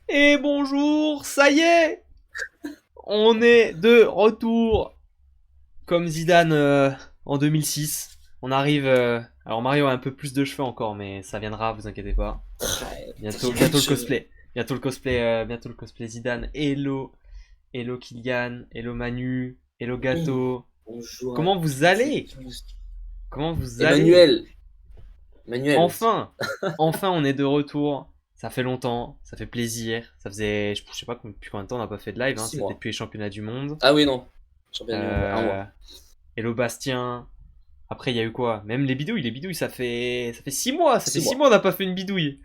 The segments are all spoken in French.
Et bonjour, ça y est, on est de retour comme Zidane en 2006. On arrive. Alors Mario a un peu plus de cheveux encore, mais ça viendra, vous inquiétez pas. J'ai plus de Bientôt le cheveux. cosplay. Bientôt le cosplay Zidane. Hello, hello Kylian, hello Manu, hello Gato. Bonjour à Comment vous toutes et allez? tous. Comment vous allez? Emmanuel. Manuel aussi. Enfin, enfin on est de retour. Ça fait longtemps, ça fait plaisir. Ça faisait, je sais pas depuis combien de temps on n'a pas fait de live. Hein. Six C'était mois. depuis les championnats du monde. Ah oui, non. Champion du monde, ouais. Un mois. Euh, Hello Bastien. Après, il y a eu quoi? Même les bidouilles, ça fait 6 mois. Ça fait Six 6 mois. mois on n'a pas fait une bidouille.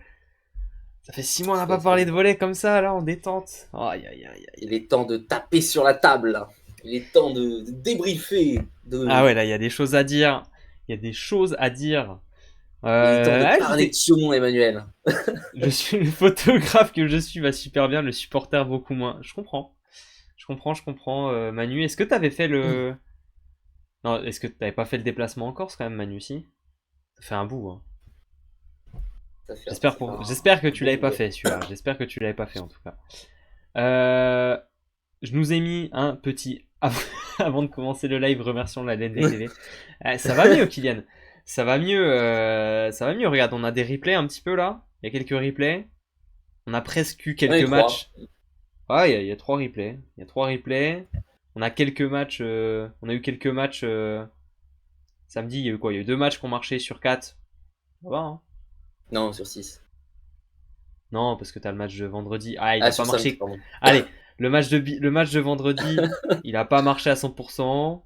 Ça fait 6 mois on n'a Tout à pas fait. parlé de volet comme ça, là, en détente. Aïe, aïe, aïe, aïe. Il est temps de taper sur la table, là. Il est temps de débriefer. Ah De... ouais, là, il y a des choses à dire. Il y a des choses à dire. Il est temps de Ah, parler de saumon, Emmanuel. je suis le photographe que je suis va super bien, le supporter beaucoup moins. Je comprends. Je comprends. Manu, est-ce que t'avais fait le. Non, est-ce que t'avais pas fait le déplacement en Corse quand même, Manu, si? Ça fait un bout, hein. Ça fait J'espère que un tu bon l'avais pas bout. fait celui-là. J'espère que tu l'avais pas fait en tout cas. Euh, je nous ai mis un petit avant de commencer le live. Remercions la LNDTV. Ça va mieux, Kylian. Ça va mieux. Ça va mieux. Regarde, on a des replays un petit peu là. Il y a quelques replays. On a presque eu On quelques est trois. matchs. Ah, il y a 3 replays. Il y a 3 replays. On a quelques matchs. On a eu quelques matchs samedi. Il y a eu quoi? Il y a eu 2 matchs qui ont marché sur 4. Ça va, hein? Non, sur six. Non, parce que t'as le match de vendredi. Ah, il Ah, a pas sur cinq, marché. pardon. Allez, le match de vendredi, il a pas marché à 100%.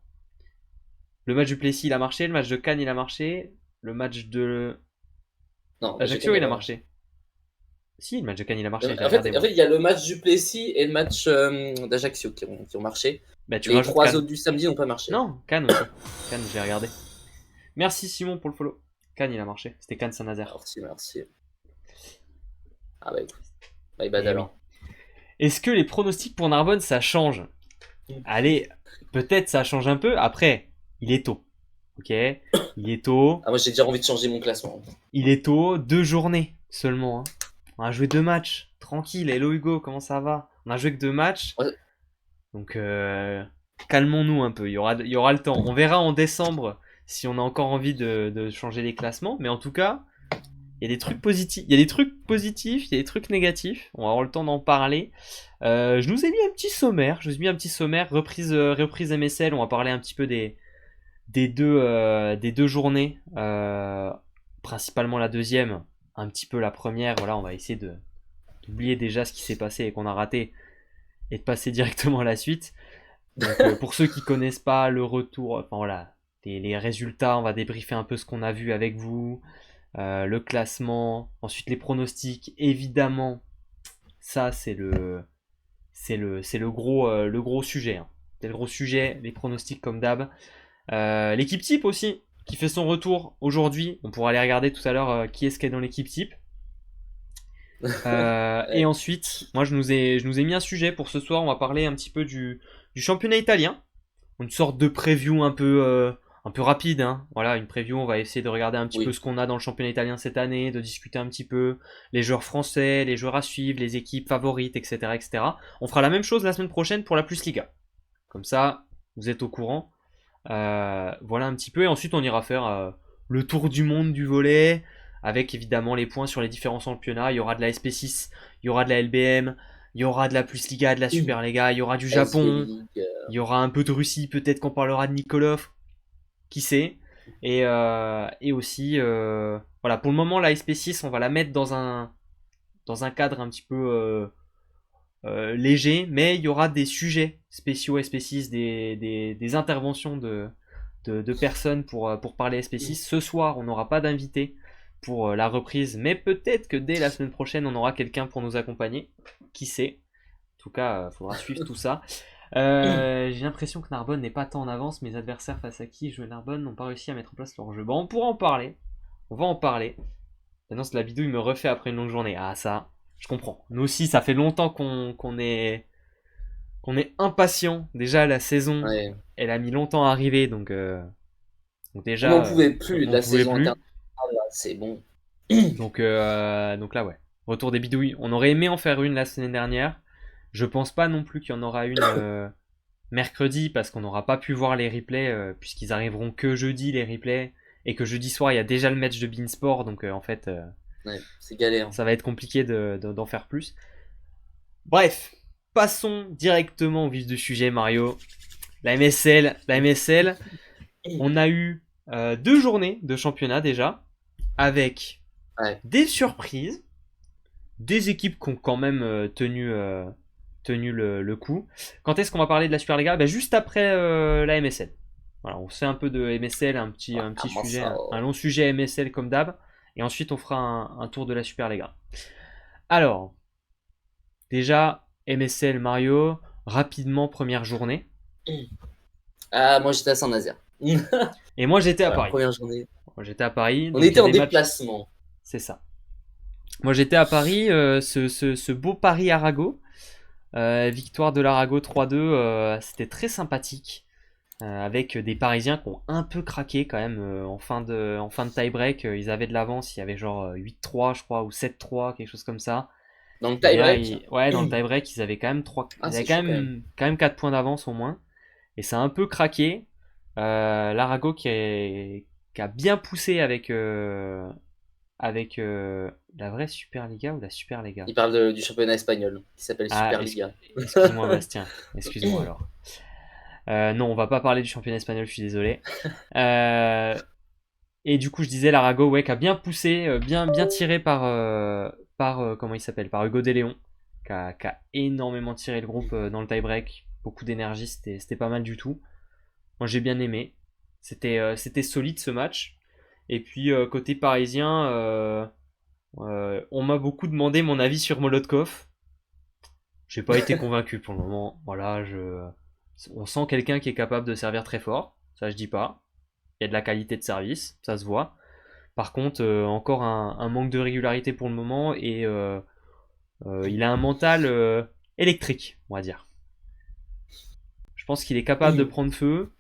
Le match du Plessis, il a marché. Le match de Cannes, il a marché. Le match de Non, bah, j'ai Ajaccio, gagné il a la marche. marché. Si, le match de Cannes, il a marché. Je l'ai En regardé, fait, moi. il y a le match du Plessis et le match d'Ajaccio qui ont marché. Bah, tu Les rajoutes trois Cannes. autres du samedi n'ont pas marché. Non, Cannes aussi. Cannes, j'ai regardé. Merci Simon pour le follow. Cannes, il a marché. C'était Cannes Saint-Nazaire. Merci, merci. Ah bah écoute, bye bad Eh oui. alors. Est-ce que les pronostics pour Narbonne, ça change? Allez, peut-être ça change un peu. Après, il est tôt. Ok? Il est tôt. Ah, moi j'ai déjà envie de changer mon classement. Il est tôt, 2 journées seulement, hein. On a joué 2 matchs. Tranquille, hello Hugo, comment ça va? On a joué que 2 matchs. Ouais, Donc calmons-nous un peu. Il y aura le temps. On verra en décembre si on a encore envie de changer les classements. Mais en tout cas, il y a des trucs positifs. Il y a des trucs positifs, il y a des trucs négatifs. On va avoir le temps d'en parler. Je nous ai mis un petit sommaire. Je vous ai mis un petit sommaire. Reprise MSL. On va parler un petit peu des deux journées. Principalement la deuxième. Un petit peu la première. Voilà, on va essayer d'oublier déjà ce qui s'est passé et qu'on a raté et de passer directement à la suite. Donc pour ceux qui connaissent pas le retour, enfin voilà, les résultats, on va débriefer un peu ce qu'on a vu avec vous, le classement, ensuite les pronostics, évidemment, ça c'est le gros sujet, hein. C'est le gros sujet, les pronostics comme d'hab. L'équipe type aussi, qui fait son retour aujourd'hui. On pourra aller regarder tout à l'heure qui est-ce qu'il y a dans l'équipe type. Et ouais. ensuite, moi je nous ai mis un sujet pour ce soir. On va parler un petit peu du championnat italien. Une sorte de preview un peu rapide, hein. Voilà, une preview. On va essayer de regarder un petit peu Oui. ce qu'on a dans le championnat italien cette année, de discuter un petit peu les joueurs français, les joueurs à suivre, les équipes favorites, etc., etc. On fera la même chose la semaine prochaine pour la Plus Liga. Comme ça, vous êtes au courant. Voilà un petit peu. Et ensuite, on ira faire le tour du monde du volet, avec évidemment les points sur les différents championnats. Il y aura de la SP6, il y aura de la LBM, il y aura de la Plus Liga, de la Super Liga, il y aura du SV Japon, League. il y aura un peu de Russie, peut-être qu'on parlera de Nikolov, qui sait. Et aussi, voilà, pour le moment, la SP6, on va la mettre dans un cadre un petit peu léger, mais il y aura des sujets spéciaux SP6, des interventions de personnes pour parler SP6. Ce soir, on n'aura pas d'invité pour la reprise, mais peut-être que dès la semaine prochaine, on aura quelqu'un pour nous accompagner. Qui sait? En tout cas, il faudra suivre tout ça. J'ai l'impression que Narbonne n'est pas tant en avance. Mes adversaires face à qui jouait Narbonne n'ont pas réussi à mettre en place leur jeu. Bon, on pourra en parler. On va en parler. Maintenant, la bidouille me refait après une longue journée. Ah, ça, je comprends. Nous aussi, ça fait longtemps qu'on est impatient. Déjà, la saison, Ouais. elle a mis longtemps à arriver, donc On n'en déjà, pouvait on plus de n'en la pouvait saison plus. internationale, là. C'est bon. Donc là, ouais. Retour des bidouilles. On aurait aimé en faire une la semaine dernière. Je pense pas non plus qu'il y en aura une mercredi parce qu'on n'aura pas pu voir les replays puisqu'ils arriveront que jeudi les replays et que jeudi soir il y a déjà le match de Beansport donc en fait Ouais, c'est galère. ça va être compliqué d'en faire plus. Bref, passons directement au vif du sujet Mario. La MSL, on a eu 2 journées de championnat déjà avec des surprises, des équipes qui ont quand même tenu le coup. Quand est-ce qu'on va parler de la Superliga? Juste après la MSL. Voilà, on fait un peu de MSL, un petit sujet, un long sujet MSL comme d'hab. Et ensuite, on fera un tour de la Superliga. Alors, déjà, MSL Mario, rapidement, première journée. Ah, moi j'étais à Saint-Nazaire. Et moi j'étais à Paris. Première journée. Moi j'étais à Paris. On était en déplacement. Matchs... C'est ça. Moi j'étais à Paris, ce beau Paris-Arago. Victoire de l'Arago 3-2, c'était très sympathique. Avec des Parisiens qui ont un peu craqué quand même en fin de tie-break. Ils avaient de l'avance, il y avait genre 8-3 je crois, ou 7-3, quelque chose comme ça. Dans le tie-break Ouais, dans le tie-break, ils avaient quand même, quand même 4 points d'avance au moins. Et ça a un peu craqué. L'Arago qui a bien poussé avec la vraie Superliga ou la Superliga. Il parle du championnat espagnol qui s'appelle Superliga. Excuse-moi Bastien, excuse-moi alors. Non, on va pas parler du championnat espagnol, je suis désolé. Et du coup, je disais l'Arago qui a bien poussé, bien tiré par comment il s'appelle, par Hugo De Leon, qui a énormément tiré le groupe dans le tie-break. Beaucoup d'énergie, c'était pas mal du tout. Moi j'ai bien aimé. C'était solide ce match. Et puis côté parisien, on m'a beaucoup demandé mon avis sur Molotkov. J'ai pas été convaincu pour le moment. Voilà, on sent quelqu'un qui est capable de servir très fort. Ça je dis pas. Il y a de la qualité de service, ça se voit. Par contre, encore un manque de régularité pour le moment et il a un mental électrique, on va dire. Je pense qu'il est capable de prendre feu.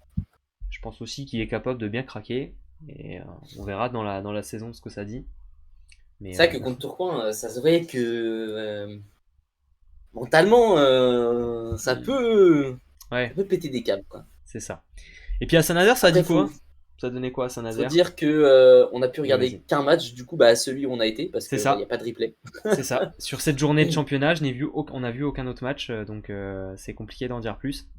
Je pense aussi qu'il est capable de bien craquer. Et on verra dans la saison ce que ça dit. C'est vrai que contre Tourcoing, ça se voyait que mentalement, ça peut péter des câbles. C'est ça. Et puis à Saint-Nazaire, ça a dit quoi? Ça donnait quoi à Saint-Nazaire? Faut dire que on a pu regarder qu'un match, du coup, celui où on a été, parce qu'il n'y a pas de replay. C'est ça. Sur cette journée de championnat, on n'a vu aucun autre match, donc c'est compliqué d'en dire plus.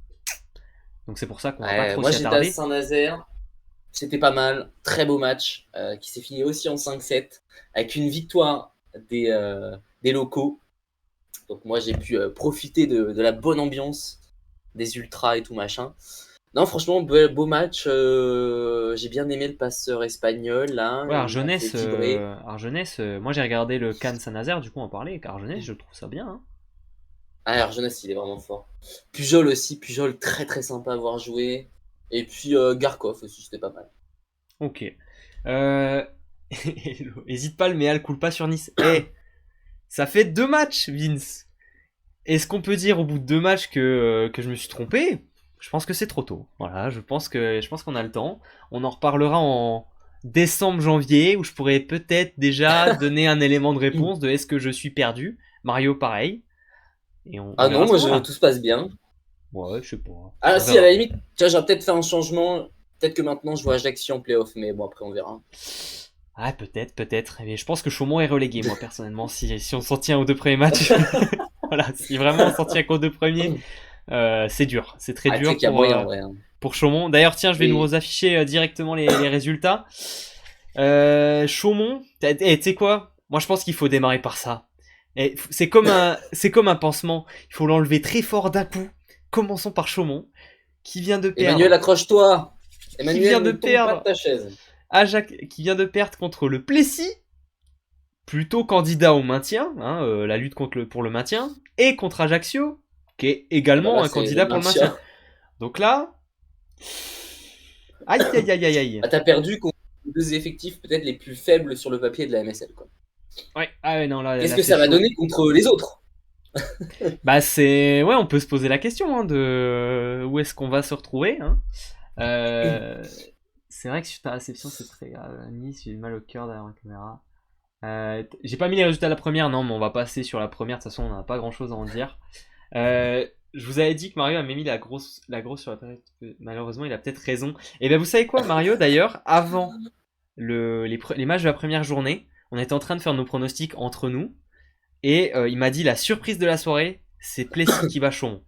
Donc c'est pour ça qu'on va pas trop s'y attarder. Moi j'étais à Saint-Nazaire, c'était pas mal, très beau match, qui s'est fini aussi en 5-7, avec une victoire des locaux. Donc moi j'ai pu profiter de la bonne ambiance, des ultras et tout machin. Non, franchement, beau match. J'ai bien aimé le passeur espagnol. Là, ouais, Argenès, moi j'ai regardé le Cannes Saint-Nazaire, du coup on parlait. Argenès, je trouve ça bien. Hein. Ah, Argenès, il est vraiment fort. Pujol aussi, Pujol très très sympa à voir jouer. Et puis Garkov aussi, c'était pas mal. Ok. Hésite pas, le Méal coule pas sur Nice. Ça fait 2 matchs, Vince. Est-ce qu'on peut dire au bout de 2 matchs que je me suis trompé? Je pense que c'est trop tôt. Voilà, je pense qu'on a le temps. On en reparlera en décembre, janvier, où je pourrais peut-être déjà donner un élément de réponse de est-ce que je suis perdu. Mario, pareil. Et non, moi tout se passe bien. Ouais, je sais pas. Ah si, à la limite, tu vois, j'aurais peut-être fait un changement. Peut-être que maintenant je vois Ajaccio en playoff, mais bon, après on verra. Ah, peut-être. Mais je pense que Chaumont est relégué, moi, personnellement, si on s'en tient aux 2 premiers matchs. Voilà, si vraiment on s'en tient qu'aux 2 premiers, c'est dur. C'est très dur pour Chaumont. D'ailleurs, tiens, je vais nous afficher directement les résultats. Chaumont, tu sais quoi? Moi, je pense qu'il faut démarrer par ça. C'est comme un pansement. Il faut l'enlever très fort d'un coup. Commençons par Chaumont, qui vient de perdre. Emmanuel, accroche-toi. Emmanuel, qui vient de perdre. Pas de ta chaise. Qui vient de perdre contre le Plessis, plutôt candidat au maintien, hein, la lutte pour le maintien, et contre Ajaccio, qui est également un candidat pour le maintien. Donc là, aïe. T'as perdu contre 2 effectifs peut-être les plus faibles sur le papier de la MSL, quoi. Ouais, non, là. Qu'est-ce que ça va donner contre les autres? Ouais, on peut se poser la question de où est-ce qu'on va se retrouver. Hein. C'est vrai que sur ta réception, c'est très grave. Nice, j'ai mal au cœur derrière la caméra. J'ai pas mis les résultats de la première, non, mais on va passer sur la première. De toute façon, on n'a pas grand chose à en dire. Je vous avais dit que Mario avait mis la grosse sur la période. Malheureusement, il a peut-être raison. Et ben, vous savez quoi, Mario, d'ailleurs, avant les matchs de la première journée, on était en train de faire nos pronostics entre nous. Et il m'a dit la surprise de la soirée, c'est Plessis qui va Chaumont.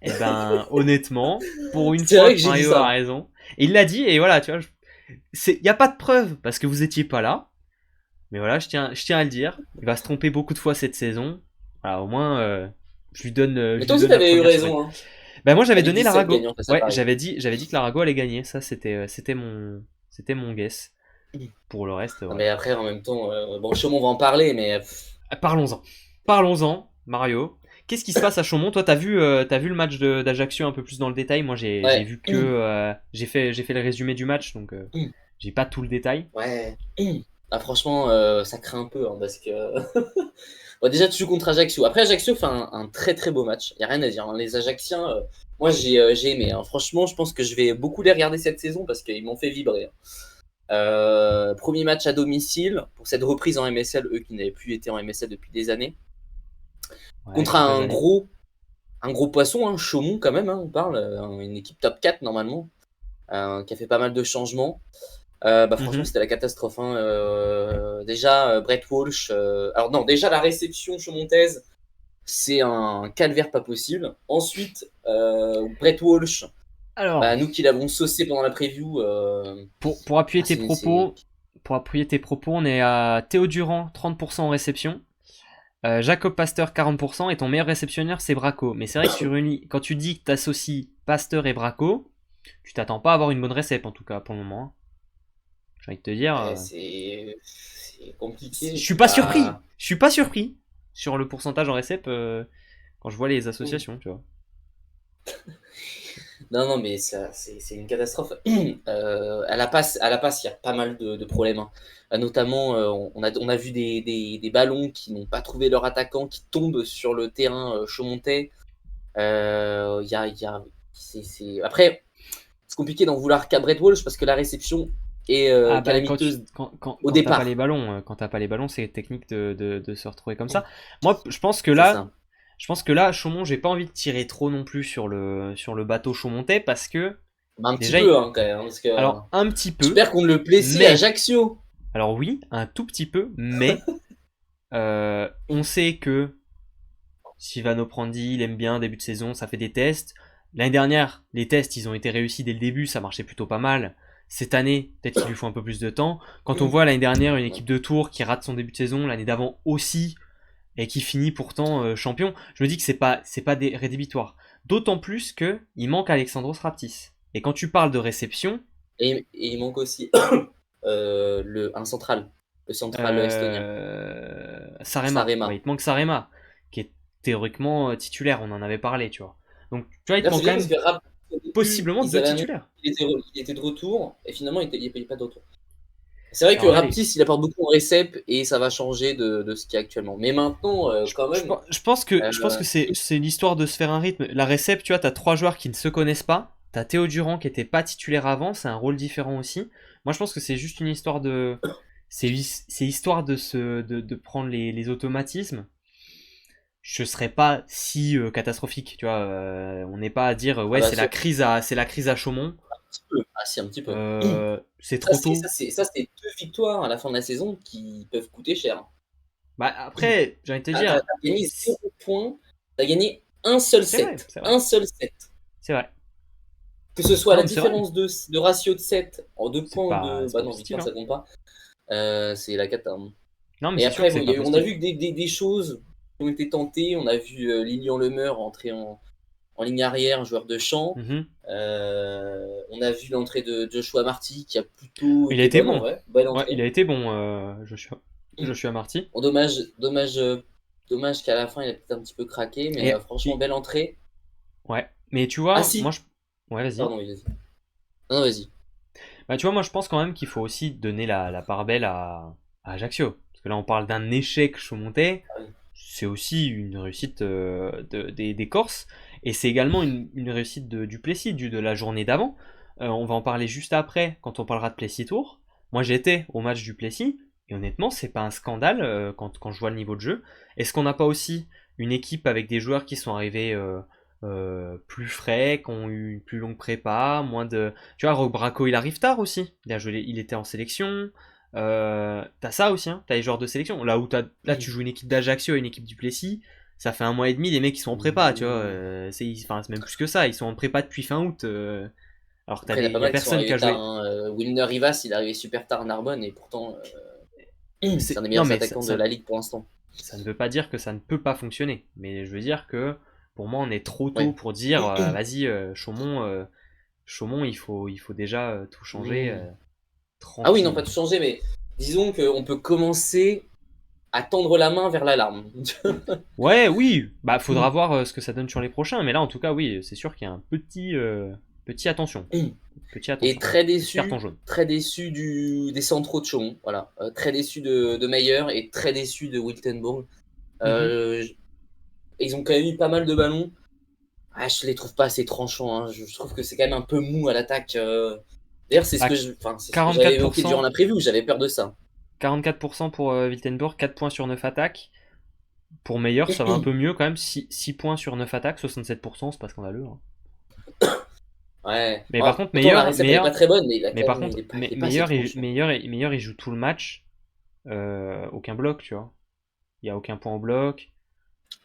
Et ben, honnêtement, pour une C'est fois vrai que que j'ai dit Mario a ça. raison. Et il l'a dit, et voilà, tu vois, il n'y a pas de preuve parce que vous étiez pas là. Mais voilà, je tiens à le dire. Il va se tromper beaucoup de fois cette saison. Voilà, au moins, Mais je toi lui aussi, donne la t'avais eu première sur raison. Hein. Ben moi, j'avais T'avais donné dit Seb l'Arago. gagnant face à Ouais, Paris. j'avais dit que l'Arago allait gagner. Ça, c'était mon guess. Pour le reste, Non, voilà. mais après, en même temps, bon, Chaumont va en parler, mais Parlons-en. Parlons-en, Mario. Qu'est-ce qui se passe à Chaumont? Toi, t'as vu le match d'Ajaccio un peu plus dans le détail. Moi, j'ai ouais. vu que j'ai fait le résumé du match, donc j'ai pas tout le détail. Ouais. Ah, franchement, ça craint un peu, hein, parce que bon, déjà, tu joues contre Ajaccio. Après, Ajaccio fait un très très beau match. Il n'y a rien à dire. Hein. Les Ajacciens, moi, j'ai aimé. Hein. Franchement, je pense que je vais beaucoup les regarder cette saison parce qu'ils m'ont fait vibrer. Hein. Premier match à domicile pour cette reprise en MSL, eux qui n'avaient plus été en MSL depuis des années. Ouais, Contre quelques années. un gros poisson, hein, Chaumont quand même, hein, on parle. Une équipe top 4 normalement, qui a fait pas mal de changements. Franchement, Mhm. c'était la catastrophe. Hein. Déjà, Brett Walsh. Alors, non, déjà, la réception chaumontaise, c'est un calvaire pas possible. Ensuite, Brett Walsh, Alors, nous qui l'avons saucé pendant la preview, pour appuyer tes c'est. propos, on est à Théo Durand, 30% en réception. Jacob Pasteur 40% et ton meilleur réceptionneur c'est Braco. Mais c'est vrai que quand tu dis que tu associes Pasteur et Braco, tu t'attends pas à avoir une bonne récep en tout cas pour le moment. Hein. J'ai envie de te dire, C'est je compliqué. suis C'est pas surpris. pas. Je suis pas surpris sur le pourcentage en récep quand je vois les associations, tu vois. Non, non, mais c'est une catastrophe. À la passe, il y a pas mal de problèmes. Hein. Notamment, on a vu des ballons qui n'ont pas trouvé leur attaquant, qui tombent sur le terrain chaumontais. Il y a, Après, c'est compliqué d'en vouloir qu'à Brett Walsh parce que la réception est Ah bah calamiteuse quand au t'as pas les départ. ballons, c'est technique de se retrouver comme ça. Moi, je pense que C'est là, ça. Chaumont, j'ai pas envie de tirer trop non plus sur le bateau chaumontais parce que Bah, un petit déjà, peu, hein, quand même. Hein, parce que alors un petit peu, j'espère qu'on ne le Plessis à mais Ajaccio. alors oui, un tout petit peu, mais on sait que Silvano Prandi, il aime bien début de saison, ça fait des tests. L'année dernière, les tests, ils ont été réussis dès le début, ça marchait plutôt pas mal. Cette année, peut-être qu'il lui faut un peu plus de temps. Quand on voit l'année dernière une équipe de Tours qui rate son début de saison, l'année d'avant aussi, et qui finit pourtant champion, je me dis que c'est pas rédhibitoire. D'autant plus que il manque Alexandros Raptis. Et quand tu parles de réception, Et il manque aussi un central, le central estonien, Sarema, ouais, Sarema. il te manque Sarema, qui est théoriquement titulaire, on en avait parlé, tu vois. Donc, tu vois, il te D'ailleurs, c'est manque quand bien parce même que au début, possiblement ils deux avaient annoncé titulaires. il était de retour, et finalement, il n'y a pas de retour. C'est vrai que Alors là, Raptis, il apporte beaucoup en récep, et ça va changer de ce qu'il y a actuellement. Mais maintenant, je, quand je même, je pense que, je pense euh, que c'est l'histoire de se faire un rythme. La récep, tu vois, t'as trois joueurs qui ne se connaissent pas. T'as Théo Durand qui était pas titulaire avant, c'est un rôle différent aussi. Moi, je pense que c'est juste une histoire de. C'est histoire de prendre les automatismes. Je serais pas si catastrophique, tu vois. On n'est pas à dire ah ouais bah, c'est la crise à Chaumont. un petit peu. Ah, si, un petit peu. C'est trop tôt. Ça, c'est deux victoires à la fin de la saison qui peuvent coûter cher. Bah après, j'ai envie de te Ah, t'as dire, gagné 0 points, t'as gagné un seul c'est vrai, set. c'est vrai, Un seul set. c'est vrai. Que ce soit Non la mais c'est vrai. différence de ratio de 7 en 2 C'est points ou pas, de. c'est Bah pas non, positif, victoire, ça hein. compte pas. C'est la cata. Hein. Non mais Et c'est sûr que après, bon, c'est pas on a positif. vu que des choses qui ont été tentées. On a vu Lilian Lemeur entrer en ligne arrière, joueur de champ. Mhm. On a vu l'entrée de Joshua Marty qui a plutôt Il a été été bonne en bon. vrai. Belle Ouais, il a entrée. été bon, Joshua Marty. Bon, dommage qu'à la fin il a peut-être un petit peu craqué, mais Et, franchement, belle entrée. ouais, mais tu Ah vois, si, ouais, vas-y. pardon, oui, vas-y. Non, vas-y. Bah, tu vois, moi, je pense quand même qu'il faut aussi donner la part belle à Ajaccio. Parce que là, on parle d'un échec Chaumontais. Ah oui. C'est aussi une réussite des Corses. Et c'est également une réussite du Plessis, de la journée d'avant. On va en parler juste après, quand on parlera de Plessis Tour. Moi, j'étais au match du Plessis. Et honnêtement, c'est pas un scandale quand je vois le niveau de jeu. Est-ce qu'on n'a pas aussi une équipe avec des joueurs qui sont arrivés plus frais, qui ont eu une plus longue prépa, moins de. Tu vois, Braco, il arrive tard aussi. Il était en sélection. T'as ça aussi, hein. T'as les joueurs de sélection. Là, tu joues une équipe d'Ajaccio et une équipe du Plessis. Ça fait 1 mois et demi, les mecs ils sont en prépa, tu vois. C'est même plus que ça. Ils sont en prépa depuis fin août. Alors que Après, il y en a pas y a mal qui sont personne qui a arrivés tard, joué. hein. Wilner Rivas, il est arrivé super tard à Narbonne et pourtant, c'est un des Non, meilleurs mais attaquants de la ligue pour l'instant. ça ne veut pas dire que ça ne peut pas fonctionner. Mais je veux dire que pour moi, on est trop tôt Ouais. pour dire vas-y, Chaumont, il faut déjà tout changer Ah oui, non, pas tranquillement. tout changer, mais disons qu'on peut commencer à tendre la main vers l'alarme. Ouais, oui, bah faudra voir ce que ça donne sur les prochains. Mais là, en tout cas, oui, c'est sûr qu'il y a un petit attention. Petit Et attention. Petit carton jaune. très déçu des centraux de Chaumont. Voilà. Très déçu de Meyer et très déçu de Wiltenbourg. Mhm. Euh, Ils ont quand même eu pas mal de ballons. Ah, je les trouve pas assez tranchants, hein. Je trouve que c'est quand même un peu mou à l'attaque. D'ailleurs, Bah, c'est ce que j'avais évoqué durant 44%, la prévue. J'avais peur de ça. 44% pour Wiltenborg, 4 points sur 9 attaques. Pour Meilleur, ça va un peu mieux quand même. 6 points sur 9 attaques, 67%, c'est pas scandaleux, hein. Ouais. Mais par Alors, contre, autant la réception elle est pas très bonne, mais Mais par contre, il est pas assez tranchant. Meilleur, il joue tout le match. Aucun bloc, tu vois. Il y a aucun point au bloc.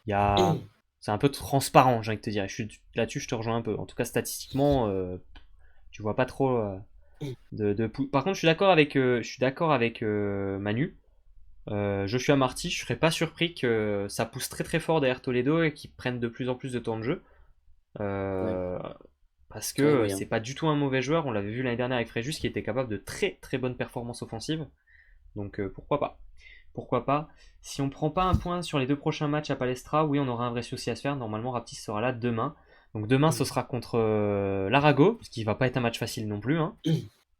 Il y a... C'est un peu transparent, j'ai envie de te dire. Là-dessus, je te rejoins un peu. En tout cas, statistiquement, tu vois pas trop Par contre, je suis d'accord avec Manu. Joshua Marty, je serais pas surpris que ça pousse très très fort derrière Toledo et qu'ils prennent de plus en plus de temps de jeu. Ouais. Euh, Parce Ouais, que moyen. c'est pas du tout un mauvais joueur. On l'avait vu l'année dernière avec Fréjus qui était capable de très très bonnes performances offensives. Donc pourquoi pas? Pourquoi pas? Si on prend pas un point sur les 2 prochains matchs à Palestra, oui, on aura un vrai souci à se faire. Normalement, Raptis sera là demain. Donc demain, ce sera contre l'Arago, ce qui va pas être un match facile non plus, hein.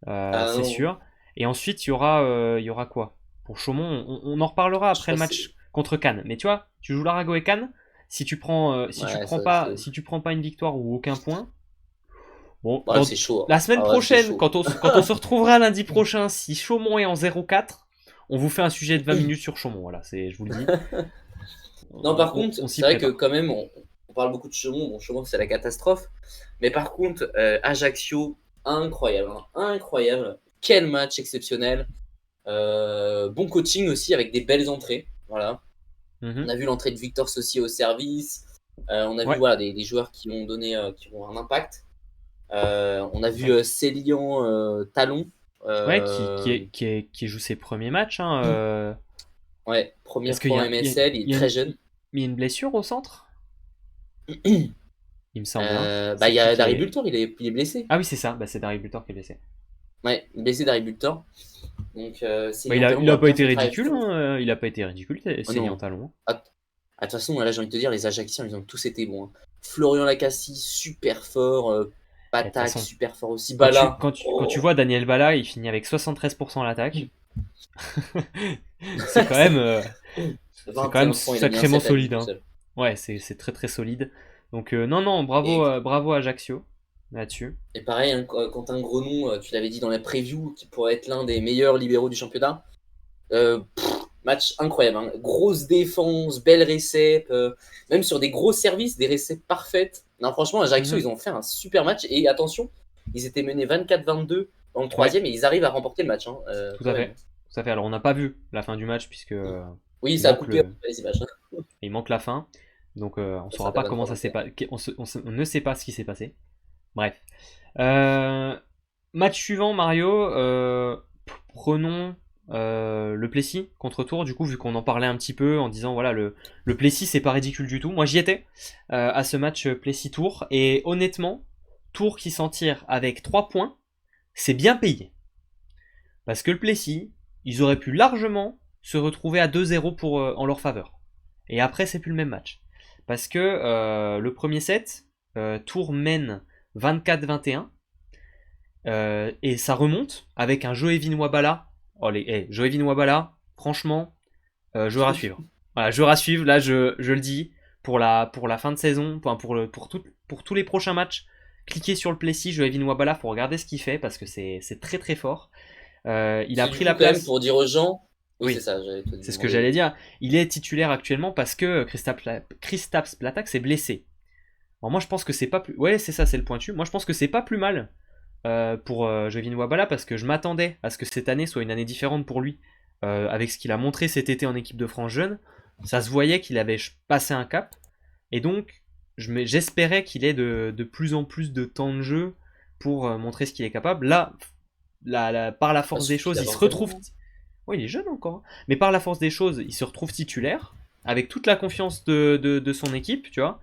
Ah C'est non, sûr. Et ensuite, il y aura quoi? Pour Chaumont, on en reparlera je après crois le que c'est. match contre Cannes. Mais tu vois, tu joues l'Arago et Cannes. Ouais, ça, c'est. Si tu prends pas une victoire ou aucun point, bon, Ouais, c'est chaud, hein. la semaine Ah ouais, c'est prochaine, chaud. quand on se retrouvera lundi prochain, si Chaumont est en 0-4, on vous fait un sujet de 20 minutes sur Chaumont. Voilà, je vous le dis. Non, par contre, On s'y c'est vrai que prépare. quand même, on parle beaucoup de Chaumont. Bon, Chaumont, c'est la catastrophe. Mais par contre, Ajaccio, incroyable, hein. Incroyable. Quel match exceptionnel. Bon coaching aussi avec des belles entrées. Voilà. On Mhm. a vu l'entrée de Victor Saucier au service. On a vu Ouais, voilà, des joueurs qui ont un impact. On a vu ouais. Célian Talon. Ouais, Euh, qui joue ses premiers matchs, hein, ouais, Est-ce première qu'il fois y en a, MSL, il est très jeune. il y a une blessure au centre? Il me semble, hein. Bah, C'est il y qui a qui Dari est. Bultor, il est blessé. Ah oui, c'est ça, bah, c'est Darry Butor qui est blessé. Ouais, blessé Dari Bultor. Donc, Bah, Célian Talon il a a pas bien été fait le travail. ridicule, hein, il a pas été ridicule, Oh Céline non. Talon. De toute façon, là, j'ai envie de te dire, les Ajacciens, ils ont tous été bons, hein. Florian Lacassie, super fort. Et de toute Patak, façon, super fort aussi. Bala. quand tu Oh. vois Daniel Bala, il finit avec 73% à l'attaque. c'est quand même, euh, c'est quand même 21 points, il a mis un sacrément 7 à lui solide, tout hein. seul. Ouais, c'est très très solide. Donc, non, non, Et, bravo à Ajaccio là-dessus. et pareil, hein, Quentin Grenon, tu l'avais dit dans la preview, qui pourrait être l'un des meilleurs libéraux du championnat. Match incroyable, hein. Grosse défense, belle récep, même sur des gros services, des réceps parfaites. Non, franchement, Ajaccio, Mhm. ils ont fait un super match. Et attention, ils étaient menés 24-22 dans le Ouais, troisième et ils arrivent à remporter le match, hein, tout quand à même. fait. Tout à fait. Alors, on n'a pas vu la fin du match puisque Oui, il ça a manque coupé le, les images, hein. il manque la fin. Donc, on Ça saura s'appelle pas comment ça s'est 23-21. passé. On ne sait pas ce qui s'est passé. Bref. Euh, Match suivant, Mario. Prenons le Plessis contre Tours. Du coup, vu qu'on en parlait un petit peu en disant voilà, le Plessis, c'est pas ridicule du tout. Moi, j'y étais à ce match Plessis-Tours. Et honnêtement, Tours qui s'en tire avec 3 points, c'est bien payé. Parce que le Plessis, ils auraient pu largement se retrouver à 2-0 en leur faveur. Et après, c'est plus le même match. Parce que le premier set, Tours mène 24-21. Et ça remonte avec un Joévin Wabala. Oh, Joévin Wabala, franchement, joueur à suivre. Voilà, joueur à suivre, là, je le dis, pour la fin de saison, pour tous les prochains matchs, cliquez sur le Plessis, Joévin Wabala, faut regarder ce qu'il fait parce que c'est très très fort. Il a Parce que du pris la coup, quand même, place. pour dire aux gens, Oui, c'est Oui, ça, j'allais te c'est ce que demander. j'allais dire. Il est titulaire actuellement parce que Kristaps Platak s'est blessé. Alors moi je pense que c'est pas plus. Ouais, c'est ça, c'est le pointu. Moi je pense que c'est pas plus mal pour Jovin Wabala parce que je m'attendais à ce que cette année soit une année différente pour lui avec ce qu'il a montré cet été en équipe de France jeune. Ça se voyait qu'il avait passé un cap et donc j'espérais qu'il ait de plus en plus de temps de jeu pour montrer ce qu'il est capable. Là, par la Pas force des choses, il se suffisamment, retrouve. non. Oui, il est jeune encore, hein. Mais par la force des choses, il se retrouve titulaire avec toute la confiance de son équipe, tu vois.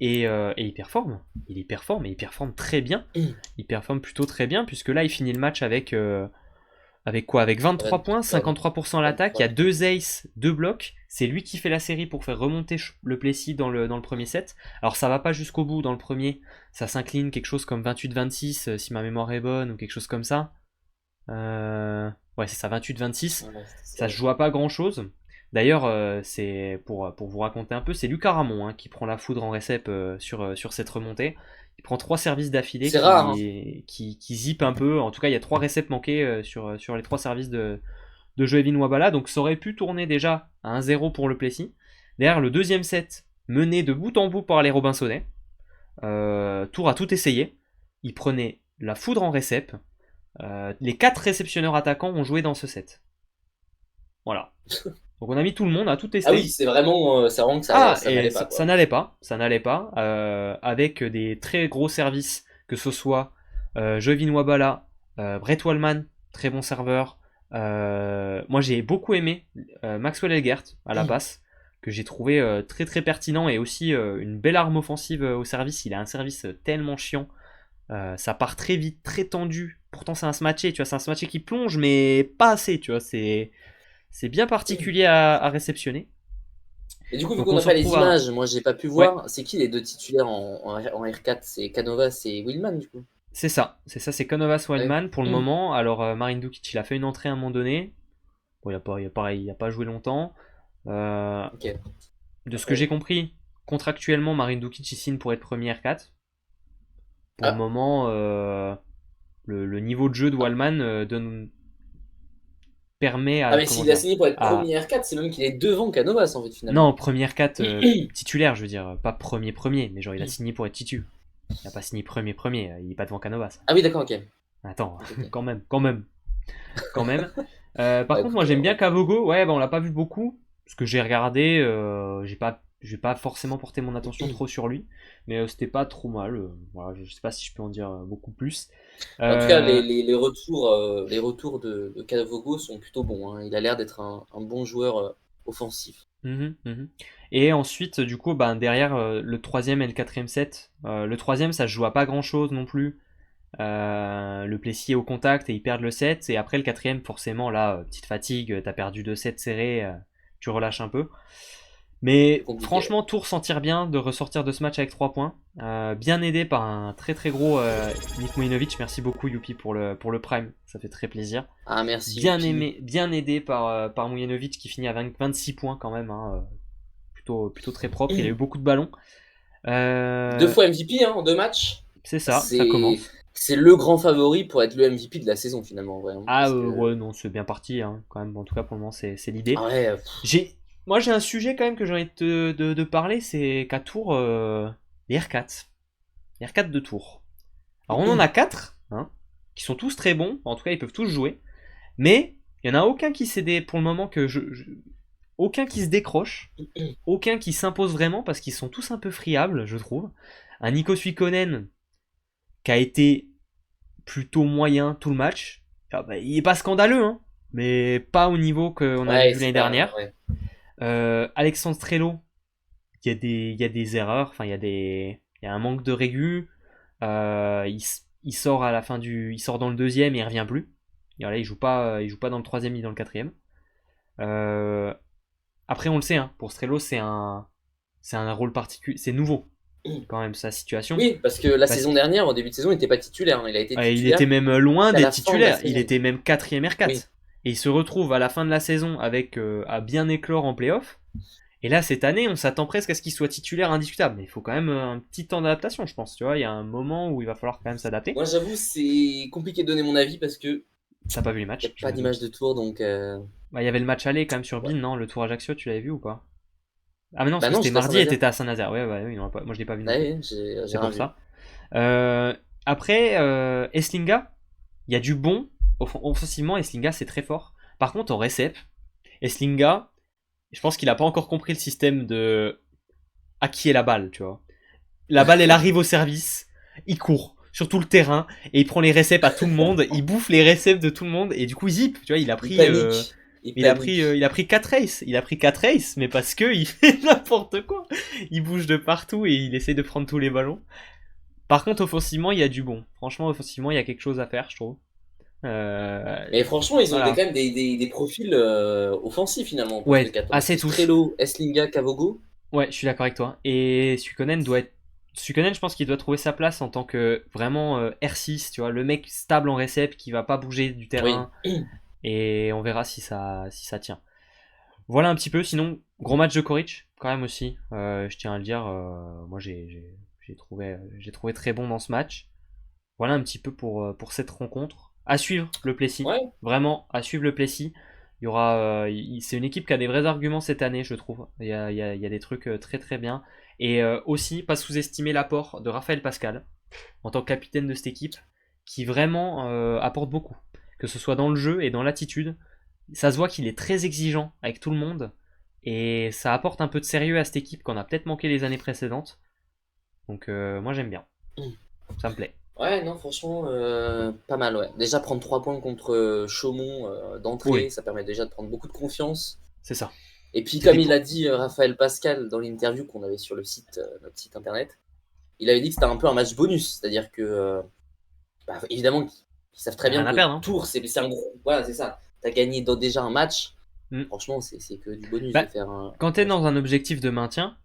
Et il performe. Il performe et il performe très bien. Il performe plutôt très bien puisque là il finit le match avec quoi? Avec 23 points, 53% à l'attaque, il y a 2 aces, 2 blocs. C'est lui qui fait la série pour faire remonter le Plessis dans le premier set. Alors ça va pas jusqu'au bout dans le premier. Ça s'incline quelque chose comme 28-26 si ma mémoire est bonne ou quelque chose comme ça. Ouais, c'est ça, 28-26. Ouais, Ça se joue à pas grand chose. D'ailleurs, c'est pour vous raconter un peu, c'est Lucas Ramon hein, qui prend la foudre en récep sur cette remontée. Il prend 3 services d'affilée c'est rare, hein. qui zippent un peu. En tout cas, il y a 3 réceps manqués sur les 3 services de Joevin Wabala. Donc ça aurait pu tourner déjà à 1-0 pour le Plessis. Derrière, le deuxième set, mené de bout en bout par les Robinsonnais. Tour a tout essayé. Il prenait la foudre en récep. Les 4 réceptionneurs attaquants ont joué dans ce set. Voilà. Donc on a mis tout le monde à tout Ah oui, tester. c'est vraiment que Ah, ça et n'allait pas, ça quoi. n'allait pas, ça n'allait pas, avec des très gros services, que ce soit Jovin Wabala, Brett Wallman, très bon serveur. Moi j'ai beaucoup aimé Maxwell Elgert à la passe, que j'ai trouvé très très pertinent et aussi une belle arme offensive au service. Il a un service tellement chiant. Ça part très vite, très tendu. Pourtant c'est un smatché, tu vois, c'est un smatché qui plonge, mais pas assez, tu vois, c'est bien particulier à réceptionner. Et du coup, vu Donc qu'on on n'a se pas les retrouve à. images, moi j'ai pas pu Ouais, voir, c'est qui les deux titulaires en R4? C'est Canovas et Willman, du coup. c'est Canovas Ouais. Wildman pour le moment. Alors Marin Dukic, il a fait une entrée à un moment donné. Bon, il a pas joué longtemps. Euh, Ok. de ce que j'ai Après. compris, contractuellement, Marin Dukic il signe pour être premier R4. Pour le Ah, moment, le niveau de jeu de ah. Wallman permet Ah, à mais comment s'il a dire signé pour être à premier R4, c'est même qu'il est devant Canovas, en fait, non finalement. premier R4 titulaire, je veux dire, pas premier, mais genre il a signé pour être titu. Il a pas signé premier, il est pas devant Canovas. Ah oui, d'accord, ok. Attends, Ok, ok. quand même. Par Bah contre, moi écoute, j'aime bien ok. Kavogo. Ouais, bah, on l'a pas vu beaucoup. Parce que j'ai regardé, j'ai pas forcément porté mon attention trop sur lui. Mais c'était pas trop mal. Voilà, je sais pas si je peux en dire beaucoup plus. En tout cas, Euh, les retours de Cavogo sont plutôt bons, hein. Il a l'air d'être un bon joueur offensif. mhm. Et ensuite, du coup, bah, derrière le troisième et le quatrième set, le troisième ça se joue à pas grand chose non plus. Le Plessis est au contact et ils perdent le set. Et après le quatrième, forcément, là, petite fatigue, t'as perdu 2 sets serrés, tu relâches un peu. Plus Mais compliqué, ouais. franchement, Tours s'en tire bien de ressortir de ce match avec 3 points. Bien aidé par un très très gros Nick Mujinovic. Merci beaucoup Youpi pour le prime, ça fait très plaisir. Ah, merci, Bien Youpi. aimé, bien aidé par Mujinovic qui finit à 26 points quand même, hein, plutôt très propre. Il a eu beaucoup de ballons. Deux Euh, fois MVP hein, en 2 matchs. c'est ça C'est commence. c'est le grand favori pour être le MVP de la saison, finalement, en vrai, hein, Ah parce que... ouais, non, c'est bien parti hein, quand même. En tout cas, pour le moment, c'est l'idée. Ah ouais, J'ai, moi, j'ai un sujet quand même que j'ai envie de parler, c'est qu'à Tours, les R4. Les R4 de Tours. Alors, on en a 4, hein, qui sont tous très bons. En tout cas, ils peuvent tous jouer. Mais il n'y en a aucun qui s'est pour le moment aucun qui se décroche. Aucun qui s'impose vraiment parce qu'ils sont tous un peu friables, je trouve. Un Nico Suikonen qui a été plutôt moyen tout le match. Ah bah, il est pas scandaleux, hein, mais pas au niveau qu'on avait ouais, vu c'est l'année pas... dernière. Ouais. Alexandre Strello, il y a des erreurs, enfin il y a un manque de régu. Il sort à la fin il sort dans le deuxième et il revient plus. Et voilà, il joue pas dans le troisième ni dans le quatrième. Euh, Après on le sait, hein, pour Strello c'est un rôle particulier, c'est nouveau quand même sa situation. Oui, parce que la Parce saison que dernière, au début de saison, il n'était pas titulaire, hein. Il a été il était titulaire même loin qu'à la d'être fin de la titulaire. Il saison. était même quatrième Oui. R4. Et il se retrouve à la fin de la saison avec à bien éclore en playoff. Et là, cette année, on s'attend presque à ce qu'il soit titulaire indiscutable. Mais il faut quand même un petit temps d'adaptation, je pense. Tu vois, il y a un moment où il va falloir quand même s'adapter. Moi, j'avoue, c'est compliqué de donner mon avis parce que T'as pas vu les il n'y matchs, a pas j'imagine. d'image de tour, donc... Bah, il y avait le match aller quand même sur Ouais. BeIN, non? Le Tour Ajaccio, tu l'avais vu ou pas? Ah, mais non, parce Bah que non, c'était j'étais à mardi et Saint-Nazaire. t'étais à Saint-Nazaire. Ouais, ouais, oui, non, moi je l'ai pas vu non plus. Ouais, j'ai C'est rien pour vu. ça. Euh, Après, Eslinga, il y a du bon. Offensivement, Eslinga, c'est très fort. Par contre, en récep, Eslinga, je pense qu'il a pas encore compris le système de à qui est la balle, tu vois. La balle, elle arrive au service, il court sur tout le terrain et il prend les réceps à tout le monde, il bouffe les réceps de tout le monde et du coup il zip, tu vois, il a Il pris panique. Il il panique. a pris 4 races, il a pris 4 races mais parce que il fait n'importe quoi. Il bouge de partout et il essaie de prendre tous les ballons. Par contre offensivement, il y a du bon. Franchement, offensivement, il y a quelque chose à faire, je trouve. Mais franchement, ils ont Voilà. quand même des profils offensifs finalement en poste de Ouais, 4. On a assez plus tous. Trello, Eslinga, Kavogo. Ouais, je suis d'accord avec toi. Et Suikonen doit être. Suikonen, je pense qu'il doit trouver sa place en tant que vraiment R6, tu vois, le mec stable en récep qui va pas bouger du Oui. terrain. Et on verra si ça tient. Voilà un petit peu. Sinon, gros match de Koric, quand même aussi. Je tiens à le dire. Moi, j'ai trouvé très bon dans ce match. Voilà un petit peu pour cette rencontre. À suivre le Plessis. Ouais. Vraiment, à suivre le Plessis. Il y aura, c'est une équipe qui a des vrais arguments cette année, je trouve. Il y a des trucs très très bien. Et aussi, pas sous-estimer l'apport de Raphaël Pascal en tant que capitaine de cette équipe, qui vraiment apporte beaucoup. Que ce soit dans le jeu et dans l'attitude. Ça se voit qu'il est très exigeant avec tout le monde. Et ça apporte un peu de sérieux à cette équipe qu'on a peut-être manqué les années précédentes. Donc moi j'aime bien. Ça me plaît. Ouais, non, franchement, pas mal, ouais. Déjà, prendre 3 points contre Chaumont d'entrée, Oui, ça permet déjà de prendre beaucoup de confiance. c'est ça. Et puis, C'était comme il pour. a dit Raphaël Pascal dans l'interview qu'on avait sur le site, notre site internet, il avait dit que c'était un peu un match bonus. C'est-à-dire que, bah, évidemment, ils savent très Il n'y a bien rien à que perdre. Hein. Tours, c'est un gros. Voilà, c'est ça. T'as gagné déjà un match. Mm. Franchement, c'est que du bonus de Bah, faire quand un tu es match dans nul. un objectif de maintien,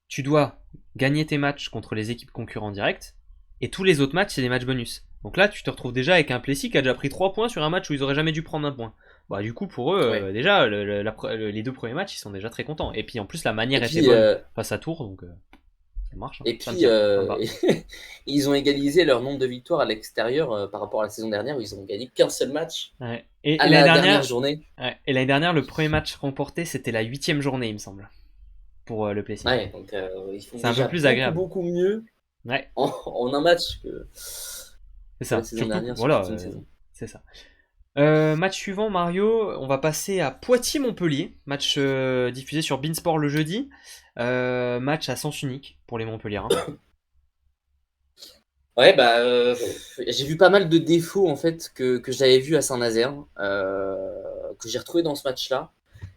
tu dois gagner tes matchs contre les équipes concurrentes directes, et tous les autres matchs, c'est des matchs bonus. Donc là, tu te retrouves déjà avec un Plessis qui a déjà pris 3 points sur un match où ils auraient jamais dû prendre un point. Bah, du coup, pour eux, Ouais. déjà, les deux premiers matchs, ils sont déjà très contents. Et puis en plus, la Et manière était puis, bonne face à Tours, donc ça marche, hein. Et Ça me puis tient, ça me va. ils ont égalisé leur nombre de victoires à l'extérieur par rapport à la saison dernière où ils ont gagné qu'un seul match Ouais. à L'année la dernière dernière, journée. ouais. Et l'année dernière, le premier match remporté, c'était la huitième journée, il me semble, pour le Plessis. Ouais, donc ils font C'est un peu déjà plus beaucoup, agréable. beaucoup mieux Ouais, en un match c'est que la ça. saison Surtout, dernière sur voilà, toute une saison. c'est ça. Match suivant, Mario, on va passer à Poitiers-Montpellier. Match diffusé sur Beansport le jeudi. Match à sens unique pour les Montpelliérains. Ouais, bah, j'ai vu pas mal de défauts en fait que j'avais vu à Saint-Nazaire, que j'ai retrouvé dans ce match-là.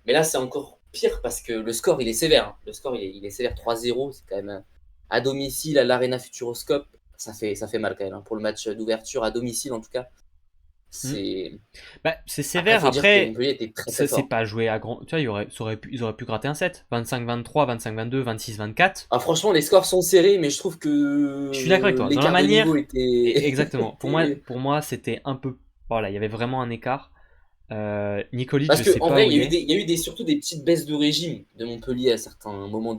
Mais là, c'est encore pire parce que le score, il est sévère, hein. Le score, il est sévère 3-0. C'est quand même à domicile à l'Arena Futuroscope. Ça fait mal quand même, hein. Pour le match d'ouverture à domicile, en tout cas. Hmm. C'est Bah, c'est Après, sévère. faut dire que Après, Montpellier était très très c'est fort. pas joué à grand. Tu vois, ils auraient pu gratter un set. 25-23, 25-22, 26-24. Ah, franchement, les scores sont serrés, mais je trouve Je suis d'accord avec que toi. Dans la l'écart de niveau manière, était. exactement. Pour moi, c'était un peu. Voilà, il y avait vraiment un écart. Nikolic, Parce je que sais en pas vrai, où il est. il y a eu surtout des petites baisses de régime de Montpellier à certains moments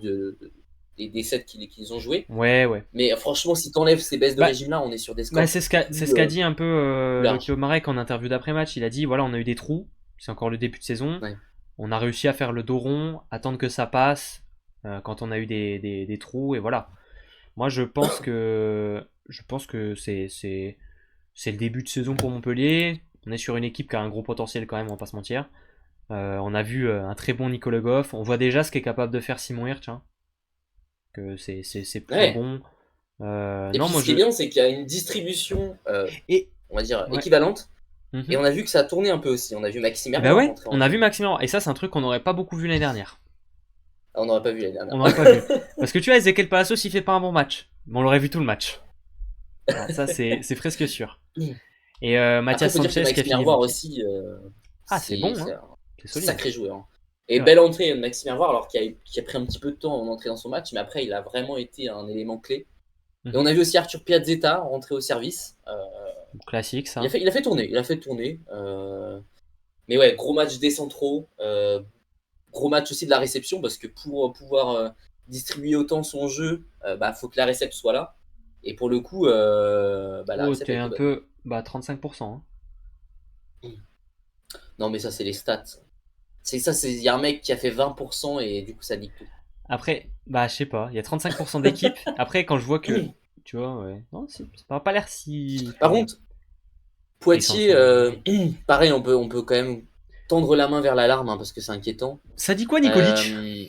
des sets qu'ils ont joués. Ouais, ouais. Mais franchement, si t'enlèves ces baisses de Bah, régime-là, on est sur des Bah, scores c'est ce qu'a dit un peu plus le larges. Claude Marek en interview d'après-match. Il a dit voilà, on a eu des trous, c'est encore le début de saison. Ouais. On a réussi à faire le dos rond, attendre que ça passe quand on a eu des trous, et voilà. Moi, je pense que c'est le début de saison pour Montpellier. On est sur une équipe qui a un gros potentiel quand même, on va pas se mentir. On a vu un très bon Nicolas Goff. On voit déjà ce qu'est capable de faire Simon Hirsch, hein, que c'est plutôt Ouais. bon. Et Non, puis, moi ce qui est je. bien, c'est qu'il y a une distribution, Et. on va dire, Ouais. équivalente. Et Mhm. on a vu que ça a tourné un peu aussi. On a vu Maxime Et bah Mervois ouais, rentrer en on a vu jeu. Maxime Leroy. Et ça, c'est un truc qu'on n'aurait pas beaucoup vu l'année dernière. Ah, on n'aurait pas vu la On dernière. n'aurait pas vu. Parce que tu vois, Ezequiel Palacios, il fait pas un bon match. Mais on l'aurait vu tout le match. Alors ça, c'est presque sûr. Et Après, il Mathias faut dire que Sanchez qui a Maxime fini Mervois banquier. aussi, Ah, c'est bon, c'est hein. un C'est solide. sacré joueur, hein. C'est Et vrai. belle entrée de Maxime Mervois, alors qu'il a pris un petit peu de temps en entrée dans son match, mais après, il a vraiment été un élément clé. Et on Mhm. a vu aussi Arthur Piazzetta rentrer au service. Classique, ça. Il a fait tourner, il a fait tourner. Mais ouais, gros match des centraux, gros match aussi de la réception, parce que pour pouvoir distribuer autant son jeu, bah, faut que la réception soit là. Et pour le coup, bah, la Oh, réception t'es a été un bonne. peu. Bah, 35%. Hein. Non, mais ça, c'est les stats. C'est ça, il y a un mec qui a fait 20% et du coup ça dit tout. Après, bah, je sais pas, il y a 35% d'équipe. Après, quand je vois que. Tu vois, ouais. Non, ça n'a pas l'air si. Par contre, Ils s'en Poitiers, sont. pareil, on peut quand même tendre la main vers l'alarme hein, parce que c'est inquiétant. Ça dit quoi, Nikolic? Euh,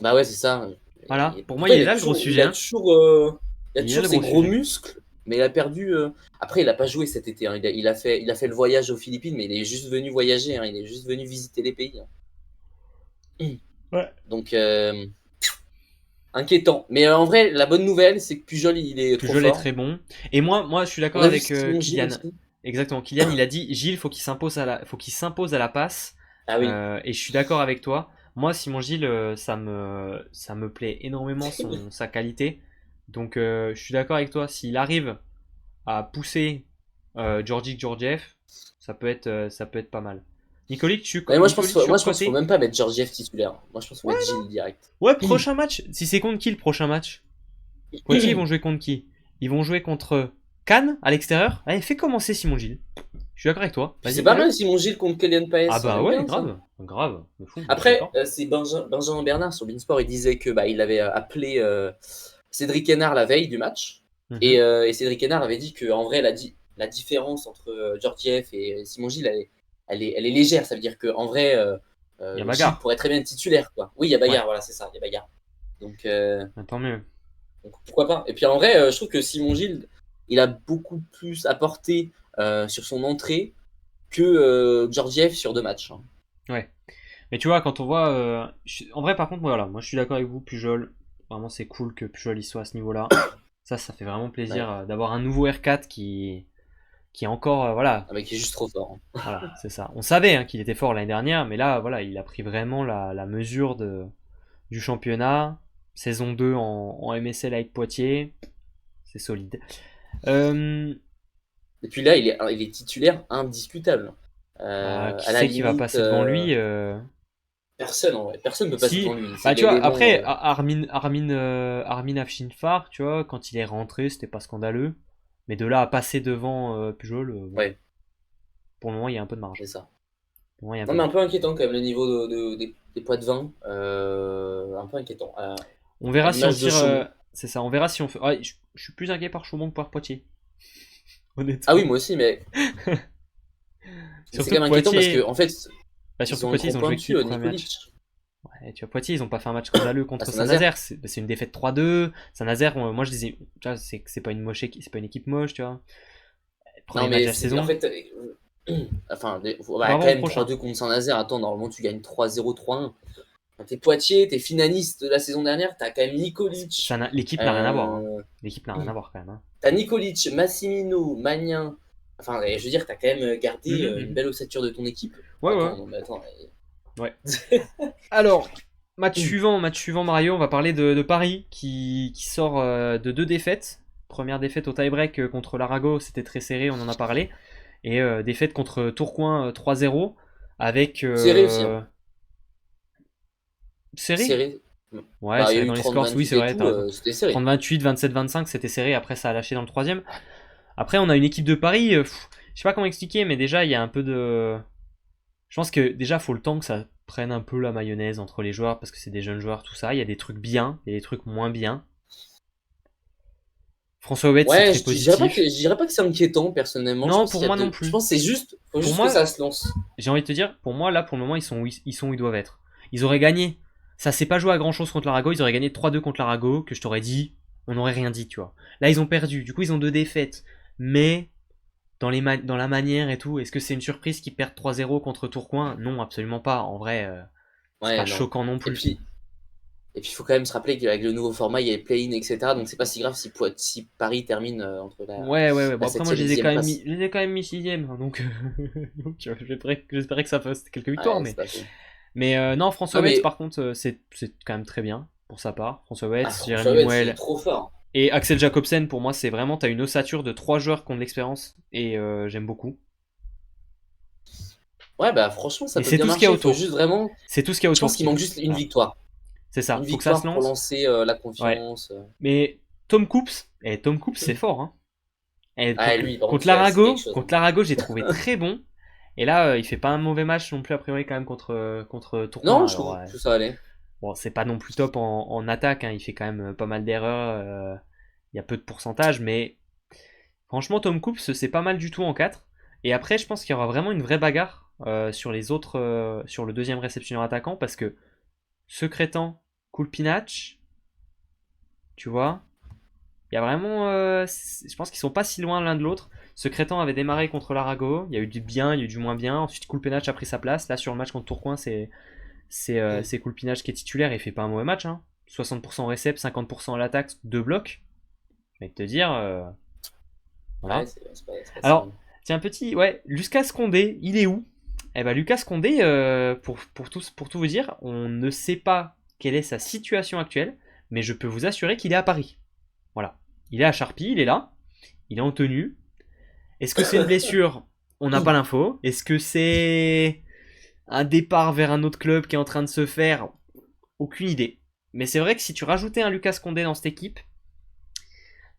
Bah ouais, c'est ça. Voilà, Et pour moi, pourtant, il est là le gros il sujet. a Hein. toujours, il a Il est là toujours le ses gros gros sujet. muscles, mais il a perdu. Après, il a pas joué cet été. Hein. Il a fait le voyage aux Philippines, mais il est juste venu voyager. Hein. Il est juste venu visiter les pays. Hein. Ouais. Donc, inquiétant. Mais en vrai, la bonne nouvelle, c'est que Pujol, il est trop Pujol est fort. très bon. Et moi, je suis On d'accord a vu avec Simon Gilles Kylian. aussi. Exactement. Kylian, il a dit Gilles, faut qu'il s'impose à la passe. Ah oui. Et je suis d'accord avec toi. Moi, Simon Gilles, ça me plaît énormément sa qualité. Donc, je suis d'accord avec toi. S'il arrive à pousser Georgi Georgiev, ça peut être pas mal. Mais Nikolic moi, je pense qu'il faut surcoté. même pas mettre Georgiev titulaire. Moi, je pense qu'il faut Ouais, mettre Gilles direct. ouais, prochain match. Si c'est contre qui le prochain match? Poitiers, ils vont jouer contre qui? Ils vont jouer contre Cannes à l'extérieur. Allez, fais commencer Simon Gilles. Je suis d'accord avec toi. Puis c'est Vas-y, pas mets-le. mal Simon Gilles contre Kylian Paes. Ah bah J'aime ouais, bien ça. grave. Grave. De fou, je suis Après, d'accord. c'est Benjamin Bernard sur Beansport, il disait que bah, il avait appelé Cédric Hénard la veille du match. Mhm. Et Cédric Hénard avait dit que en vrai, la différence entre Georgiev et Simon Gilles, elle est légère. Ça veut dire qu'en vrai, Il y a Gilles bagarre. pourrait très bien être titulaire. Quoi. Oui, il y a Ouais, bagarre, voilà, c'est ça, il y a bagarre. Donc, tant mieux. donc, pourquoi pas. Et puis en vrai, je trouve que Simon Gilles, il a beaucoup plus apporté sur son entrée que Georgiev sur 2 matchs. Hein. Ouais. Mais tu vois, quand on voit. En vrai, par contre, voilà, moi je suis d'accord avec vous, Pujol. Vraiment, c'est cool que Pujol y soit à ce niveau-là. Ça fait vraiment plaisir Ouais. d'avoir un nouveau R4 qui est encore. Voilà, Un mec qui est juste trop fort. Hein. voilà, c'est ça. On savait hein, qu'il était fort l'année dernière, mais là, voilà, il a pris vraiment la mesure du championnat. Saison 2 en MSL avec Poitiers. C'est solide. Euh, Et puis là, il est titulaire indiscutable. qui À la c'est qui va limite, passer devant lui personne en vrai. Personne ne peut passer Si, devant lui. C'est bah tu vois, l'élément. après, Armin Afshinfar, tu vois, quand il est rentré, c'était pas scandaleux. Mais de là à passer devant Pujol, bon, Ouais, pour le moment, il y a un peu de marge. c'est ça. Pour le moment, il y a un Non, peu de mais un marge. peu inquiétant quand même le niveau des poids de vin. Un peu inquiétant. On À verra si on l'image de tire. Chaumont. C'est ça, on verra si on fait. Ouais, je suis plus inquiet par Chaumont que par Poitiers. Ah oui, Honnêtement. moi aussi, mais c'est Surtout quand que même inquiétant parce que Poitiers. en fait, Bah, ils surtout ont un Poitiers, gros ils ont joué pointu, que le premier match. Nikolic. Ouais, tu vois, Poitiers, ils ont pas fait un match scandaleux À contre Saint-Nazaire. Saint-Nazaire. C'est une défaite 3-2. Saint-Nazaire, moi je disais, tu vois, c'est pas c'est pas une équipe moche, tu vois. Non, Premier match de mais la en saison. fait, enfin, On va quand voir au même prochain. 3-2 contre Saint-Nazaire. Attends, normalement, tu gagnes 3-0, 3-1. Quand t'es Poitiers, t'es finaliste de la saison dernière, t'as quand même Nikolic. L'équipe n'a rien à voir. Hein. Euh, L'équipe n'a rien à voir quand même. Hein. T'as Nikolic, Massimino, Magnin. Enfin, je veux dire, t'as quand même gardé Mhm, une mhm. belle ossature de ton équipe. Ouais, ouais. Attends, non, mais attends. Ouais. Alors, match suivant Mario, on va parler de Paris qui sort de deux défaites. Première défaite au tie-break contre l'Arago, c'était très serré, on en a parlé. Et défaite contre Tourcoing 3-0 avec Serré aussi, hein. serré. Serré. Ouais, Bah, il y a serré eu dans les scores, oui 30-28 c'est et vrai, t'as tout, raison. c'était serré. 30-28, 27-25, c'était serré, après ça a lâché dans le troisième. Après on a une équipe de Paris, je sais pas comment expliquer, mais déjà il y a un peu de... Je pense que déjà faut le temps que ça prenne un peu la mayonnaise entre les joueurs, parce que c'est des jeunes joueurs, tout ça. Il y a des trucs bien, il y a des trucs moins bien. François Houet, c'est Ouais, très je positif. dirais pas que c'est inquiétant, personnellement. Je Non, pense pour qu'il y a moi non je plus. pense que c'est juste, faut Pour juste que moi, ça se lance. j'ai envie de te dire, pour moi, là, pour le moment, ils sont où ils doivent être. Ils auraient gagné. Ça s'est pas joué à grand chose contre l'Arago. Ils auraient gagné 3-2 contre l'Arago, que je t'aurais dit, on n'aurait rien dit, tu vois. Là, ils ont perdu. Du coup, ils ont deux défaites. Mais, dans la manière et tout, est-ce que c'est une surprise qu'ils perdent 3-0 contre Tourcoing? Non, absolument pas. En vrai, c'est pas Ouais, non. choquant non Et plus. puis, il faut quand même se rappeler qu'avec le nouveau format, il y a les play-in, etc. Donc c'est pas si grave si Paris termine entre Ouais, ouais, ouais. Bon, la après, moi, 7e et 10e place. je les ai quand même mis sixième. Donc, donc j'espérais que ça fasse quelques victoires. Ouais, c'est pas faux. Mais non, François Non, Wetz, mais par contre, c'est quand même très bien pour sa part. François Wetz, François Jérémy Houet, c'est Mouel trop fort. et Axel Jacobsen, pour moi, c'est vraiment, t'as une ossature de trois joueurs qui ont de l'expérience et j'aime beaucoup. Ouais, bah franchement, ça Mais peut c'est bien tout ce qu'il y a marcher. Il faut autour. juste vraiment. C'est tout ce qu'il y a Je autour pense qu'il manque juste une voilà. victoire. C'est ça, Une faut que ça se victoire pour lance. lancer la Ouais. confiance. Mais Tom Coops, c'est fort. Hein. Et Ah, lui, par contre, contre c'est quelque chose. Hein. L'Arago, j'ai trouvé très bon. Et là, il fait pas un mauvais match non plus a priori quand même contre Tourcoing. Non, je Alors, trouve que ça allait. bon, c'est pas non plus top en attaque, hein, il fait quand même pas mal d'erreurs. Il y a peu de pourcentage, mais franchement, Tom Coops, c'est pas mal du tout en 4. Et après, je pense qu'il y aura vraiment une vraie bagarre sur les autres, sur le deuxième réceptionneur attaquant, parce que Secrétan, Kulpinac, tu vois, il y a vraiment, je pense qu'ils sont pas si loin l'un de l'autre. Secrétan avait démarré contre l'Arago, il y a eu du bien, il y a eu du moins bien. Ensuite, Kulpinac a pris sa place. Là, sur le match contre Tourcoing, c'est Kulpinac qui est titulaire et il fait pas un mauvais match, hein. 60% récep, 50% à l'attaque, 2 blocs. Je vais te dire, Ouais, voilà. c'est pas si mal. Alors, tiens, petit, ouais, Lucas Condé, il est où? Eh ben, Lucas Condé, pour tout vous dire, on ne sait pas quelle est sa situation actuelle, mais je peux vous assurer qu'il est à Paris. Voilà. Il est à Charpie, il est là, il est en tenue. Est-ce que c'est une blessure? On n'a pas l'info. Est-ce que c'est un départ vers un autre club qui est en train de se faire? Aucune idée. Mais c'est vrai que si tu rajoutais un Lucas Condé dans cette équipe,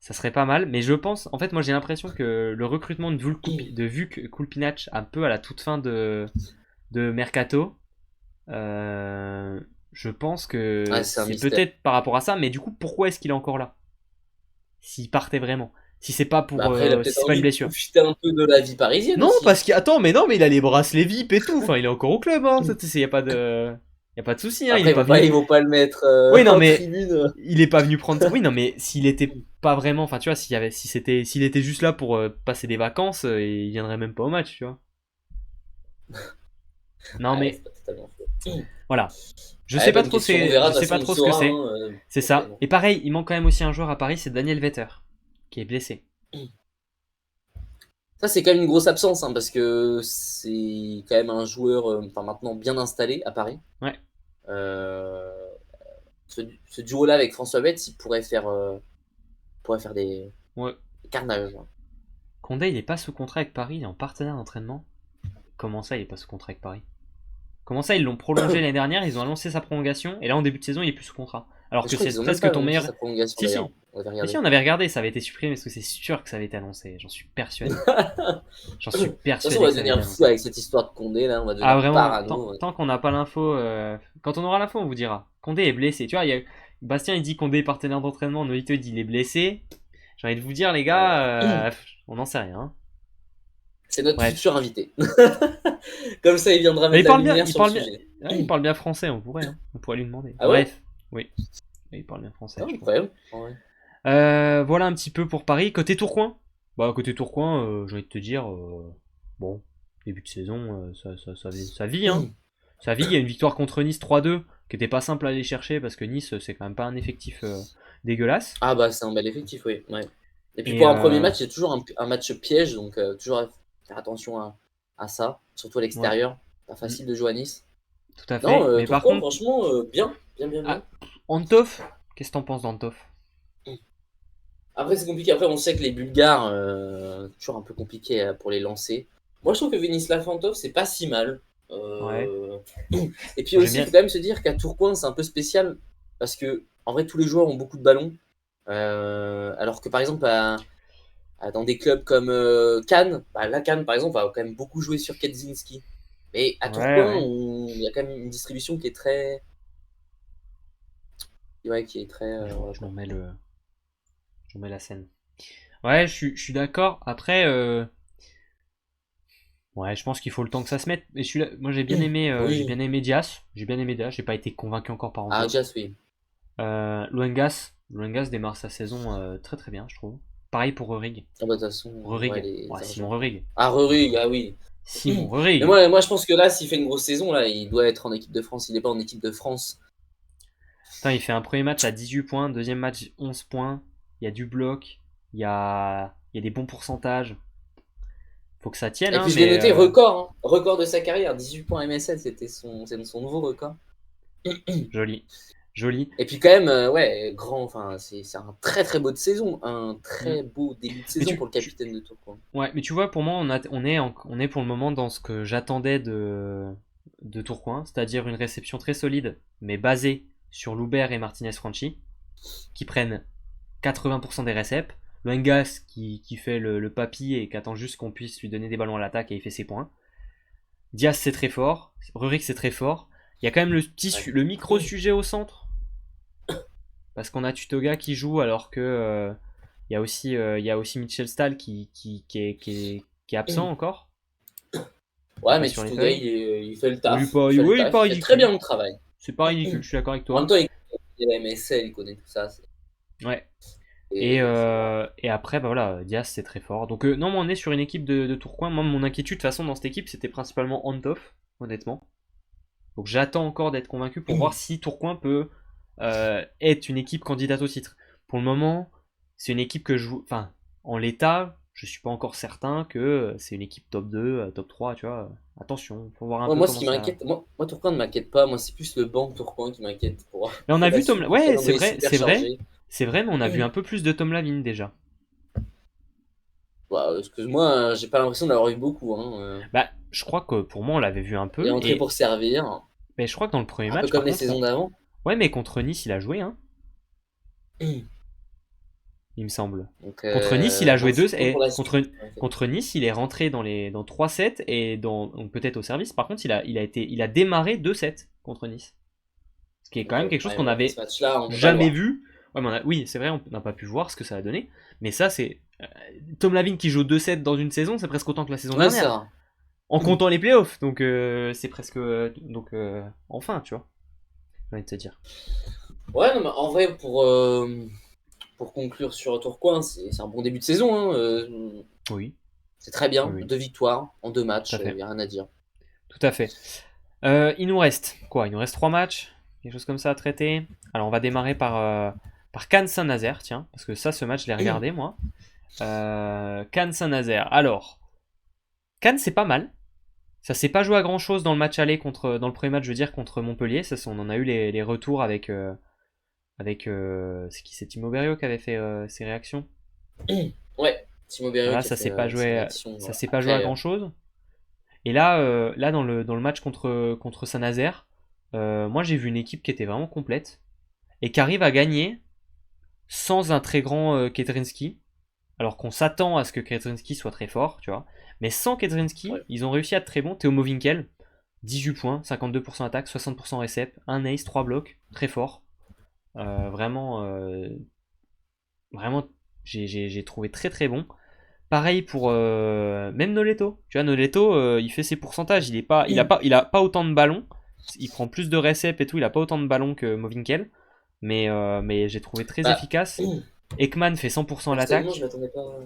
ça serait pas mal. Mais je pense, en fait, moi j'ai l'impression que le recrutement de Vuk Kulpinac un peu à la toute fin de Mercato, euh, je pense que Ouais, c'est un c'est mystère. peut-être par rapport à ça. Mais du coup, pourquoi est-ce qu'il est encore là? S'il partait vraiment? Si c'est pas Bah pour, après, il a si peut-être c'est pas une envie de blessure. profiter un peu de la vie parisienne Non, aussi. parce qu'il attends, mais non, mais il a les bracelets VIP et tout. Enfin, il est encore au club, hein. Il y a pas de, y a pas de souci, hein. Il est Après, pas venu. ils vont pas le mettre Oui, non, en mais tribune. il est pas venu prendre. Oui, non, mais s'il était pas vraiment, enfin, tu vois, s'il était juste là pour passer des vacances, il viendrait même pas au match, tu vois. Non, Ouais, mais c'est pas totalement faux. voilà. Ouais, bonne question, on verra, Je de toute sais façon, pas on trop ce que saura, c'est. hein, C'est ça. prochainement. Et pareil, il manque quand même aussi un joueur à Paris, c'est Daniel Vetter, qui est blessé. Ça, c'est quand même une grosse absence, hein, parce que c'est quand même un joueur enfin, maintenant bien installé à Paris. Ouais. Euh, ce duo-là avec François Betts, il pourrait faire Ouais. des carnages, hein. Condé, il est pas sous contrat avec Paris, il est en partenaire d'entraînement. Comment ça, il est pas sous contrat avec Paris? Comment ça, ils l'ont prolongé l'année dernière, ils ont annoncé sa prolongation, et là en début de saison, il est plus sous contrat. Alors Mais je que crois c'est qu'ils ont même presque pas ton annoncé meilleur. sa prolongation Si, d'ailleurs. si. On avait Mais si, regardé. on avait regardé, ça avait été supprimé parce que c'est sûr que ça avait été annoncé, j'en suis persuadé. J'en De suis toute façon, on persuadé va que ça avait été devenir fou annoncé. avec cette histoire de Condé, là, on va Ah, devenir vraiment, parano. tant qu'on n'a pas l'info, quand on aura l'info, on vous dira. Condé est blessé. Tu vois, Bastien il dit Condé est partenaire d'entraînement, Noito il dit il est blessé. J'ai envie de vous dire, les gars, on n'en sait rien, hein. C'est notre Bref. futur invité. Comme ça, il viendra Mais mettre la lumière sur le sujet. ouais, il parle bien français, on pourrait, hein. On pourrait lui demander. Ah ouais? Bref, oui. Il parle bien français, Non, je trouve. incroyable. Ouais. Voilà un petit peu pour Paris. Côté Tourcoing, bah côté Tourcoing, j'ai envie de te dire, bon, début de saison, ça vit, hein. Ça vit. Il y a une victoire contre Nice 3-2, qui était pas simple à aller chercher parce que Nice, c'est quand même pas un effectif dégueulasse. Ah bah c'est un bel effectif, oui. Ouais. Et puis Et pour un premier match, c'est toujours un match piège, donc toujours faire attention à ça, surtout à ouais, l'extérieur. Pas mm, facile de jouer à Nice. tout à Non, fait. Mais par Tourcoing, contre, franchement, bien, bien, bien, ah, bien. Antov, qu'est-ce que t'en penses d'Antov? Après, c'est compliqué. Après, on sait que les Bulgares, toujours un peu compliqué pour les lancer. Moi, je trouve que Venislav Fantov, c'est pas si mal. Ouais. Euh, Et puis Moi j'aime aussi, il bien. faut quand même se dire qu'à Tourcoing, c'est un peu spécial parce que, en vrai, tous les joueurs ont beaucoup de ballons. Alors que, par exemple, dans des clubs comme Cannes, bah, là, Cannes, par exemple, va quand même beaucoup jouer sur Kedzinski. Mais à Ouais, Tourcoing, ouais. il y a quand même une distribution qui est très. Ouais, qui est très. Voilà, Je quoi. m'en mets je m'en mets la scène. Ouais, je suis d'accord. Après, ouais, je pense qu'il faut le temps que ça se mette. Et moi, j'ai bien Oui. aimé Dias. J'ai bien aimé Dias. J'ai pas été convaincu encore par Ah, Antov. Jazz, oui. Luengas démarre sa saison très très bien, je trouve. Pareil pour Rurig. Ah, bah, de toute façon, ouais, Rurig. les Ouais, Simon argents. Rurig. Ah, Rurik, ah oui. Simon Mais Rurig. moi, je pense que là, s'il fait une grosse saison, là, il doit être en équipe de France. Il n'est pas en équipe de France. Putain, il fait un premier match à 18 points, deuxième match 11 points. Il y a du bloc, il y a des bons pourcentages. Faut que ça tienne, Et hein, puis, je l'ai mais noté record, hein. Record de sa carrière. 18 points MSL, c'est son nouveau record. joli. Joli. Et puis quand même, ouais, grand, enfin, c'est un très très beau de saison, un Mm. très beau début de Mais saison pour le capitaine de Tourcoing. ouais, mais tu vois, pour moi, on est pour le moment dans ce que j'attendais de Tourcoing, c'est-à-dire une réception très solide, mais basée sur Loubert et Martinez Franchi, qui prennent 80% des réceps. Luengas qui fait le papy et qui attend juste qu'on puisse lui donner des ballons à l'attaque et il fait ses points. Diaz c'est très fort, Rurik c'est très fort. Il y a quand même Ouais. le micro sujet au centre parce qu'on a Tutoga qui joue alors que il y a aussi Mitchell Stahl qui est absent encore, qui est Ouais, pas mais sur les Tutuga, feuilles. il fait le Oh, il est taf. pas, Il fait le ouais, il est taf. pas Il fait très bien ridicule. le travail. C'est pas ridicule, je suis d'accord avec En même toi. temps, il est la MSL, il connaît tout ça. Ouais. Voilà. Et après, bah voilà, Diaz c'est très fort. Donc non, mais on est sur une équipe de Tourcoing. Moi, mon inquiétude de toute façon dans cette équipe, c'était principalement Antoff, honnêtement. Donc j'attends encore d'être convaincu pour voir si Tourcoing peut être une équipe candidate au titre. Pour le moment, c'est une équipe que je... Enfin, en l'état, je suis pas encore certain que c'est une équipe top 2, top 3, tu vois. Attention, faut voir un Ouais, peu moi, ce comment qui ça... m'inquiète, moi, Tourcoing ne m'inquiète pas. Moi, c'est plus le banc de Tourcoing qui m'inquiète pour, Mais on pour a la vu Tom... suite. Le Ouais, c'est calendrier est vrai, super c'est vrai. chargé. C'est vrai, mais on a vu un peu plus de Tom Lavigne déjà. Bah, excuse-moi, hein, j'ai pas l'impression d'avoir eu beaucoup. Hein. Bah, je crois que pour moi, on l'avait vu un Il est peu. entré pour servir, Mais je crois que dans le premier un peu match, comme par les contre, saisons d'avant. ouais, mais contre Nice, il a joué, hein, il me semble. Donc, Contre Nice, il a j'en joué deux. suis content pour Et la suite. En fait. contre Nice, il est rentré dans 3 sets et donc peut-être au service. Par contre, il a démarré 2 sets contre Nice. Ce qui est quand Donc, même quelque chose ouais, qu'on mais n'avait ce match-là, on peut pas le jamais voir. vu. Ouais, oui, c'est vrai, on n'a pas pu voir ce que ça a donné. Mais ça, c'est. Tom Lavigne qui joue 2 sets dans une saison, c'est presque autant que la saison Ouais, dernière. ça. En comptant les playoffs. Donc, c'est presque. Donc, enfin, tu vois. J'ai envie de te dire. Ouais, non, mais en vrai, pour conclure sur Tourcoing, c'est un bon début de saison. Hein. Oui, C'est très oui, bien. oui. 2 victoires en 2 Tout à matchs, il fait. n'y a rien à dire. Tout à fait. Il nous reste quoi? Il nous reste 3 matchs, quelque chose comme ça à traiter. Alors on va démarrer par Cannes Saint-Nazaire, tiens, parce que ça, ce match, je l'ai regardé moi. Cannes Saint-Nazaire. Alors, Cannes, c'est pas mal. Ça s'est pas joué à grand chose dans le match aller dans le premier match, je veux dire, contre Montpellier. Ça, on en a eu les retours avec c'est qui? C'est Timo Berio qui avait fait ses réactions. Ouais, Timo Berrio Voilà, qui a fait ses réactions ça s'est pas joué à après. grand chose. Et là dans le match contre Saint-Nazaire, moi j'ai vu une équipe qui était vraiment complète et qui arrive à gagner sans un très grand Ketrinski, alors qu'on s'attend à ce que Ketrinski soit très fort, tu vois. Mais sans Ketrinski, Ouais. ils ont réussi à être très bons. Théo Movinkel, 18 points, 52% attaque, 60% récep, 1 ace, 3 blocs, très fort. Vraiment, vraiment, j'ai trouvé très très bon. Pareil pour même Noleto. Tu vois, Noleto, il fait ses pourcentages. Il a pas autant de ballons. Il prend plus de récep et tout. Il a pas autant de ballons que Movinkel. Mais j'ai trouvé très Bah, efficace. Ekman fait 100% à personnellement, je l'attaque. m'attendais pas.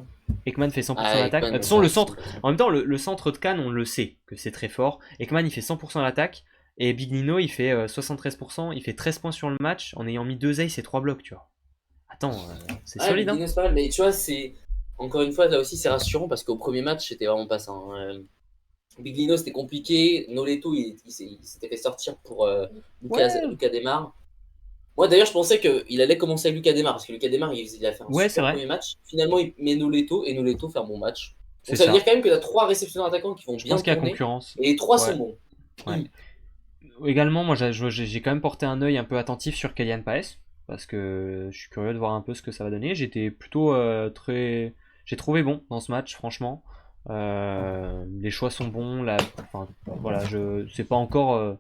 Ekman fait 100% à Ah, l'attaque. De Ekman, toute façon, ouais, c'est une bonne. en même temps, le centre de Cannes, on le sait que c'est très fort. Ekman, il fait 100% à l'attaque. Et Big Nino, il fait 73%. Il fait 13 points sur le match en ayant mis 2 aces et 3 blocs, tu vois. Attends, c'est Ah, solide, hein. Big c'est pas mal, mais tu vois, encore une fois, là aussi, c'est rassurant parce qu'au premier match, c'était vraiment pas ça. Hein. Big Lino, c'était compliqué. Noleto, il s'était fait sortir pour Ouais, Lucas Demar. Moi, d'ailleurs, je pensais qu'il allait commencer avec Lucas Demar parce que Lucas Demar, il a fait un ouais, c'est super vrai. premier match. Finalement, il met Noleto et Noleto fait un bon match. C'est Donc, ça veut dire ça. quand même que tu as 3 réceptionneurs attaquants qui vont Je bien pense qu'il y a tourner concurrence. et les 3 Ouais, sont bons. ouais. Également, moi, j'ai quand même porté un œil un peu attentif sur Kylian Paes parce que je suis curieux de voir un peu ce que ça va donner. J'étais plutôt très, j'ai trouvé bon dans ce match, franchement. Les choix sont bons. Enfin, voilà, c'est pas encore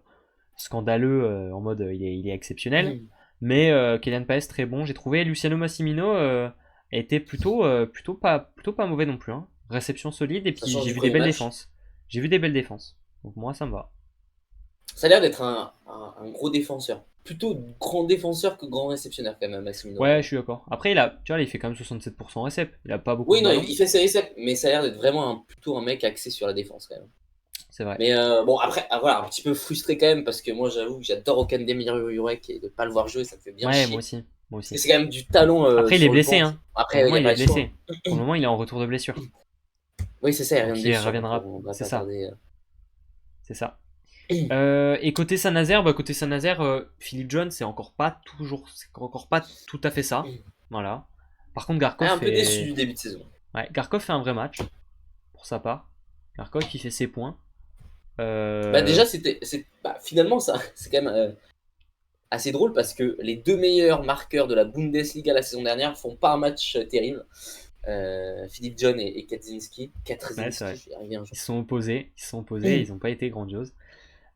scandaleux en mode il est exceptionnel, mais Kylian Paes très bon. J'ai trouvé Luciano Massimino était plutôt pas mauvais non plus, hein. Réception solide et Ça puis change j'ai du vu des premier belles match. défenses. J'ai vu des belles défenses. Donc moi ça me va. Ça a l'air d'être un gros défenseur. Plutôt grand défenseur que grand réceptionneur, quand même, Massimino. Ouais, je suis d'accord. Après, tu vois, il fait quand même 67% récep. Il a pas beaucoup Oui, de non, ballons, il fait ses récepts, mais ça a l'air d'être vraiment plutôt un mec axé sur la défense, quand même. c'est vrai. Mais bon, après, voilà, un petit peu frustré quand même, parce que moi, j'avoue que j'adore Okandemir Jurek et de pas le voir jouer, ça me fait bien Ouais, moi chier. aussi. Moi Parce que aussi. c'est quand même du talent Après, il est sur le blessé, banc. hein. Pour le Après, il moment, n'y a il pas est le choix. blessé. Hein. Pour le moment, il est en retour de blessure. Oui, c'est ça, il y a rien de Donc, il blessure, donc reviendra. on va C'est pas ça. tarder. C'est ça. Et côté Saint-Nazaire, Philippe John, c'est encore pas tout à fait ça. Voilà. Par contre, Ah, un peu déçu du début de saison. Ouais, Garkov fait un vrai match pour sa part. Garkov qui fait ses points. Bah, Euh, déjà, finalement, ça, c'est quand même assez drôle parce que les 2 meilleurs marqueurs de la Bundesliga la saison dernière font pas un match terrible. Philippe John et Kaczynski. Ouais, c'est Kaczynski, vrai. je vais y arriver un jour. Ils se sont opposés, ils n'ont pas été grandioses.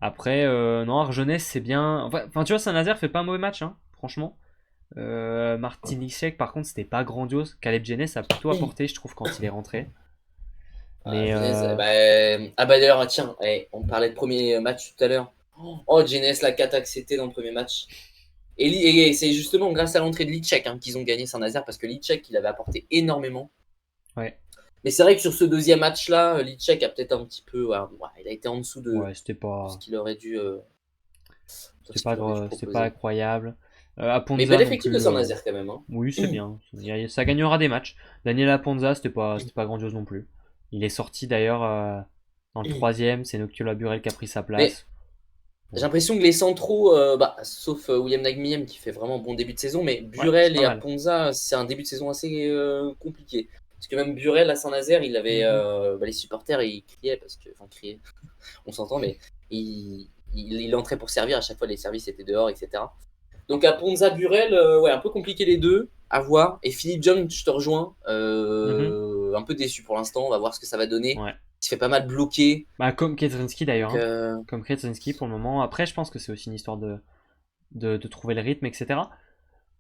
Après, non, Argenès, c'est bien. Enfin, tu vois, Saint-Nazaire fait pas un mauvais match, hein, franchement. Martin Lixek, par contre, c'était pas grandiose. Caleb Jeunesse a plutôt apporté, je trouve, quand il est rentré. Ah, Mais Genès, bah d'ailleurs, tiens, on parlait de premier match tout à l'heure. Oh, Genès, la cata que c'était dans le premier match. Et c'est justement grâce à l'entrée de Litchek qu'ils ont gagné Saint-Nazaire, parce que Litchek, il avait apporté énormément. ouais, Mais c'est vrai que sur ce deuxième match-là, Litchek a peut-être un petit peu. Il a été en dessous de ouais, ce qu'il aurait dû, c'était pas proposer. incroyable. Mais Aponza bel non effectif de plus. Saint-Nazaire quand même. Hein. Oui, c'est bien. Ça gagnera des matchs. Daniel Aponza, c'était pas grandiose non plus. Il est sorti d'ailleurs dans le troisième. C'est Noctula Burel qui a pris sa Mais place. j'ai l'impression que les centraux, sauf William Nagmiem qui fait vraiment un bon début de saison, mais Ouais, c'est Burel pas et mal. Aponza, c'est un début de saison assez compliqué. Parce que même Burel à Saint-Nazaire, il avait les supporters, ils criaient criaient, on s'entend, mais il entrait pour servir à chaque fois, les services étaient dehors, etc. Donc Aponza, Burel, ouais, un peu compliqué les deux, à voir. Et Philippe John, je te rejoins, Mhm. un peu déçu pour l'instant, on va voir ce que ça va donner. Ouais. Il se fait pas mal bloquer. Bah, comme Kretzinski d'ailleurs. Donc, Hein. Comme Kretzinski pour le moment. Après, je pense que c'est aussi une histoire de trouver le rythme, etc.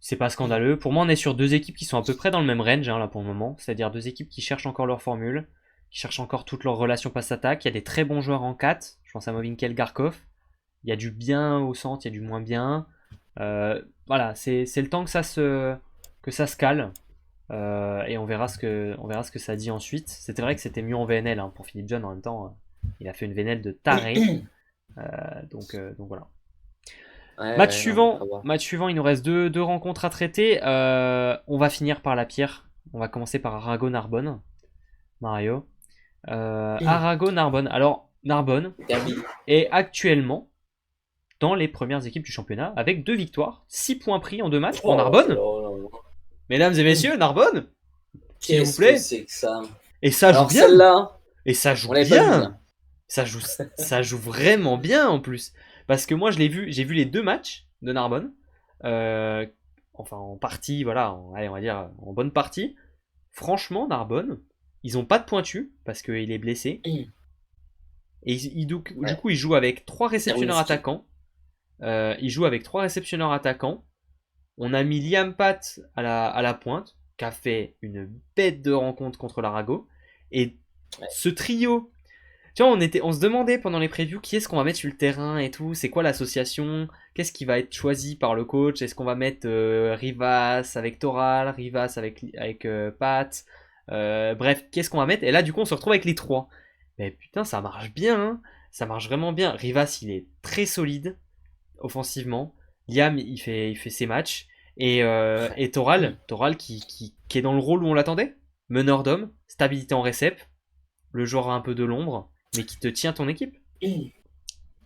C'est pas scandaleux. Pour moi, on est sur deux équipes qui sont à peu près dans le même range, hein, là, pour le moment. C'est-à-dire deux équipes qui cherchent encore leur formule, qui cherchent encore toutes leurs relations passe-attaque. Il y a des très bons joueurs en 4. Je pense à Movinkel, Garkov. Il y a du bien au centre, il y a du moins bien. Voilà, c'est le temps que ça se cale. Et on verra ce que ça dit ensuite. C'était vrai que c'était mieux en VNL hein, pour Philippe John en même temps. Il a fait une VNL de taré. Donc voilà. ouais, non, mais à voir. Match suivant, il nous reste deux rencontres à traiter. On va finir par la pire. On va commencer par Arago-Narbonne. Mario. Arago-Narbonne. Alors, Narbonne Derby. est actuellement dans les premières équipes du championnat avec 2 victoires, 6 points pris en 2 matchs pour Oh là Narbonne. là là. Mesdames et messieurs, Narbonne, s'il vous Qu'est-ce que plaît. c'est que ça? Et ça joue Alors bien. celle-là, Et ça joue on l'avait pas vu bien. bien. Ça joue vraiment bien en plus. Parce que moi, j'ai vu les 2 matchs de Narbonne. Enfin, en partie, voilà, allez, on va dire en bonne partie. Franchement, Narbonne, ils ont pas de pointu parce qu'il est blessé. Et du coup, ils jouent avec 3 réceptionneurs Derwinski. attaquants. On a mis Liam Pat à la pointe, qui a fait une bête de rencontre contre l'Arago. Et ce trio, tu vois, on se demandait pendant les previews qui est-ce qu'on va mettre sur le terrain et tout, c'est quoi l'association, qu'est-ce qui va être choisi par le coach, est-ce qu'on va mettre Rivas avec Toral, Rivas avec Pat, bref, qu'est-ce qu'on va mettre. Et là, du coup, on se retrouve avec les 3. Mais putain, ça marche bien, hein. Ça marche vraiment bien. Rivas, il est très solide offensivement. Liam, il fait ses matchs. Et Toral qui est dans le rôle où on l'attendait. Meneur d'homme, stabilité en récep, le joueur un peu de l'ombre, mais qui te tient ton équipe. Ouais,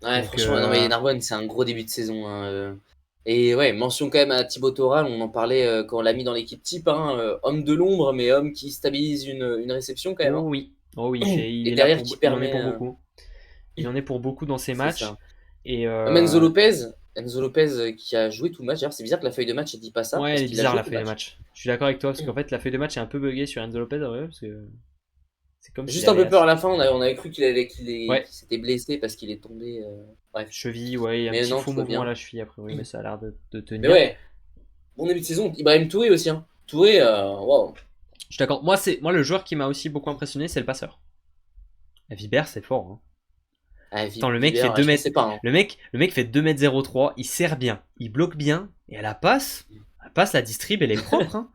Donc, franchement, non, mais Narbonne, c'est un gros début de saison. Hein. Et ouais, mention quand même à Thibaut Toral, on en parlait quand on l'a mis dans l'équipe type. Hein, homme de l'ombre, mais homme qui stabilise une réception quand même. Hein. Oh oui, Et derrière qui il en est permet. pour beaucoup. Il en est pour beaucoup dans ses C'est matchs. ça. Et Même Enzo Lopez qui a joué tout le match. D'ailleurs, c'est bizarre que la feuille de match ne dit pas ça, ouais, parce elle est qu'il a bizarre joué la tout le feuille de match. match. Je suis d'accord avec toi, parce qu'en fait, la feuille de match est un peu buggée sur Enzo Lopez, ouais, parce que c'est comme s'il Juste un avait peu peur à la fin, on avait cru qu'il ouais, s'était blessé parce qu'il est tombé. Bref. cheville, ouais, il y a un Mais petit non, faux tout va mouvement à bien. la cheville après, oui, mais ça a l'air de Mais tenir. ouais, bon début de saison. Ibrahim Touré aussi. Hein. Touré, wow. Je suis d'accord. Moi, le joueur qui m'a aussi beaucoup impressionné, c'est le passeur. Vibert, c'est fort. Hein. Ah, Attends, le mec fait Vibert, 2 je mètres. pensais pas. Hein. Le mec fait 2,03 m, il sert bien, il bloque bien, et à la passe, la distrib, elle est propre. Hein.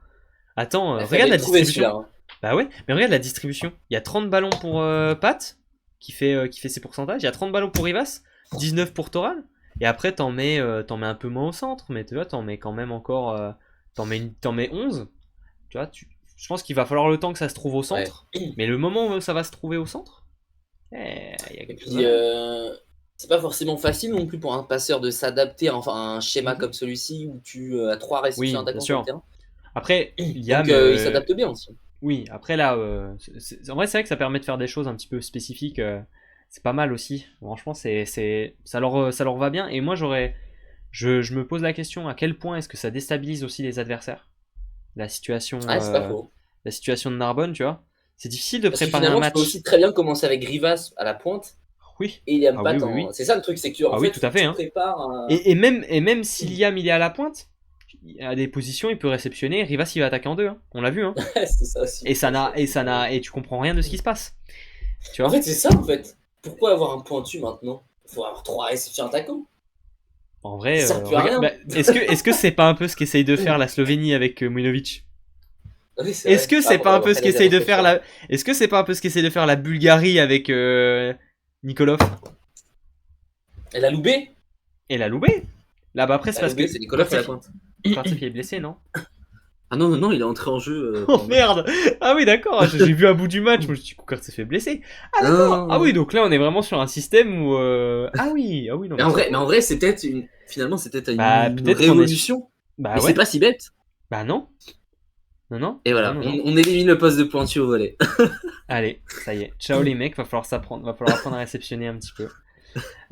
Attends, Il a regarde fallu la le trouver distribution. celui-là. Hein. Bah ouais, mais regarde la distribution. Il y a 30 ballons pour Pat, qui fait ses pourcentages. Il y a 30 ballons pour Rivas, 19 pour Toral. Et après, t'en mets un peu moins au centre, mais tu vois, t'en mets quand même encore. T'en mets 11. Tu vois, je pense qu'il va falloir le temps que ça se trouve au Ouais. centre. Mais le moment où ça va se trouver au centre, il y a Et quelque chose puis, à faire. c'est pas forcément facile non plus pour un passeur de s'adapter enfin, à un schéma Mhm. comme celui-ci où tu as 3 réceptions Oui, bien attaquants sur le sûr. terrain. Après, Donc, Liam, il s'adapte bien aussi. oui, après là, en vrai, c'est vrai que ça permet de faire des choses un petit peu spécifiques. C'est pas mal aussi. Franchement, ça leur va bien. Et moi, je me pose la question à quel point est-ce que ça déstabilise aussi les adversaires, la situation Ouais, c'est pas faux. la situation de Narbonne, tu vois. C'est difficile de Parce que préparer un finalement, tu match. peux aussi très bien commencer avec Rivas à la pointe Oui. et Liam Ah oui, Pat oui, en. oui. C'est ça le truc, c'est que en Ah oui, fait, tout à fait, tu hein. prépares. Et même si Liam il est à la pointe, à des positions, il peut réceptionner. Rivas il va attaquer en deux, hein. On l'a vu, hein. C'est ça aussi. Et tu comprends rien de ce qui se passe. Tu En vois. fait, c'est ça en fait. Pourquoi avoir un pointu maintenant? Il faut avoir 3 réceptions attaquants. En Ça vrai, sert plus à regarde, bah, rien. est-ce que c'est pas un peu ce qu'essaye de faire la Slovénie avec Mojnovic? Oui, c'est Est-ce vrai. que Ah, c'est pas un peu ce après les qu'essaye de retours faire sur. la Est-ce que c'est pas un peu ce qu'essaye de faire la Bulgarie avec Nikolov Et la Loubé. et la Loubé? Là bah après c'est La parce que Loubé, c'est Nicolas à la pointe. Koukartsev il est blessé, non? Ah non, non, non, il est entré en jeu Oh pendant le match. merde. Ah oui d'accord, j'ai vu un bout du match, je me suis dit Koukartsev fait blessé. Ah Non, d'accord. non, Ah oui non. donc là on est vraiment sur un système où ah oui non mais c'est Mais en vrai, c'est peut-être une. Finalement, c'est peut-être bah une peut-être qu'on est révolution. bah Mais c'est ouais. pas si bête. Bah non. Non non. Et Non voilà, non non. on élimine le poste de pointu au volet. Allez, ça y est. Ciao les mecs, va falloir apprendre à réceptionner un petit peu.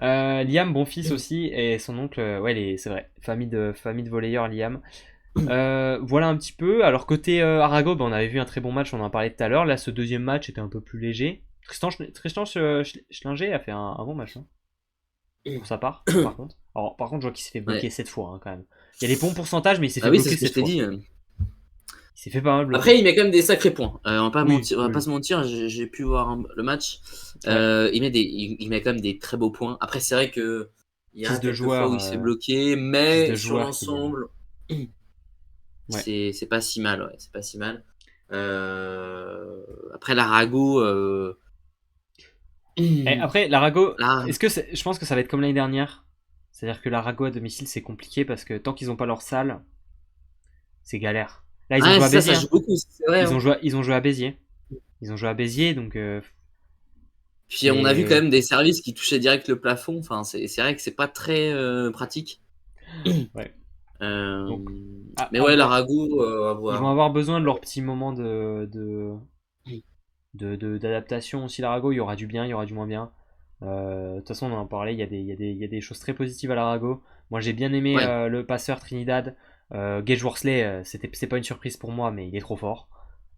Liam, bon fils aussi, et son oncle, ouais, c'est vrai, famille de volleyeurs, Liam. Voilà un petit peu. Alors, côté Arago, bah, on avait vu un très bon match, on en parlait tout à l'heure. Là, ce deuxième match était un peu plus léger. Tristan Schlinger a fait un bon match, hein, pour sa part, par contre. Alors, par contre, je vois qu'il s'est fait bloquer Ouais. 7 fois, hein, quand même. Il y a des bons pourcentages, mais il s'est Ah fait oui, c'est bloquer ce que je 7 t'ai fois. dit. Il s'est fait pas mal bloquer. Après, il met quand même des sacrés points. Oui, On va pas oui. se mentir, j'ai pu voir le match. Ouais. Il met quand même des très beaux points. Après, c'est vrai que il y a Piste de quelques fois où joueur, il se fait bloquer, piste mais de sur joueur qu'il a. l'ensemble, Ouais. c'est pas si mal. Ouais, c'est pas si mal. Après, l'Arago, Et après, l'Arago, là, je pense que ça va être comme l'année dernière. C'est-à-dire que l'Arago à domicile, c'est compliqué parce que tant qu'ils n'ont pas leur salle, c'est galère. Là, ils ont ouais, joué à ça Béziers, joue hein. beaucoup, c'est vrai. Hein. Ils ont joué à Béziers. Ils ont joué à Béziers, donc Puis on a vu quand c'est. même des services qui touchaient direct le plafond. Enfin, c'est vrai que c'est pas très pratique. Ouais. Euh, Donc, mais à ouais, voir. l'Arago, à Ils vont voir. avoir besoin de leur petit moment d'adaptation aussi. L'Arago, il y aura du bien, il y aura du moins bien. De toute façon, on en parlait, il y a des choses très positives à l'Arago. Moi, j'ai bien aimé Ouais, le passeur Trinidad. Gage Worsley, c'est pas une surprise pour moi, mais il est trop fort.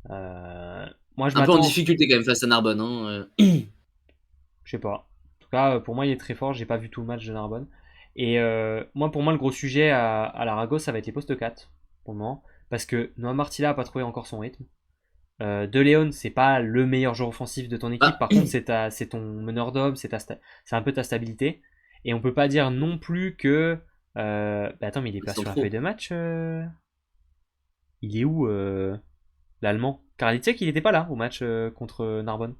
Moi, je un peu en m'attends, difficulté quand même face à Narbonne. Hein. je sais pas. En tout cas, pour moi, il est très fort. J'ai pas vu tout le match de Narbonne. Et moi, pour moi, le gros sujet à l'Arago, ça va être les postes 4 pour le moment. Parce que Noah Martilla a pas trouvé encore son rythme. De Leon, c'est pas le meilleur joueur offensif de ton équipe. Bah, Par contre, c'est ton meneur d'hommes, c'est un peu ta stabilité. Et on peut pas dire non plus que. Bah attends, mais il est ils pas sont sur la feuille trop. de match. Il est où l'Allemand Karlitzek, il était pas là au match contre Narbonne.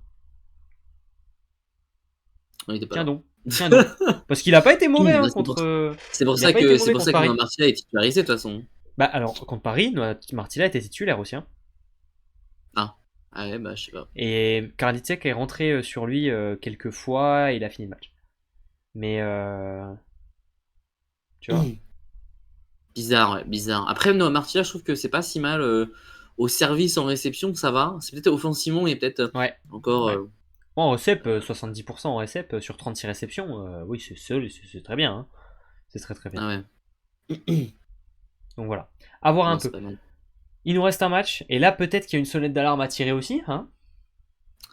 On était pas Tiens là. donc, tiens donc. Parce qu'il a pas été mauvais Bah, hein, contre. Il a pas été c'est mauvais pour contre ça que Noah Paris. Martial est titularisé de toute façon. Bah alors, contre Paris, Martilla était titulaire aussi, hein. Ah, ah ouais, bah je sais pas. Et Karlitzek est rentré sur lui quelques fois et il a fini le match. Mais tu vois. Bizarre, ouais, bizarre. Après, Noah Martial, je trouve que c'est pas si mal au service en réception, ça va. C'est peut-être offensivement, il est peut-être Ouais. encore. Ouais. Bon, en recep, 70% en recep sur 36 réceptions, oui, c'est très bien, hein. C'est très très bien. Ah ouais, Donc voilà. À voir un non, c'est peu. pas mal. Il nous reste un match, et là peut-être qu'il y a une sonnette d'alarme à tirer aussi, hein.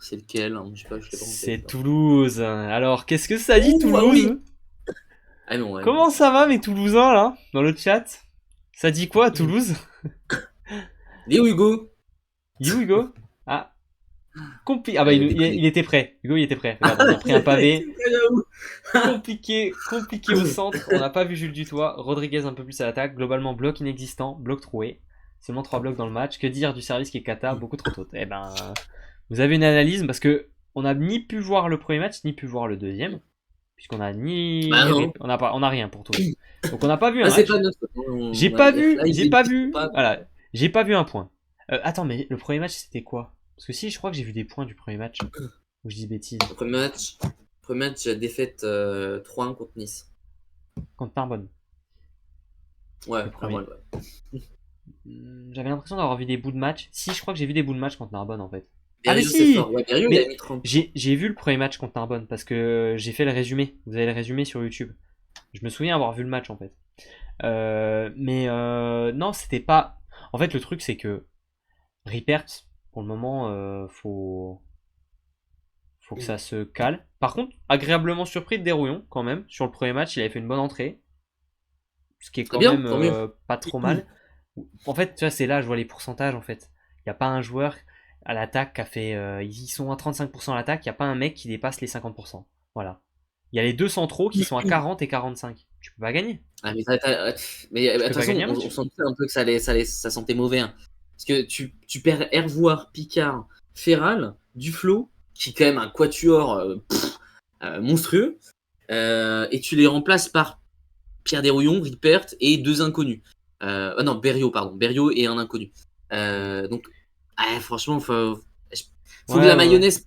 C'est lequel hein. Je sais pas, je l'ai pas en tête. C'est Là. Toulouse. Alors, qu'est-ce que ça dit Ouh, ah oui! Toulouse? Ah non, ouais. Comment ça va mes Toulousains là, dans le chat? Ça dit quoi à Toulouse? Il est où Hugo? Il est où Hugo? Ah, ah Ah, bah il était il prêt. était prêt. Hugo il était prêt. Regarde, on a pris un pavé. C'est là où? Compliqué au centre. On n'a pas vu Jules Dutoit. Rodriguez un peu plus à l'attaque. Globalement, bloc inexistant, bloc troué. Seulement 3 blocs dans le match. Que dire du service qui est cata? Beaucoup trop tôt. Eh ben, vous avez une analyse parce que on n'a ni pu voir le premier match, ni pu voir le deuxième. Puisqu'on a Bah non. on a rien pour Toulouse. Donc on n'a pas vu un Ah, c'est match. pas notre. J'ai pas vu. Voilà, j'ai pas vu un point. Attends, mais le premier match c'était quoi? Parce que si, je crois que j'ai vu des points du premier match. Ou je dis bêtises. Premier match, défaite 3-1 contre Nice. Contre Narbonne. Ouais, Le pas premier. mal, ouais. J'avais l'impression d'avoir vu des bouts de match. Si, je crois que j'ai vu des bouts de match contre Narbonne en fait. Ah, mais Berrios, c'est si! fort. Ouais, Berrios, il a Mais mis 30. j'ai vu le premier match contre Narbonne parce que j'ai fait le résumé. Vous avez le résumé sur YouTube. Je me souviens avoir vu le match en fait. Mais non, c'était pas. En fait, le truc c'est que Ripert, Pour le moment, faut que ça se cale. Par contre, agréablement surpris de Derouillon, quand même. Sur le premier match, il avait fait une bonne entrée. Ce qui est Très quand bien, même tant mieux. pas trop mal. En fait, tu vois, c'est là, je vois les pourcentages, en fait. Il n'y a pas un joueur à l'attaque qui a fait... ils sont à 35% à l'attaque, il n'y a pas un mec qui dépasse les 50%. Voilà. Il y a les deux centraux qui sont à 40 et 45. Tu peux pas gagner. Ah, mais de Tu toute peux pas façon, gagner un on match. sentait un peu que ça sentait mauvais, hein. Parce que tu perds Hervoire, Picard, Ferral, Duflo, qui est quand même un quatuor monstrueux, et tu les remplaces par Pierre Desrouillons, Ripert et deux inconnus. Non, Berriot, pardon. Berriot et un inconnu. Donc, franchement, faut que Ouais, la ouais, ouais. mayonnaise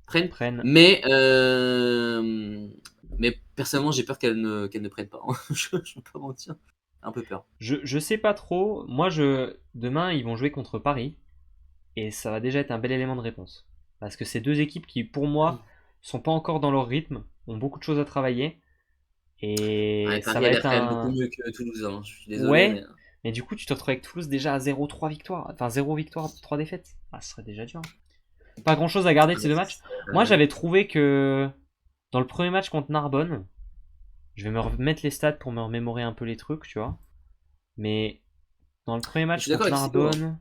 prenne. Prennent. Mais personnellement, j'ai peur qu'elle ne prenne pas, hein. Je ne vais pas mentir. Un peu peur. Je sais pas trop. Demain, ils vont jouer contre Paris. Et ça va déjà être un bel élément de réponse. Parce que c'est deux équipes qui, pour moi, sont pas encore dans leur rythme, ont beaucoup de choses à travailler. Et Ouais, ça Paris va a l'air être quand même beaucoup un. mieux que Toulouse, hein. Je suis désolé, mais Ouais, mais du coup, tu te retrouves avec Toulouse déjà à 0-3 victoires. Enfin, 0 victoire, 3 défaites. Ah, ce serait déjà dur. Pas grand chose à garder de ces deux matchs. Moi, j'avais trouvé que dans le premier match contre Narbonne, je vais me remettre les stats pour me remémorer un peu les trucs, tu vois. Mais dans le premier je match suis d'accord contre avec Sido, hein. Narbonne,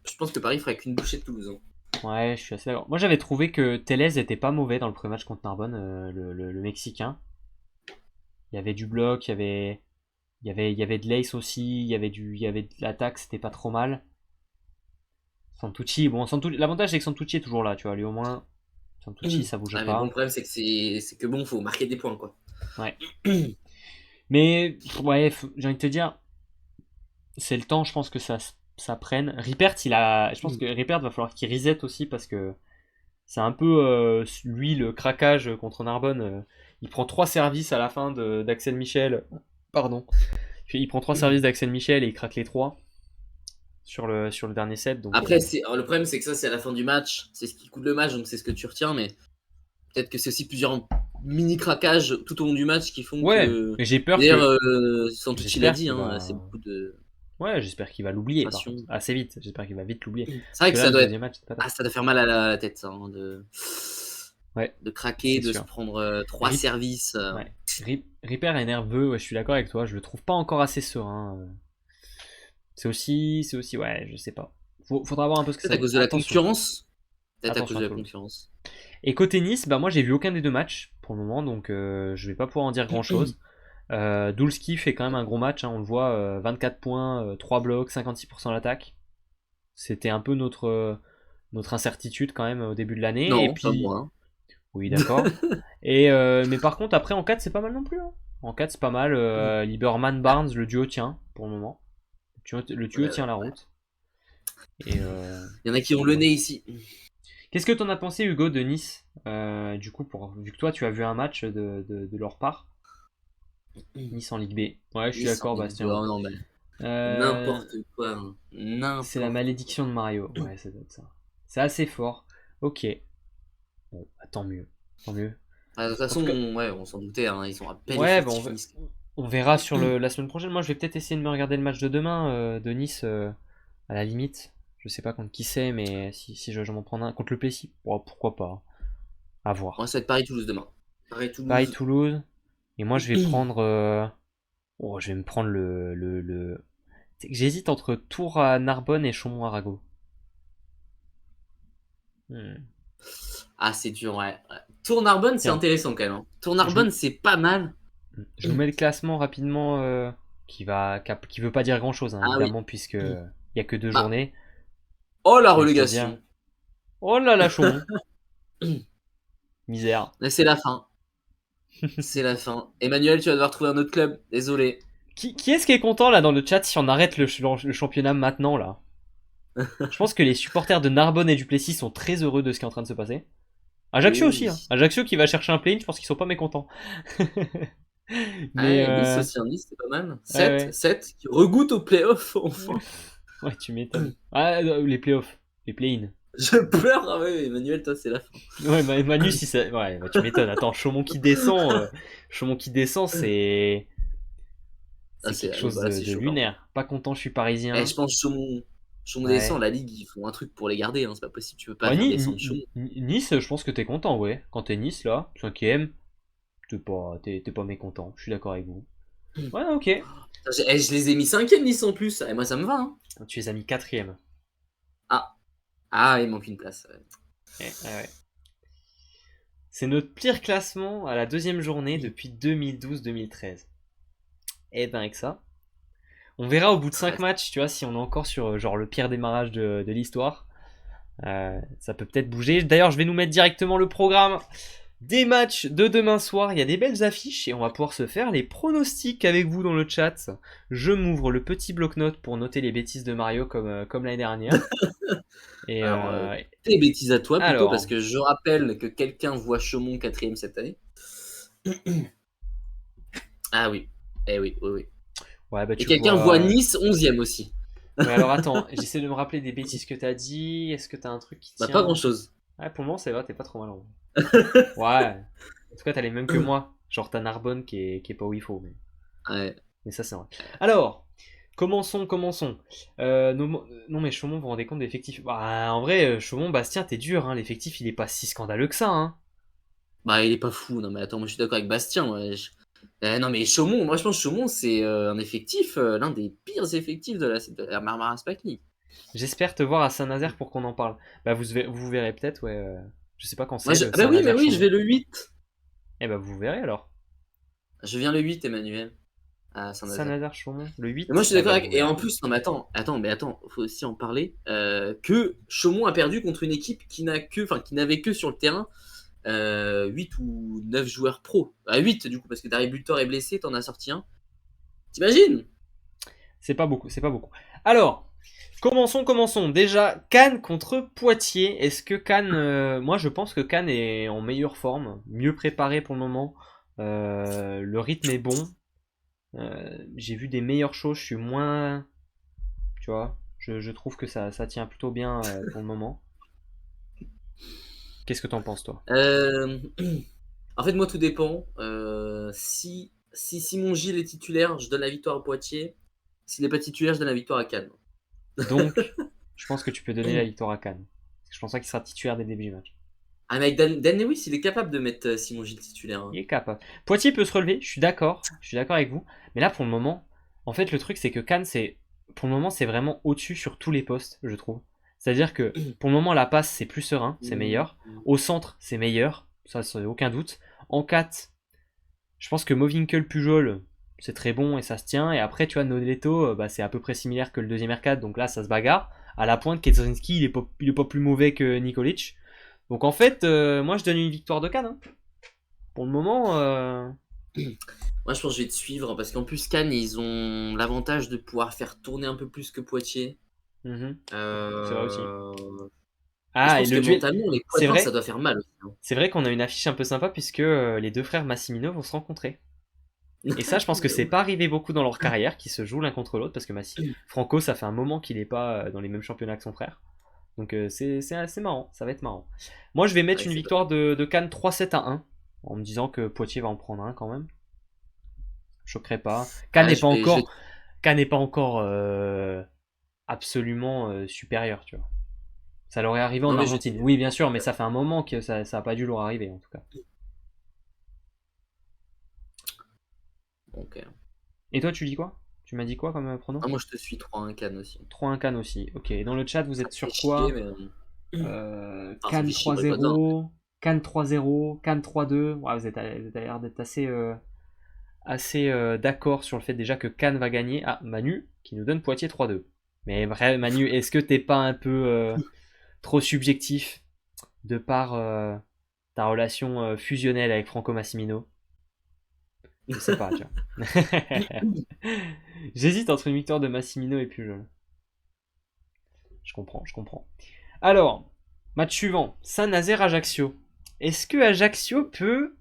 Je pense que Paris ferait qu'une bouchée de Toulouse, hein. ouais, je suis assez d'accord. Moi, j'avais trouvé que Tellez était pas mauvais dans le premier match contre Narbonne, le Mexicain. Il y avait du bloc, il y avait de l'ace aussi, il y avait de l'attaque, c'était pas trop mal. Santucci, bon, l'avantage c'est que Santucci est toujours là, tu vois. Lui au moins, Santucci ça bouge Ah, mais bon, le pas. problème, c'est que bon, faut marquer des points, quoi. Ouais. Mais, ouais, j'ai envie de te dire, c'est le temps, je pense que ça prenne. Ripert, je pense que Ripert va falloir qu'il reset aussi parce que c'est un peu lui le craquage contre Narbonne. Il prend trois services à la fin d'Axel Michel. Pardon. Puis il prend trois services d'Axel Michel et il craque les trois sur le dernier set. Donc, Après, le problème, c'est que ça, c'est à la fin du match. C'est ce qui coûte le match, donc c'est ce que tu retiens. Mais peut-être que c'est aussi plusieurs mini craquages tout au long du match qui font ouais, que. mais j'ai peur D'ailleurs, que. Santucci l'a J'espère dit, qu'il hein, c'est va. beaucoup de Ouais, j'espère qu'il va l'oublier par contre. frustration. Assez vite. J'espère qu'il va vite l'oublier. C'est Parce vrai que que là, ça le doit être. deuxième match, c'était pas top. Ah, ça doit faire mal à la tête, ça, hein, Ouais, de craquer, c'est de se sûr. prendre trois Rip... services. Ouais. Ripper est nerveux, ouais, je suis d'accord avec toi. Je le trouve pas encore assez serein. C'est aussi, ouais, je sais pas. Faudra voir un peu ce que Peut-être ça à donne. cause de la Attention. concurrence. Peut-être à cause Attention de à la Toulouse. concurrence. Et côté Nice, bah moi j'ai vu aucun des deux matchs pour le moment, donc je vais pas pouvoir en dire grand chose. Dulski fait quand même un gros match, hein, on le voit, 24 points, 3 blocs, 56% à l'attaque. C'était un peu notre incertitude quand même au début de l'année. Et Non, pas puis, moi, oui, hein. d'accord. Mais par contre, après en 4 c'est pas mal non plus, hein. En 4 c'est pas mal. Lieberman, Ah, Barnes, le duo tient pour le moment. Le duo ouais, tient la ouais. route. Et, Il y en a qui ont le ouais. nez ici. Qu'est-ce que t'en as pensé, Hugo, de Nice du coup, vu que toi tu as vu un match de leur part, Nice en Ligue B. Ouais, je suis Nice en d'accord, Ligue 2, Bastien. oh non, mais Euh, n'importe quoi, hein. c'est la N'importe quoi. malédiction de Mario. Ouais, ça doit être ça. C'est assez fort. Ok. Bon, bah, tant mieux. Tant mieux. Ah, de toute En façon, tout cas, ouais, on s'en doutait, hein, ils sont à peine ouais, bon, effectifs Nice. on verra la semaine prochaine. Moi, je vais peut-être essayer de me regarder le match de demain de Nice à la limite. Je sais pas contre qui c'est, mais si je m'en prends un contre le Plessis, oh, pourquoi pas. À Ouais, voir. ça va être Paris-Toulouse demain. Paris-Toulouse. Paris-Toulouse. Et moi, je vais prendre. Oh, je vais me prendre C'est que j'hésite entre Tours à Narbonne et Chaumont-Arago. Hmm. Ah, c'est dur, ouais. Tour Narbonne, c'est Tiens, intéressant quand même, hein. Tour je, Narbonne, c'est pas mal. je nous mets le classement rapidement qui veut pas dire grand chose, Ah oui. évidemment, puisque il y a que deux Bah, journées. oh la J'ai envie de te dire. relégation. Oh là là, Chaumont. Misère. Là, c'est la fin. C'est la fin. Emmanuel, tu vas devoir trouver un autre club. Désolé. Qui est-ce qui est content là dans le chat si on arrête le championnat maintenant là? Je pense que les supporters de Narbonne et du Plessis sont très heureux de ce qui est en train de se passer. Ajaccio aussi, hein. Oui. Ajaccio qui va chercher un play-in, je pense qu'ils sont pas mécontents. Mais Ouais, Nice aussi, hein. Nice, c'est pas mal. ouais, 7, ouais. 7, qui regoute au playoff, enfin. Ouais, tu m'étonnes. Ah, les playoffs, les play-in. Je pleure. Ah ouais, Emmanuel, toi, c'est la fin. Ouais, Manu, si ça. Ouais, bah, tu m'étonnes. Attends, Chaumont qui descend, Ah, c'est quelque le chose bas, c'est de chaud, par contre. lunaire. Pas content, je suis Eh, parisien. je pense Chaumont. Chaumont Ouais. descend, la Ligue, ils font un truc pour les garder, hein, c'est pas possible, tu peux pas Ouais, faire descendre Chaumont. Nice, je pense que t'es content, ouais. Quand t'es Nice, là, cinquième, t'es pas mécontent. Je suis d'accord avec vous. Ouais, ok. Je les ai mis 5e Nice en plus, et moi ça me va. Hein. Tu les as mis quatrième. Ah, ah, il manque une place. Ouais. Ouais. C'est notre pire classement à la deuxième journée depuis 2012-2013. Et ben avec ça, on verra au bout de 5 Ouais. matchs, tu vois, si on est encore sur genre le pire démarrage de l'histoire. Ça peut peut-être bouger. D'ailleurs, je vais nous mettre directement le programme des matchs de demain soir. Il y a des belles affiches et on va pouvoir se faire les pronostics avec vous dans le chat. Je m'ouvre le petit bloc-notes pour noter les bêtises de Mario comme l'année dernière. Et Alors, tes bêtises à toi plutôt, parce alors, que je rappelle que quelqu'un voit Chaumont 4e cette année. Ah oui, eh oui, oui, oui. ouais, bah Et tu quelqu'un voit vois. Nice 11e aussi. Ouais, alors attends, j'essaie de me rappeler des bêtises que t'as dit. Est-ce que t'as un truc qui Bah, pas tient? grand-chose. Ouais, pour le moment, ça va, t'es pas trop mal en vrai. Ouais. En tout cas, t'as les mêmes que moi. Genre, t'as Narbonne qui est pas où il faut. Ouais. Mais ça, c'est vrai. Alors, commençons. Non, mais Chaumont, vous vous rendez compte de l'effectif? Bah, en vrai, Chaumont, Bastien, t'es dur, hein. L'effectif, il est pas si scandaleux que ça, hein. Bah, il est pas fou. Non, mais attends, moi je suis d'accord avec Bastien. Ouais. Non, mais Chaumont, moi je pense que Chaumont, c'est un effectif, l'un des pires effectifs de la Marmaras Pacni. J'espère te voir à Saint-Nazaire pour qu'on en parle. Bah, vous verrez peut-être, ouais. Je sais pas quand Moi, c'est, le bah oui, mais oui, je Saint-Nazaire-Chaumont. vais le 8. Eh bah, vous verrez alors. Je viens le 8, Emmanuel, à Saint-Nazaire. Saint-Nazaire-Chaumont, le Et moi, je 8. suis Eh d'accord bah, avec. vous Et verrez. en plus, non, mais attends, faut aussi en parler. Que Chaumont a perdu contre une équipe qui n'avait que sur le terrain 8 ou 9 joueurs pro. 8 du coup, parce que Dari Butor est blessé, t'en as sorti un. T'imagines? C'est pas beaucoup, c'est pas beaucoup. Alors, commençons. Déjà, Cannes contre Poitiers. Est-ce que Cannes. Moi, je pense que Cannes est en meilleure forme, mieux préparé pour le moment. Le rythme est bon. J'ai vu des meilleures choses. Je suis moins. Tu vois, je trouve que ça tient plutôt bien pour le moment. Qu'est-ce que t'en penses, toi? Euh, En fait, moi, tout dépend. Si Simon Gilles est titulaire, je donne la victoire à Poitiers. S'il n'est pas titulaire, je donne la victoire à Cannes. Donc, je pense que tu peux donner la victoire à Cannes. Parce que je pense pas qu'il sera titulaire dès le début du match. Ah, mais avec Dan Lewis, il est capable de mettre Simon Gilles titulaire. Il Hein. est capable. Poitiers peut se relever, je suis d'accord avec vous. Mais là, pour le moment, en fait, le truc, c'est que Cannes, pour le moment, c'est vraiment au-dessus sur tous les postes, je trouve. C'est-à-dire que pour le moment, la passe, c'est plus serein, c'est meilleur. Au centre, c'est meilleur, ça, c'est aucun doute. En 4, je pense que Movinkel Pujol, c'est très bon et ça se tient. Et après, tu vois, Noleto, bah, c'est à peu près similaire que le deuxième R4, donc là, ça se bagarre. À la pointe, Ketzinski, il est pas plus mauvais que Nikolic. Donc en fait, moi, je donne une victoire de Cannes, hein. Pour le moment, Moi, je pense que je vais te suivre parce qu'en plus, Cannes, ils ont l'avantage de pouvoir faire tourner un peu plus que Poitiers. mhm, c'est vrai aussi. Euh, Et je Ah, et pense que le duel, mentalement, les c'est Poitins, ça vrai, doit faire mal aussi. c'est vrai qu'on a une affiche un peu sympa puisque les deux frères Massimino vont se rencontrer. Hein. Et ça, je pense que c'est pas arrivé beaucoup dans leur carrière, qu'ils se jouent l'un contre l'autre, parce que Franco, ça fait un moment qu'il est pas dans les mêmes championnats que son frère. Donc c'est assez marrant, ça va être marrant. Moi, je vais mettre Ouais, une c'est pas... victoire de Cannes 3-7-1, en me disant que Poitiers va en prendre un quand même. Je choquerai pas. Cannes Ah, n'est pas je vais... encore, Cannes n'est pas encore absolument supérieur, tu vois. Ça leur est arrivé Non, en mais Argentine. Oui, bien sûr, mais ça fait un moment que ça a pas dû leur arriver, en tout cas. Ok. Et toi, tu dis quoi? Tu m'as dit quoi comme prono? Ah, moi, je te suis 3-1 Cannes aussi. 3-1 Cannes aussi. Ok, et dans le chat, vous Ça êtes me fait sur chier, quoi? mais... Enfin, ça me Cannes fait chier pour les Poitins. 3-0, Cannes 3-0, Cannes 3-2. Ouais, vous avez l'air d'être assez d'accord sur le fait déjà que Cannes va gagner. Ah, Manu, qui nous donne Poitiers 3-2. Mais bref, Manu, est-ce que t'es pas un peu trop subjectif de par ta relation fusionnelle avec Franco Massimino? Je sais pas, tu vois. J'hésite entre une victoire de Massimino et Pujol. Je comprends. Alors, match suivant, Saint-Nazaire-Ajaccio. Est-ce que Ajaccio peut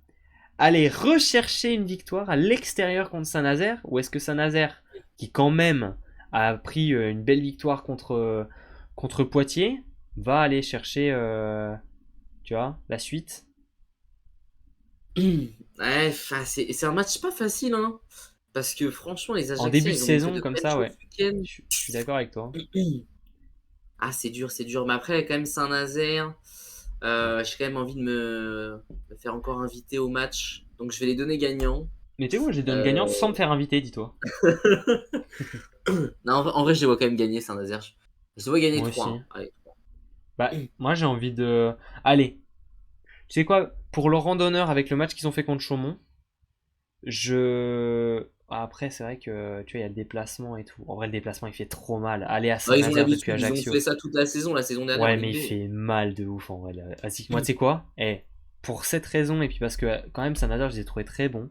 aller rechercher une victoire à l'extérieur contre Saint-Nazaire? Ou est-ce que Saint-Nazaire, qui quand même a pris une belle victoire contre Poitiers, va aller chercher tu vois, la suite? Ouais, c'est un match pas facile, hein. Parce que franchement, les En Ajacciens, début de ils ont montré saison, de comme belles ça, choses ouais. ce week-end. Je suis d'accord avec toi. Ah, c'est dur, c'est dur. Mais après, quand même, Saint-Nazaire, j'ai quand même envie de me faire encore inviter au match. Donc, je vais les donner gagnants. Mais tu sais quoi, j'ai donné Euh, gagnant sans me faire inviter, dis-toi. Non, en vrai, je les vois quand même gagner, Saint-Nazaire. Je les vois gagner Moi 3. aussi. Hein. Allez. Bah, moi j'ai envie de. Allez, tu sais quoi, pour leur rendre honneur avec le match qu'ils ont fait contre Chaumont, Après, c'est vrai que tu vois, il y a le déplacement et tout. En vrai, le déplacement il fait trop mal. Aller à Ouais, ils ont Saint-Nazaire depuis l'habitude, ils ont Ajaccio. fait ça toute la saison dernière en Ouais, mais Ligue il 2. fait mal de ouf en vrai. Vas-y, moi, tu sais quoi? Pour cette raison, et puis parce que quand même, Saint-Nazaire, je les ai trouvés très bons.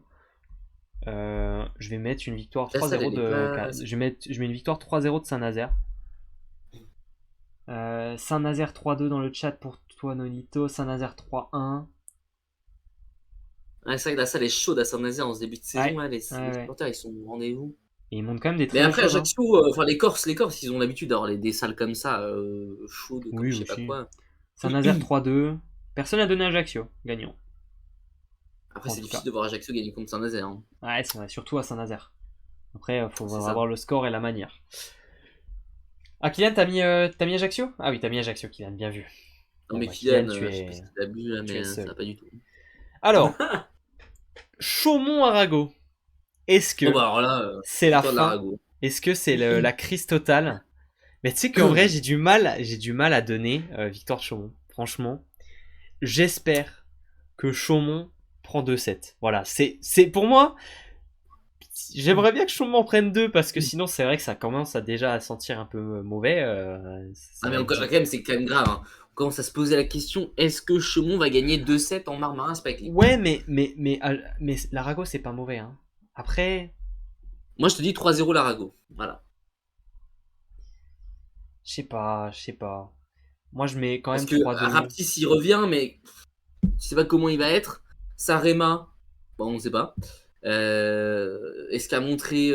Je vais mettre une victoire La salle, 3-0 elle est de. pas. Je mets une victoire 3-0 de Saint-Nazaire. Saint-Nazaire 3-2 dans le chat pour toi, Nonito. Saint-Nazaire 3-1. Ouais, c'est vrai que la salle est chaude à Saint-Nazaire en ce début de saison. Ouais, Là, ouais, les ouais. supporters, ils sont au rendez-vous. Et ils montent quand même des Mais très belles après, choses, hein. Ajaccio, enfin, les Corses, ils ont l'habitude d'avoir des salles comme ça, chaudes, comme Oui, je sais pas aussi. quoi. Saint-Nazaire 3-2. Personne n'a donné Ajaccio, gagnant. Après, En c'est tout difficile cas. de voir Ajaccio gagner contre Saint-Nazaire. Hein. Ouais, c'est vrai, surtout à Saint-Nazaire. Après, il faut C'est ça. avoir le score et la manière. Ah, Kylian, t'as mis Ajaccio? Ah oui, t'as mis Ajaccio, Kylian, bien vu. Non, Bon, mais bah, Kylian, Kylian, je sais pas si t'as bu là, tu es mais ça seul. va pas du tout. Alors, Chaumont-Arago. Est-ce Bon, bah que alors là, c'est la victoire de fin? l'Arago. Est-ce que c'est la crise totale? Mais tu sais qu'en vrai, j'ai du mal à donner victoire de Chaumont. Franchement, j'espère que Chaumont prend 2-7. Voilà, c'est pour moi. J'aimerais bien que Chaumont en prenne 2 parce que sinon, c'est vrai que ça commence à déjà à sentir un peu mauvais. Ça Ah, mais va être quand même, c'est quand même grave. Hein. On commence à se poser la question est-ce que Chaumont va gagner 2-7 en Marmarin Spike? Ouais, mais l'Arago, c'est pas mauvais. Hein. Après, Moi, je te dis 3-0 l'Arago. Voilà. je sais pas. Moi, je mets quand Parce même que 3-2. Raptis, il revient, mais je sais pas comment il va être. Sarema, bon, on sait pas. Est-ce qu'a montré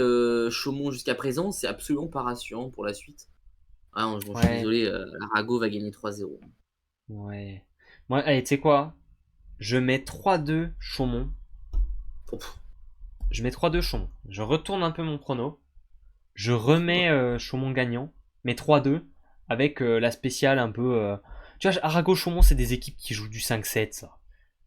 Chaumont jusqu'à présent? C'est absolument pas rassurant pour la suite. Ah non, je suis Ouais, désolé, l'Arago va gagner 3-0. ouais. Moi, allez, tu sais quoi? Je mets 3-2 Chaumont. Ouf, Je mets 3-2 Chaumont. Je retourne un peu mon prono. Je remets Chaumont gagnant. Mais 3-2 avec la spéciale un peu. Tu vois, Arago Chaumont, c'est des équipes qui jouent du 5-7, ça.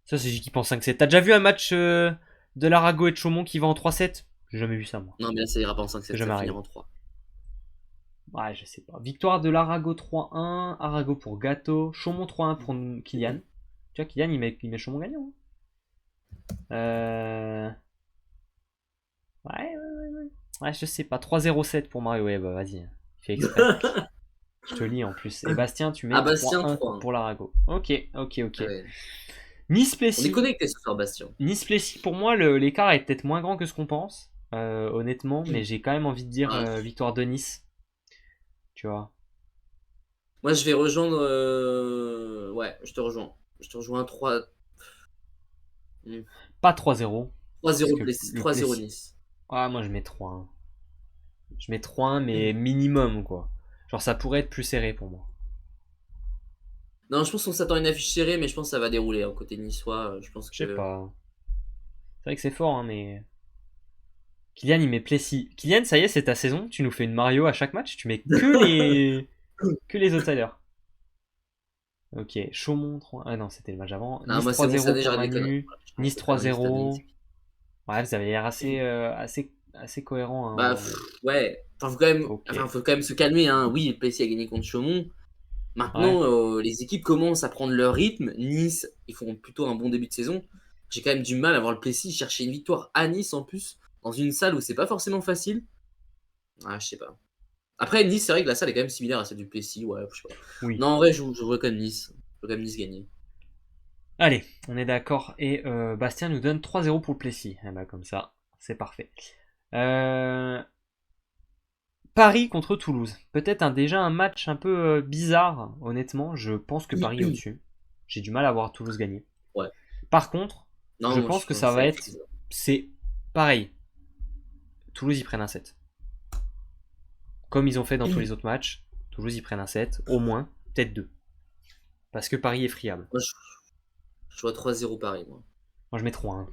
Ça, c'est des équipes en 5-7. T'as déjà vu un match de l'Arago et de Chaumont qui va en 3-7? J'ai jamais vu ça, moi. non, mais là, ça ira pas en C'est 5-7, ça jamais va finir arrivé. en 3. Ouais, je sais pas. Victoire de l'Arago 3-1. Arago pour Gâteau. Chaumont 3-1 pour Kylian. Tu vois, Kylian, il met Chaumont gagnant. Hein. Ouais, je sais pas. 3-0-7 pour Mario. Ouais, bah vas-y. Fais exprès. Je te lis en plus. Et Bastien, tu Ah, mets Bastien, 3-1 3. pour l'Arago. Ok, ok, Ah ok. ouais. On est Nice-Plessis. connecté ce soir, Bastien. Nice-Plessis, pour moi, l'écart est peut-être moins grand que ce qu'on pense. Honnêtement. Mais j'ai quand même envie de dire Ah, victoire de Nice. Tu vois. moi, je vais rejoindre. Ouais, je te rejoins. Je te rejoins 3. Pas 3-0. Parce 3-0 que le 3-0 Plessis. Nice. Ah, moi je mets 3-1. Je mets 3-1, mais minimum, quoi. Genre, ça pourrait être plus serré pour moi. Non, je pense qu'on s'attend à une affiche serrée, mais je pense que ça va dérouler. Hein, côté niçois, je pense Je sais que. pas. C'est vrai que c'est fort, hein, mais. Kylian, il met Plessis. Kylian, ça y est, c'est ta saison. Tu nous fais une Mario à chaque match. Tu mets que les outsiders. Ok, Chaumont 3. Ah non, c'était le match avant. Non, Nice moi, c'est bon, cette 3-0 année, pour j'arrête les conneries. Manu. Voilà, Nice j'arrête les conneries cette année. 3-0. Ouais, vous avez l'air assez cohérent. Bah, Hein. ouais. Enfin, faut quand même... Ok. enfin, faut quand même se calmer. Hein. Oui, le PSG a gagné contre Chaumont. Ouais. Maintenant, les équipes commencent à prendre leur rythme. Nice, ils font plutôt un bon début de saison. J'ai quand même du mal à voir le Plessis chercher une victoire à Nice en plus, dans une salle où c'est pas forcément facile. Ah, je sais pas. Après, Nice, c'est vrai que la salle est quand même similaire à celle du Plessis. Ouais, je sais pas. Oui. Non, en vrai, je vois quand même Nice. Je vois quand même Nice gagner. Allez, on est d'accord. Et Bastien nous donne 3-0 pour le Plessis. Eh ben, comme ça, c'est parfait. Paris contre Toulouse. Peut-être déjà un match un peu bizarre, honnêtement. Je pense que Paris est au-dessus. J'ai du mal à voir Toulouse gagner. Ouais. Par contre, Non, je moi, pense je que pense que ça ça va va être être. Toulouse. C'est pareil. Toulouse, ils prennent un 7. Comme ils ont fait dans tous les autres matchs. Toulouse, ils prennent un 7. Au moins. Peut-être 2. Parce que Paris est friable. Moi, je vois 3-0 Paris, moi. Moi, je mets 3-1.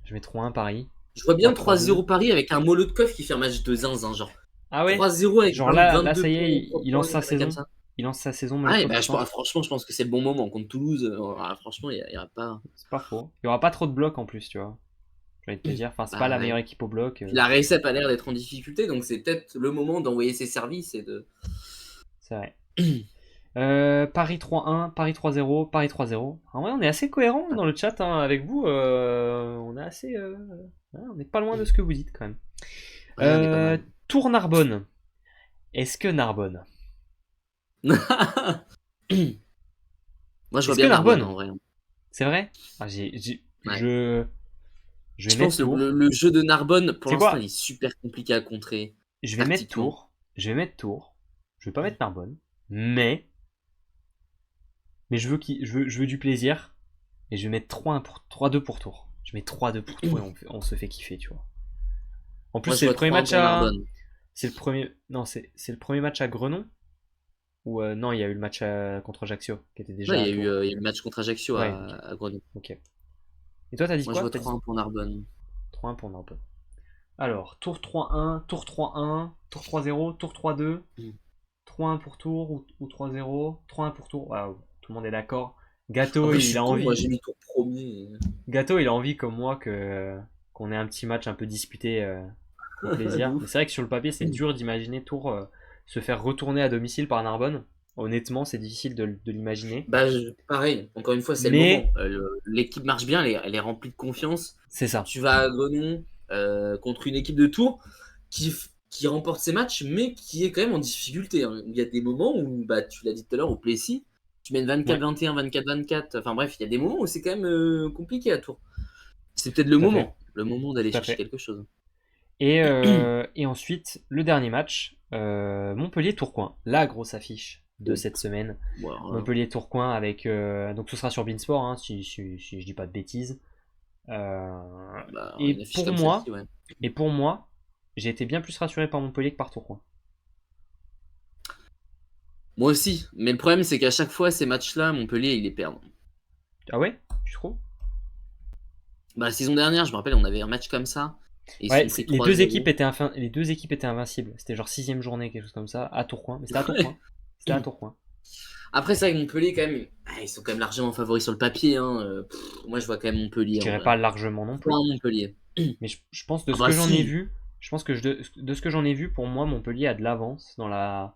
Je mets 3-1 Paris. Je vois Pas bien 3-0 3-2. Paris avec un Molotkov qui fait un match de zinzin, genre. Ah ouais. 3-0 avec Genre là, 22 ça y points est, en 3 il points, lance sa comme saison. ça. Il lance sa saison Ah, et franchement, je pense que c'est le bon moment. Contre Toulouse, franchement, il n'y aura pas. C'est pas faux. Il y aura pas trop de blocs en plus, tu vois. J'ai envie de te dire. Enfin, c'est pas Bah, la ouais. meilleure équipe au bloc. Puis la Recep a l'air d'être en difficulté, donc c'est peut-être le moment d'envoyer ses services et de. C'est vrai. Paris 3-1, Paris 3-0, Paris 3-0. En vrai, on est assez cohérent dans le chat hein, avec vous. On est assez. On n'est pas loin de ce que vous dites quand même. Ouais, on est pas mal. Tours Narbonne. Est-ce que Narbonne Moi, je vois Est-ce bien que Narbonne Narbonne en vrai. C'est vrai Ah, Ouais. je vais Je mettre pense que Tours. le jeu de Narbonne, pour C'est l'instant, quoi il est super compliqué à contrer. Je vais mettre Tactiquement. Tours. Je vais mettre Tours. Je vais pas mettre Narbonne. Mais je veux du plaisir. Et je vais mettre 3-2 pour Tours. Je mets 3-2 pour Tours et on se fait kiffer, tu vois. En plus, Moi, je c'est le vois premier 3-1 match pour à. Narbonne. C'est le premier. Non, c'est le premier match à Grenon. Ou non, il y a eu le match contre Ajaccio qui était Ouais, déjà à Tours. il y a eu le match contre Ajaccio Ouais, ok. à Grenoble. Ok. Et toi, t'as dit Moi, je quoi vois T'as dit 3-1 pour Narbonne. 3-1 pour Narbonne. Alors, Tour 3-1, Tour 3-1, Tour 3-0, Tour 3-2, Mm. 3-1 pour Tour ou 3-0, 3-1 pour Tour. Waouh, tout le monde est d'accord. Après, je suis con, moi, j'ai mis Tour premier. Gâteau, il a envie comme moi qu'on ait un petit match un peu disputé au De plaisir. Mais ouf. c'est vrai que sur le papier, c'est dur d'imaginer Tours se faire retourner à domicile par Narbonne. Honnêtement, c'est difficile de l'imaginer. Bah, pareil, encore une fois, c'est le Mais moment. L'équipe marche bien, elle est remplie de confiance. c'est ça. Tu vas à Grenoble contre une équipe de Tours qui remporte ses matchs, mais qui est quand même en difficulté. Hein. Il y a des moments où, bah, tu l'as dit tout à l'heure, au Plessis, tu mènes Ouais, 24-21, 24-24. Enfin bref, il y a des moments où c'est quand même compliqué à Tours. C'est peut-être tout à fait. le moment d'aller Tout à chercher fait. quelque chose. Et ensuite, le dernier match, Montpellier-Tourcoing. La grosse affiche de Oh, cette semaine. voilà. Montpellier-Tourcoing avec. Donc ce sera sur Beansport, hein, si je dis pas de bêtises. Bah, Et une affiche pour comme moi, celle-ci, ouais. j'ai été bien plus rassuré par Montpellier que par Tourcoing. Moi aussi, mais le problème c'est qu'à chaque fois, ces matchs-là, Montpellier, il les perd. Ah ouais Tu trouves Bah, la saison dernière, je me rappelle, on avait un match comme ça, et ils se Ouais, sont pris les deux équipes étaient invincibles. C'était genre sixième journée, quelque chose comme ça, à Tourcoing. Mais c'était à Tourcoing. C'était à Tourcoing. Après, ça, avec Montpellier, quand même, ils sont quand même largement favoris sur le papier. Hein. Moi, je vois quand même Je Montpellier en dirais vrai. pas largement non Point plus. Montpellier. Mais je pense de Ah ce bah que j'en ai si. vu, je pense que de ce que j'en ai vu, pour moi, Montpellier a de l'avance dans la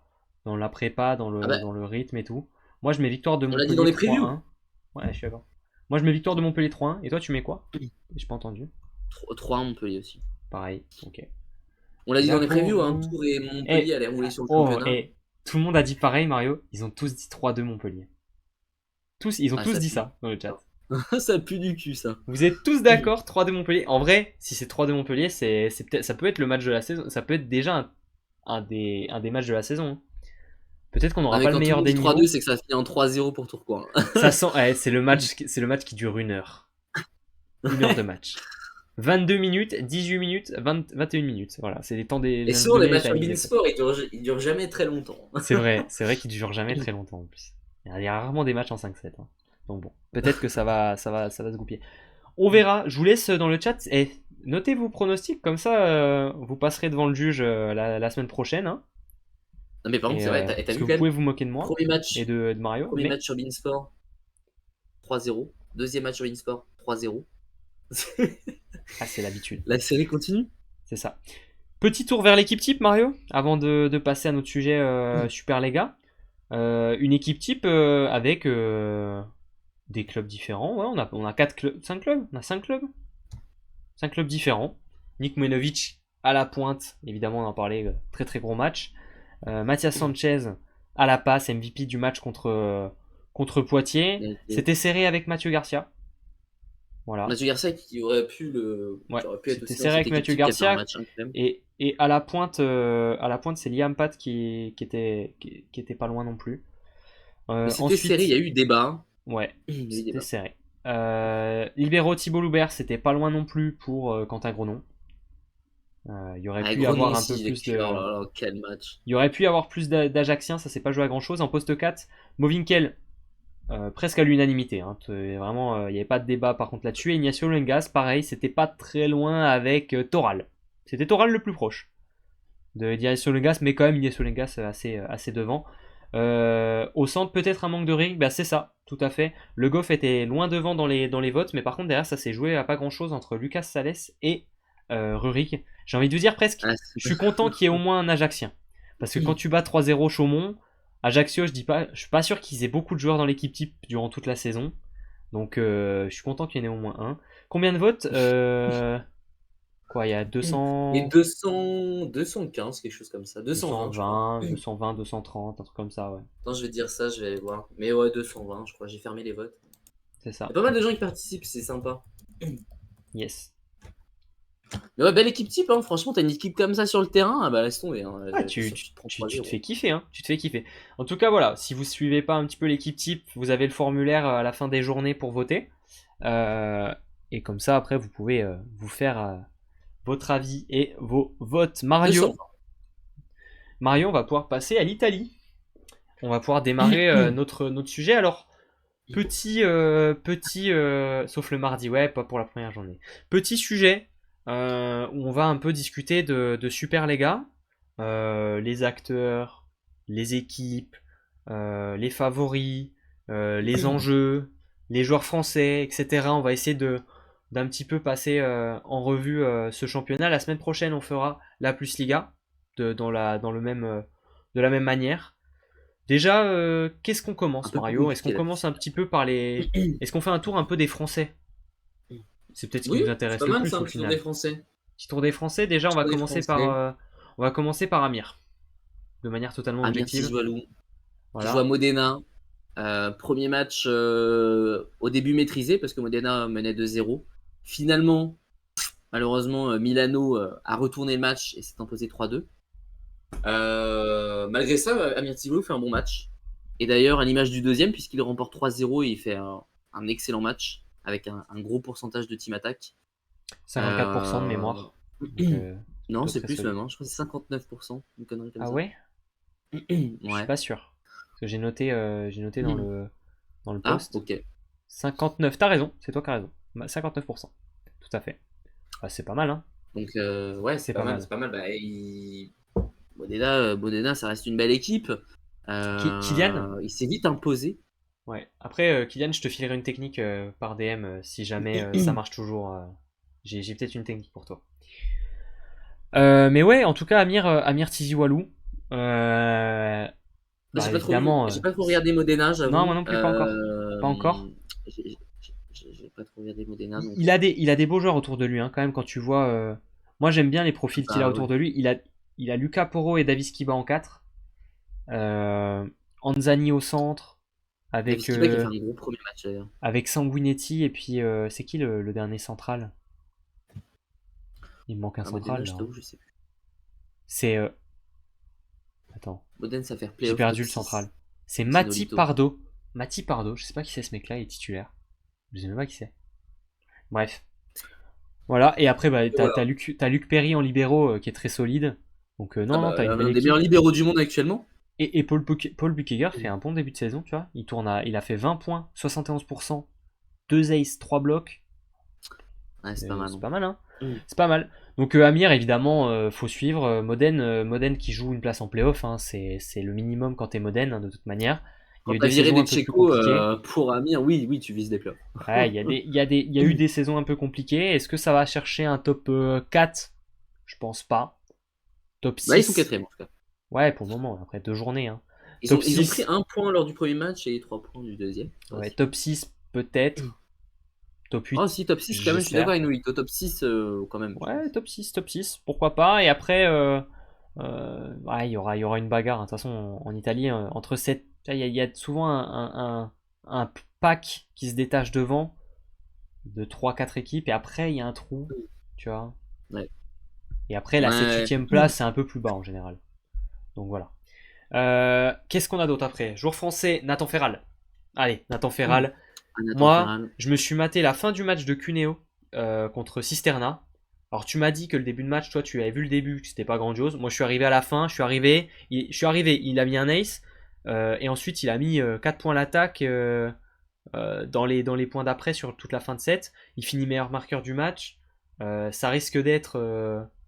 prépa, Ah bah, dans le rythme et tout. Moi, je mets victoire de on l'a dit dans Montpellier les previews. 3-1. Ouais, je suis d'accord. Moi, je mets victoire de Montpellier 3-1. Et toi, tu mets quoi J'ai pas entendu. 3 Montpellier aussi. Pareil, ok. On l'a Et dit là, dans les pour previews, hein, vous. Tours et Montpellier Eh, allaient rouler sur le oh, championnat. eh, tout le monde a dit pareil, Mario. Ils ont tous dit 3-2 Montpellier. Ils ont Ah, tous ça dit pue. ça dans le chat. Ça pue du cul, ça. Vous êtes tous d'accord, 3-2 Montpellier. En vrai, si c'est 3-2 Montpellier, ça peut être le match de la saison. Ça peut être déjà un des matchs de la saison, hein. Peut-être qu'on Ah, n'aura mais pas le quand tout le meilleur monde des dit 3-2, niveaux. c'est que ça finit en 3-0 pour Tourcoing. Ça sent, c'est le match qui dure une heure. Une heure de match. 22 minutes, 18 minutes, 21 minutes. Voilà, c'est les temps Et de souvent, les donner les matchs sur timings des fois. Beansport, ils durent jamais très longtemps. C'est vrai qu'ils durent jamais très longtemps en plus. Il y a rarement des matchs en 5-7, hein. Donc bon, peut-être que ça va se goupiller. On verra. Je vous laisse dans le chat. Et notez vos pronostics, comme ça, vous passerez devant le juge la semaine prochaine, hein. Non, mais par contre, Et, c'est vrai, t'as parce vu que quand vous même, pouvez vous moquer de moi premier et match, de Mario, premier mais match sur Beansport, 3-0. Deuxième match sur Beansport, 3-0. ah, c'est l'habitude. La série continue. C'est ça. Petit tour vers l'équipe type, Mario, avant de passer à notre sujet super les gars. Une équipe type avec des clubs différents. Ouais, on a 4 clubs, 5 clubs. On a 5 clubs. 5 clubs différents. Nick Menovic à la pointe, évidemment on en parlait, très très gros match. Mathias Sanchez à la passe, MVP du match contre Poitiers. Donc, C'était serré avec Mathieu Garcia. Voilà. Mathieu Garcia qui aurait pu, Ouais, qui aurait pu être c'était aussi dans serré cette avec équipe Mathieu type qui a fait un Garcia. match incroyable. Et à la pointe, c'est Liam Pat qui était pas loin non plus. Mais c'était serré, il y Ensuite, a eu débat. ouais, Il y a eu c'était débat. serré. Libéro Thibault Loubert, c'était pas loin non plus pour Quentin Grenon. Il y aurait Ah, pu y Grenon avoir un peu aussi, plus oh de. là là, quel match. Il y aurait pu y avoir plus d'Ajaxiens, ça s'est pas joué à grand chose. En poste 4, Movinkel, presque à l'unanimité, hein. Vraiment, il n'y avait pas de débat par contre là-dessus. Et Ignacio Lengas, pareil, c'était pas très loin avec Toral. C'était Toral le plus proche de d'Ignacio Lengas, mais quand même Ignacio Lengas assez devant. Au centre, peut-être un manque de rythme, bah, c'est ça, tout à fait. Le Goff était loin devant dans les votes, mais par contre, derrière, ça s'est joué à pas grand-chose entre Lucas Salès et Rurik. J'ai envie de vous dire presque, Ah, je suis content qu'il y ait au moins un Ajaxien. Parce que quand tu bats 3-0 Chaumont, Ajaccio, je suis pas sûr qu'ils aient beaucoup de joueurs dans l'équipe type durant toute la saison. Donc, je suis content qu'il y en ait au moins un. Combien de votes Quoi, il y a et 200, 215, quelque chose comme ça. 220, je crois. 220, 220, 230, un truc comme ça, ouais. Attends, je vais te dire ça, je vais aller voir. Mais ouais, 220, je crois. J'ai fermé les votes. C'est Il y a ça. pas mal de gens qui participent, c'est sympa. Yes. Mais ouais, belle équipe type, hein. Franchement, t'as une équipe comme ça sur le terrain, ah bah laisse tomber. Hein. Ah, T'es sûr que tu te prends tu te 3-0. fais kiffer, hein. Tu te fais kiffer. En tout cas, voilà. Si vous suivez pas un petit peu l'équipe type, vous avez le formulaire à la fin des journées pour voter. Euh, et comme ça, après, vous pouvez vous faire votre avis et vos votes. 200. Mario, on va pouvoir passer à l'Italie. On va pouvoir démarrer notre sujet. Alors, sauf le mardi, ouais, pas pour la première journée. Petit sujet où on va un peu discuter de Superlega, les acteurs, les équipes, les favoris, les enjeux, les joueurs français, etc. On va essayer d'un petit peu passer en revue ce championnat. La semaine prochaine, on fera la Plus Liga de la même manière. Déjà, qu'est-ce qu'on Un commence, peu plus Mario? Est-ce qu'on compliqué la commence un plus. petit peu par les... Est-ce qu'on fait un tour un peu des Français? C'est peut-être ce qui Oui, nous c'est intéresse pas le mal plus ça, un au petit tour des final. Français. Petit tour des Français, déjà, Petit tour des Français. on va commencer par Amir, de manière totalement Amir objective. Tijoalou, qui joue à Voilà. Modena. Premier match au début maîtrisé, parce que Modena menait 2-0. Finalement, malheureusement, Milano a retourné le match et s'est imposé 3-2. Malgré ça, Amir Tijoalou fait un bon match. Et d'ailleurs, à l'image du deuxième, puisqu'il remporte 3-0 et il fait un excellent match avec un gros pourcentage de team attack. 54% de Euh, mémoire. Donc, Non, plutôt c'est très plus solide. même, hein. Je crois que c'est 59%, une connerie comme Ah ça. ouais? Je suis Ouais. pas sûr. Parce que j'ai noté dans le Ah, post. ok. 59, t'as raison, c'est toi qui as raison. 59%. Tout à fait. Ah, c'est pas mal, hein? Donc, ouais, c'est C'est pas pas mal. mal. C'est pas mal. Bah, Modena, ça reste une belle équipe. Kylian? Il s'est vite imposé. Ouais. Après, Kylian, je te filerai une technique par DM si jamais ça marche toujours. J'ai peut-être une technique pour toi. Mais ouais, en tout cas, Amir Tiziwalou. Bah J'ai pas trop vu, évidemment. j'ai pas trop regardé Modena, Non, moi j'avoue. non plus, pas encore. Pas encore. J'ai pas trop regardé Modena, donc. Il a des beaux joueurs autour de lui, hein, quand même, quand tu vois. Moi, j'aime bien les profils qu'il a Bah autour ouais. de lui. Il a Luca Poro et Davis Kiba en 4. Anzani au centre. Davis Avec, Kiba qui a fait un gros premier match d'ailleurs. avec Sanguinetti. Et puis, c'est qui le dernier central? Il me manque un À Modena, central, je là. t'avoue, je sais plus. C'est. Attends, Modena, ça fait j'ai playoff top perdu le 6. central. C'est C'est Mati Nolito. Pardo. Mati Pardo, je sais pas qui c'est ce mec-là, il est titulaire. Je sais même pas qui c'est. Bref. Voilà, et après, bah, Et voilà. t'as Luc Perry en libéraux qui est très solide. Donc, Ah non, non, bah, t'as une belle un des meilleurs équipe. libéraux du monde actuellement. Et Paul Bucheger fait un bon début de saison, tu vois. Il a fait 20 points, 71%, 2 aces, 3 blocs. Ouais, c'est pas mal. C'est Hein. pas mal, hein. Mm. C'est pas mal. Donc, Amir, évidemment, faut suivre. Modène qui joue une place en playoff, hein, c'est le minimum quand t'es Modène, hein, de toute manière. Il y a Quand eu t'as des viré saisons des un peu plus Tchécos compliquées. pour Amir, oui, oui, tu vises des playoffs. Ouais, il y a eu des saisons un peu compliquées. Est-ce que ça va chercher un top 4? Je pense pas. Top Bah, ils sont 6? quatrième en tout cas. Ouais, pour le moment, après 2 journées, hein. Top Ils ont pris 6? un point lors du premier match et 3 points du deuxième. Ça Ouais, aussi. top 6 peut-être. Top Oh, 8, si, top 6 quand même, je suis d'accord j'espère. avec Nolito. Top 6 quand même, je Ouais, pense. top 6, pourquoi pas. Et après, ouais, il y aura une bagarre, hein. De toute façon, en Italie, entre cette. Il y a souvent un pack qui se détache devant de 3 4 équipes. Et après, il y a un trou, tu vois. Ouais. Et après, la 7 Ouais. 8 place, c'est un peu plus bas en général. Donc voilà. Qu'est-ce qu'on a d'autre après? Joueur français, Nathan Ferral. Allez, Nathan Ferral. Nathan Moi, Ferral. je me suis maté la fin du match de Cuneo contre Cisterna. Alors tu m'as dit que le début de match, toi tu avais vu le début, que c'était pas grandiose. Moi je suis arrivé à la fin, il a mis un ace. Et ensuite il a mis 4 points à l'attaque dans les points d'après sur toute la fin de set. Il finit meilleur marqueur du match. Ça risque d'être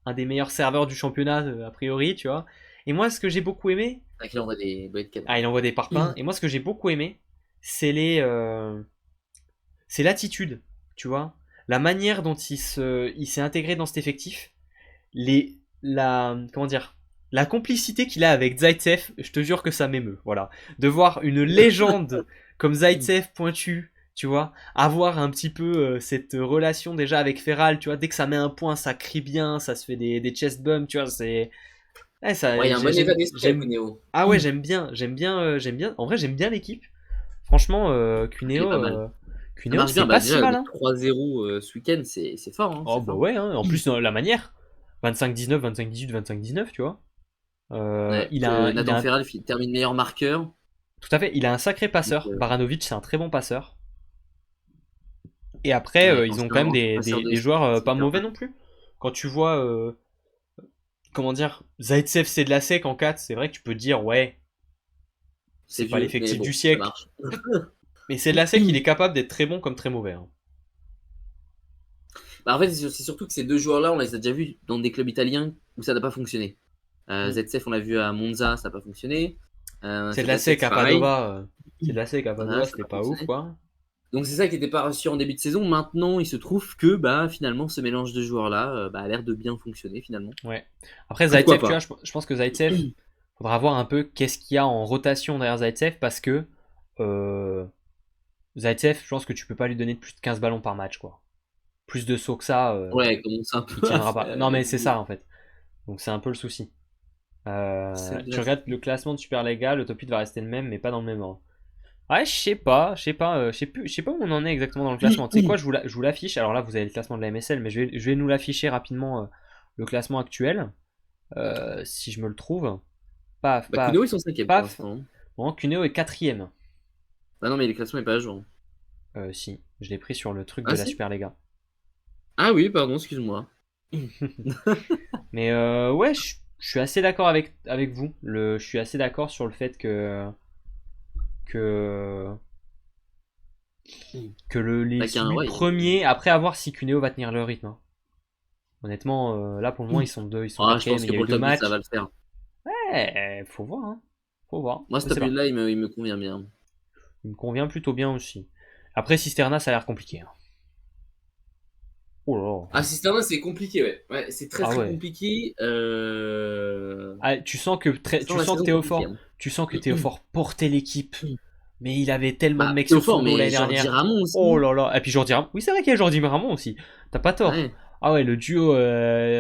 un des meilleurs serveurs du championnat a priori, tu vois. Et moi, ce que j'ai beaucoup aimé, À qui on a des boulettes canon. il envoie des parpaings. Et moi, ce que j'ai beaucoup aimé, c'est c'est l'attitude, tu vois, la manière dont il s'est intégré dans cet effectif, comment dire, la complicité qu'il a avec Zaitsev, je te jure que ça m'émeut, voilà. De voir une légende comme Zaitsev pointu, tu vois, avoir un petit peu cette relation déjà avec Ferral, tu vois, dès que ça met un point, ça crie bien, ça se fait des chest bumps, tu vois, c'est... Ouais, ça, Ouais, il y a un bon état d'esprit à Cuneo. Ah ouais, j'aime bien, en vrai, j'aime bien l'équipe. Franchement, Il est pas mal. Ça Cuneo, marche bien. c'est Bah, pas déjà, si mal, avec hein. 3-0 ce week-end, c'est fort. Hein, Oh c'est bah fort. ouais, hein. En plus, la manière. 25-19, 25-18, 25-19, tu vois. Ouais, que Nathan Ferral termine meilleur marqueur. Tout à fait, il a un sacré Donc, passeur. Baranovic, c'est un très bon passeur. Et après, ouais, ils ont quand même ancien passeur des de joueurs pas City. mauvais non plus. Quand tu vois, comment dire, Zaitsev c'est de la sec en 4, c'est vrai que tu peux te dire, ouais, C'est c'est pas vieux, mais l'effectif du bon, ça siècle. marche. Mais c'est de la sec, il est capable d'être très bon comme très mauvais, hein. Bah, en fait, c'est surtout que ces deux joueurs-là, on les a déjà vus dans des clubs italiens où ça n'a pas fonctionné. ZCF, on l'a vu à Monza, ça n'a pas fonctionné. C'est de Cette la sec c'est à pareil. Padova. C'est de la sec à Voilà, Padova, ça n'a c'était pas pas ouf, fonctionné. quoi. Donc c'est ça qui n'était pas rassurant en début de saison. Maintenant, il se trouve que bah, finalement, ce mélange de joueurs-là bah, a l'air de bien fonctionner finalement. Ouais. Après, Pourquoi Zaitsev, tu vois, pas? je pense que Zaitsev, faudra voir un peu qu'est-ce qu'il y a en rotation derrière Zaitsev parce que euh, Zaitsev, je pense que tu peux pas lui donner plus de 15 ballons par match, quoi. Plus de sauts que ça, Ouais, commence un il peu à tiendra pas. faire. Non, mais c'est ça en fait. Donc c'est un peu le souci. C'est Tu vrai. regardes le classement de Superliga, le top 8 va rester le même, mais pas dans le même ordre. Ouais, je sais pas où on en est exactement dans le classement. Tu sais quoi, je vous l'affiche. Alors là, vous avez le classement de la MSL, mais je vais nous l'afficher rapidement, le classement actuel, si je me le trouve. Paf, Bah, Kuno, paf, ils sont cinquième pour paf. l'instant. Bon, Cuneo est quatrième. Bah non, mais le classement n'est pas à jour. Si, je l'ai pris sur le truc Ah de la si? Superliga. Ah oui, pardon, excuse-moi. Mais ouais, je suis assez d'accord avec vous. Je suis assez d'accord sur le fait que, les Bah, huit ouais, premiers, après à voir si Cuneo va tenir le rythme, hein. Honnêtement, là pour le moment ils sont ah, je quatrième, pense il que y a pour eu le deux top 10, ça va matchs. le faire. Ouais, faut voir, hein. Faut voir, Moi, je ce sais top pas. 8 là, il me convient bien. Il me convient plutôt bien aussi. Après Cisterna, ça a l'air compliqué, hein. Oh là là. Ah, Cisterna, c'est compliqué, ouais. Ouais, c'est très Ah très ouais. compliqué. Ah, Sans la saison compliquée. Hein. Tu sens que Théophore portait l'équipe. Mais il avait tellement de Bah, mecs sur Théophore, son dos mais l'année Jordi dernière. Ramon Oh aussi. là là. Et puis Jordi Ramon. Oui, c'est vrai qu'il y a Jordi Ramon aussi. T'as pas tort. Ouais. Ah ouais, le duo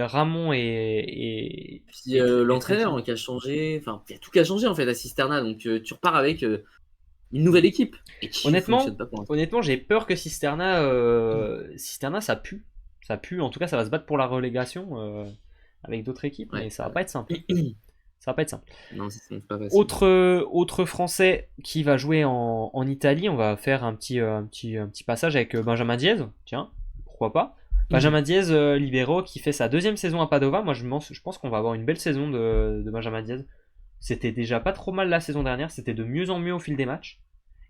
Ramon Puis et Tretti. l'entraîneur qui a changé. Enfin, il y a tout qui a changé en fait à Cisterna. Donc tu repars avec une nouvelle équipe. Et qui ne fonctionne Honnêtement, pas pour l'instant. honnêtement, j'ai peur que Cisterna, ça pue. Ça pue. En tout cas, ça va se battre pour la relégation avec d'autres équipes, mais Ouais. ça va pas être simple. Ça va pas être simple. Non, c'est pas facile. Autre Français qui va jouer en Italie, on va faire un petit passage avec Benjamin Diaz. Tiens, pourquoi pas. Benjamin Diaz, libéraux, qui fait sa deuxième saison à Padova. Moi, je pense qu'on va avoir une belle saison de Benjamin Diaz. C'était déjà pas trop mal la saison dernière, c'était de mieux en mieux au fil des matchs.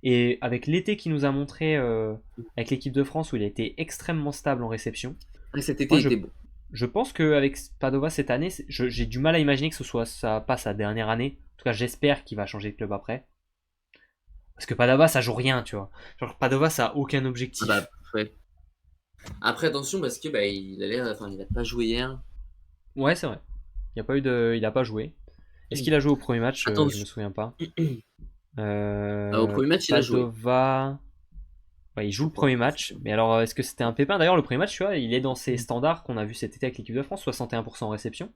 Et avec l'été qu'il nous a montré avec l'équipe de France, où il a été extrêmement stable en réception, Ouais, cet moi été était bon. je pense qu'avec Padova cette année, j'ai du mal à imaginer que ce soit pas sa dernière année. En tout cas, j'espère qu'il va changer de club après. Parce que Padova, ça joue rien, tu vois. Genre, Padova, ça a aucun Ah bah, objectif. ouais. Après, attention, parce que bah, il a pas joué hier. Ouais, c'est vrai. Il a pas joué. Est-ce qu'il a joué au premier match? Je me Attention. souviens pas. Au premier match, il a joué. Padova. Ouais, il joue Je le premier crois. match. Mais alors, est-ce que c'était un pépin? D'ailleurs, le premier match, tu vois, il est dans ses standards qu'on a vu cet été avec l'équipe de France, 61% en réception.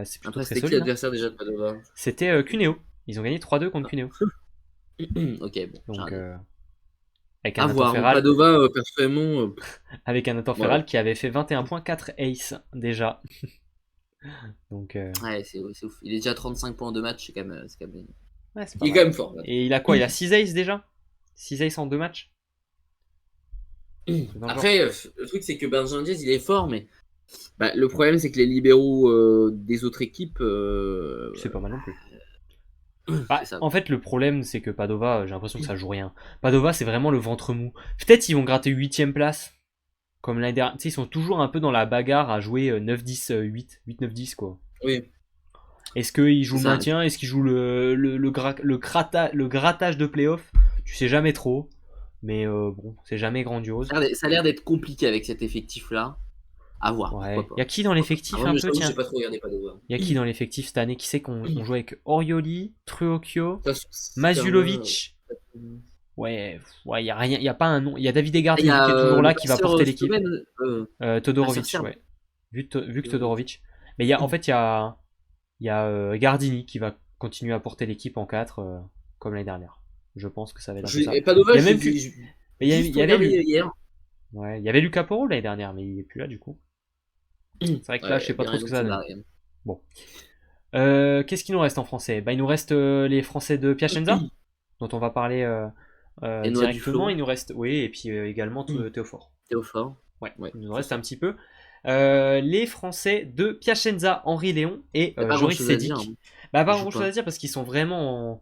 C'est plutôt Après, très c'était qui solide, hein. l'adversaire déjà de Padova? C'était Cuneo. Ils ont gagné 3-2 contre Cuneo. Ok, bon, j'ai Donc, rien dit. avec un À Nathan voir. Ferral, Padova, personnellement, avec un Nathan voilà. Ferral qui avait fait 21 points, 4 aces déjà. Donc, Ouais, c'est ouf. Il est déjà à 35 points en 2 matchs, c'est quand même... ouais, c'est pas Il est quand mal. même fort. Là. Et il a quoi? Il a 6 aces déjà? 6 aces en 2 matchs? Dans le genre. Après, le truc, c'est que Benjamin Diaz, il est fort, mais bah, le problème, c'est que les libéraux des autres équipes. C'est pas mal non plus. C'est Bah, ça. en fait, le problème, c'est que Padova, j'ai l'impression que ça joue rien. Padova, c'est vraiment le ventre mou. Peut-être ils vont gratter 8ème place. Comme l'année dernière. Tu sais, ils sont toujours un peu dans la bagarre à jouer 9-10, 8, 8-9-10, quoi. Oui. Est-ce qu'il joue C'est le ça. maintien? Est-ce qu'il joue le grattage de playoff? Tu sais jamais trop. Mais bon, c'est jamais grandiose. Ça a l'air d'être compliqué avec cet effectif-là. À voir, pourquoi Ouais. Il y pas. a qui dans Ah, l'effectif moi, un mais je peu, t'avoue que tiens? j'ai pas trop regardé Padova. Il y a qui dans l'effectif cette année? Qui sait qu'on joue avec Orioli, Truocchio, Ça, c'est un peu- Masulovic? Ouais, ouais, il y a rien, il y a pas un nom. Il y a David Ah, il y Egardioui a qui est toujours le là, qui va passeur porter l'équipe. slovène, passeur Todorovic, serbe. ouais. Vu que Todorovic. Mais en fait, il y a Gardini qui va continuer à porter l'équipe en 4 comme l'année dernière. Je pense que ça va être un peu ça. Et Padova, Il y a je même l'ai plus. Mais juste regardé hier. Ouais, il y avait Lucas Porro l'année dernière, mais il est plus là du coup. C'est vrai que là, je sais Ouais, pas bien trop ce raison que de ça se donne. barrer. Bon. Qu'est-ce qu'il nous reste en français? Bah, il nous reste les Français de Piacenza, dont on va parler Et Noix du directement. Flot, Il nous reste, oui, et puis également Théophore. Théophore. Ouais, Ouais, il nous c'est reste un ça. petit peu. Les Français de Piacenza, Henri Léon et Y a pas grand Joris chose à dire, Sédic. hein. Bah, Il pas joue grand chose à pas. dire parce qu'ils sont vraiment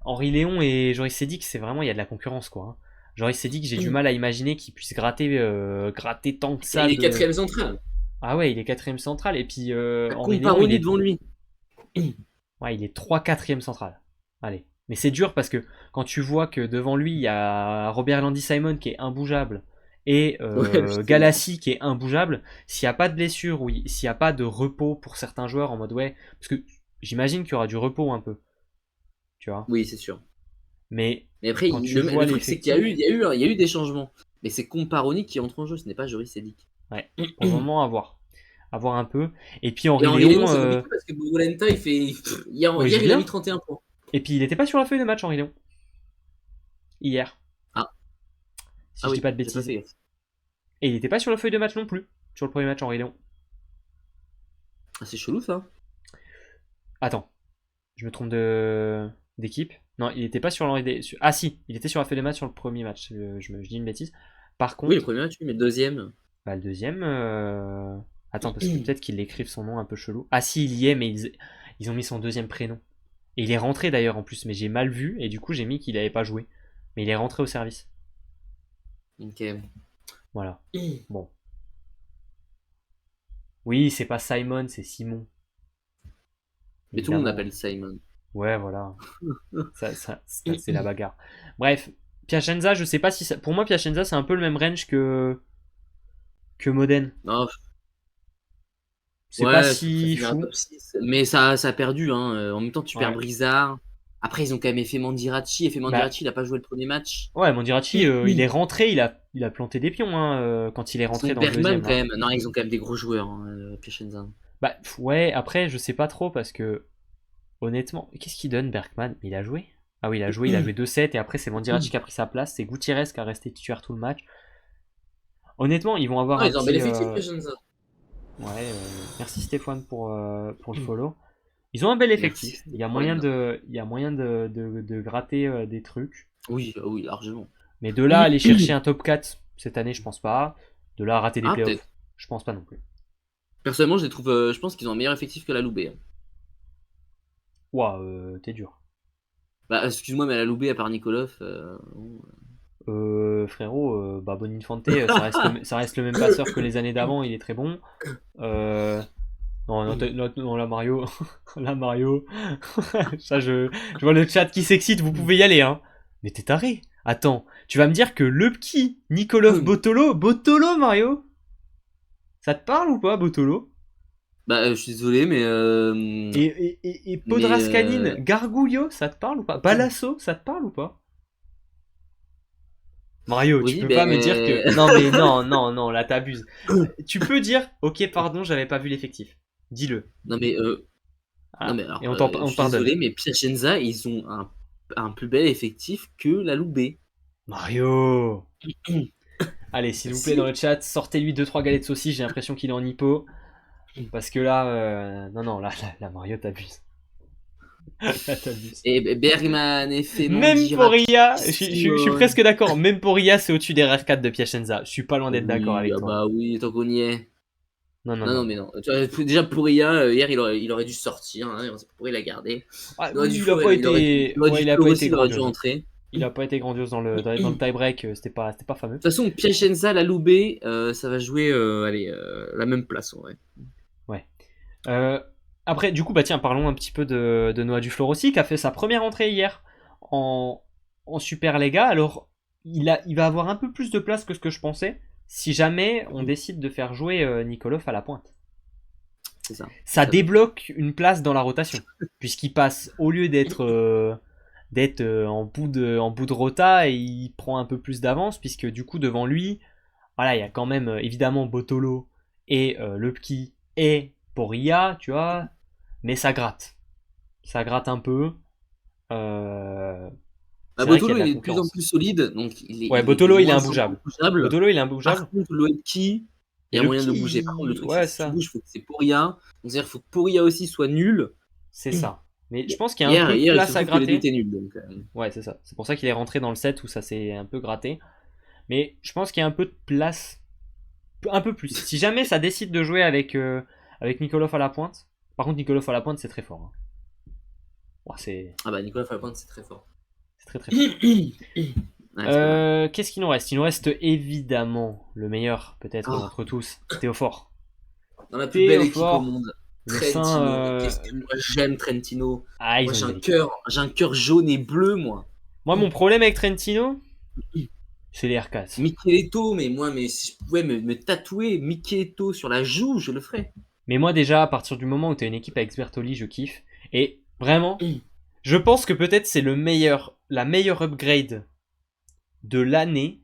Henri Léon et Joris Sédic, c'est vraiment, il y a de la concurrence quoi. Hein. Joris Sédic, j'ai du mal à imaginer qu'il puisse gratter tant que ça Il est de. quatrième central. Ah ouais, il est quatrième central et puis T'as Henri Léon, Comparoni devant lui. ouais, il est 3 4 central. Allez. Mais c'est dur parce que quand tu vois que devant lui, il y a Robert Landy Simon qui est imbougeable et Ouais, justement. Galassi qui est imbougeable, s'il n'y a pas de blessure ou s'il n'y a pas de repos pour certains joueurs en mode ouais, parce que j'imagine qu'il y aura du repos un peu, tu vois. Oui, c'est sûr. Mais Mais après, quand tu vois le truc, c'est qu'il y a eu, l'effectif, il y a eu des changements. Mais c'est Comparoni qui entre en jeu, ce n'est pas Joris Sédic. ouais, pour le moment à voir un peu. Et puis Et Henri Henri Léon, Léon, c'est compliqué parce que Volenta, il fait. ouais, il Hier, joue il a mis bien. 31 points. Et puis il n'était pas sur la feuille de match Henri Léon hier, Ah, si ah je dis oui, pas de j'ai pas fait bêtises. gaffe. Et il n'était pas sur la feuille de match non plus sur le premier match Henri Léon. Ah, c'est chelou ça. Attends. Je me trompe d'équipe. Non, il était pas sur Ah si, il était sur la feuille de match sur le premier match. Je dis une bêtise. Par Oui, le contre, premier match, oui, mais le deuxième. bah, le deuxième. Attends, parce que peut-être qu'ils l'écrivent son nom un peu chelou. Ah si, il y est, mais ils ont mis son deuxième prénom. Et il est rentré d'ailleurs en plus, mais j'ai mal vu et du coup j'ai mis qu'il n'avait pas joué. Mais il est rentré au service. Ok. Voilà. Bon. Oui, c'est pas Simon, c'est Simon. Mais tout le monde Évidemment. appelle Simon. Ouais, voilà. C'est la bagarre. Bref, Piacenza, je sais pas si pour moi Piacenza c'est un peu le même range que Modène. Non, C'est pas ouais, ça si finira fou. top 6. Mais ça a perdu, hein. En même temps, tu perds Ouais. Brizard. Après, ils ont quand même fait Mandiracci. Et fait Bah Mandiracci, il a pas joué le premier match. ouais, Mondiracci, il est rentré, il a planté des pions hein, quand il est Ils ont rentré dans le Bergman deuxième quand là. même. Non, ils ont quand même des gros joueurs, hein, Piacenza. Bah ouais, après je sais pas trop parce que honnêtement, qu'est-ce qu'il donne Bergman? Il a joué? Ah oui, il a joué 2 sets et après c'est Mondiracci qui a pris sa place, c'est Gutiérrez qui a resté titulaire tout le match. Honnêtement, ils vont avoir Non, un ils ont un bel petit effectif, Piacenza. ouais, merci Stéphane pour le follow. Ils ont un bel Merci, effectif. Stéphane. Il y a moyen de gratter des trucs. Oui, oui, largement. Mais de là, aller chercher un top 4 cette année, je pense pas. De là, à rater des Ah, peut-être. playoffs, je pense pas non plus. Personnellement, je les trouve. Je pense qu'ils ont un meilleur effectif que la Loubet, hein. Ouah, t'es dur. Bah, excuse-moi, mais la Loubet, à part Nikolov. Bon. Frérot, bah Boninfante, ça reste le même passeur que les années d'avant, il est très bon. Euh, non, non, non, la Mario. La Mario. Ça, je vois le chat qui s'excite, vous pouvez y aller, hein. Mais t'es taré. Attends, tu vas me dire que le petit Nikolov Botolo, Mario? Ça te parle ou pas, Botolo? Bah, je suis désolé, mais. Et Mais. Podrascaline, Gargouillot, ça te parle ou pas? Balasso, ça te parle ou pas? Mario, tu Oui, peux pas me dire que. mais. Non, mais non, non, non, là t'abuses. Tu peux dire, ok, pardon, j'avais pas vu l'effectif. Dis-le. Non, mais. Non, Ah, mais et alors, on je te suis pardonne. désolé, mais Piacenza, ils ont un plus bel effectif que la Loubet. Mario! Allez, s'il vous plaît, dans Si. le chat, sortez-lui 2-3 galettes de saucisse, j'ai l'impression qu'il est en hypo. Parce que là, non, non, là, Mario, t'abuses. Là, t'abuses. Et Bergman, et Même Femandirati, pour Ria, je suis Simone. presque d'accord, même pour Ria, c'est au-dessus des RR4 de Piacenza. Je suis pas loin d'être d'accord Oui, avec ah toi. bah oui, tant qu'on y est. Non, non, Non, non, non, mais non. non. Tu vois, déjà, Pouria, hier, il aurait dû sortir, hein, on sait pas pourquoi il l'a gardé. Ah, Il aurait dû, il a pas été. il aurait dû Ouais, il a pas Fleur été aussi, il aurait dû grandiose. rentrer. Il a pas été grandiose dans le tie-break, c'était pas fameux. De toute façon, Piacenza, la Loubet, ça va jouer allez, la même place en vrai. Ouais. Euh, Après, du coup, bah tiens, parlons un petit peu de Noah Duflor aussi, qui a fait sa première entrée hier en, en Superlega. Alors, il va avoir un peu plus de place que ce que je pensais, si jamais on décide de faire jouer Nikolov à la pointe. C'est ça. Ça Ça, débloque une place dans la rotation, puisqu'il passe, au lieu d'être en bout de rota, et il prend un peu plus d'avance, puisque du coup, devant lui, voilà, il y a quand même évidemment Botolo et Lepki et Poria, tu vois, mais ça gratte. Ça gratte un peu. Euh, Bah, c'est vrai qu'il y a Botolo, de la il est de plus en concurrence. plus solide, donc Ouais, il est de Botolo, il est moins en moins imbougeable. bougeable. Botolo, il est Par imbougeable. contre, Loepki, il y Mais a le moyen de le bouger. Par contre, le petit, truc, c'est ouais, que si tu ça, bouges, il faut que c'est Poria. Donc, c'est-à-dire qu'il faut que Poria aussi soit nul. c'est ça. Mais je pense qu'il y a un Hier, peu de il se place à trouve que les deux gratter. étaient nuls. Donc, Ouais, c'est ça. C'est pour ça qu'il est rentré dans le set où ça s'est un peu gratté. Mais je pense qu'il y a un peu de place. Un peu plus. Si jamais ça décide de jouer avec Nikolov à la pointe. Par contre, Nikolov à la pointe, c'est très fort, hein. Ouais, Ah bah, Nicolas Falcon, c'est très fort. c'est très très fort. Ouais, c'est pas mal. Qu'est-ce qu'il nous reste? Il nous reste évidemment le meilleur, peut-être Oh, d'entre tous, Théophore. dans la plus belle équipe au Théophore, monde, le sein. Trentino. Mais qu'est-ce que moi j'aime Trentino. Ah, Moi, ils ont une belle équipe. j'ai un cœur jaune et bleu, moi. Moi, mon problème avec Trentino, c'est les R4. Micheletto, mais moi, mais si je pouvais me tatouer Micheletto sur la joue, je le ferais. Mais moi, déjà, à partir du moment où tu as une équipe avec Sbertoli, je kiffe. Et vraiment, je pense que peut-être c'est la meilleure upgrade de l'année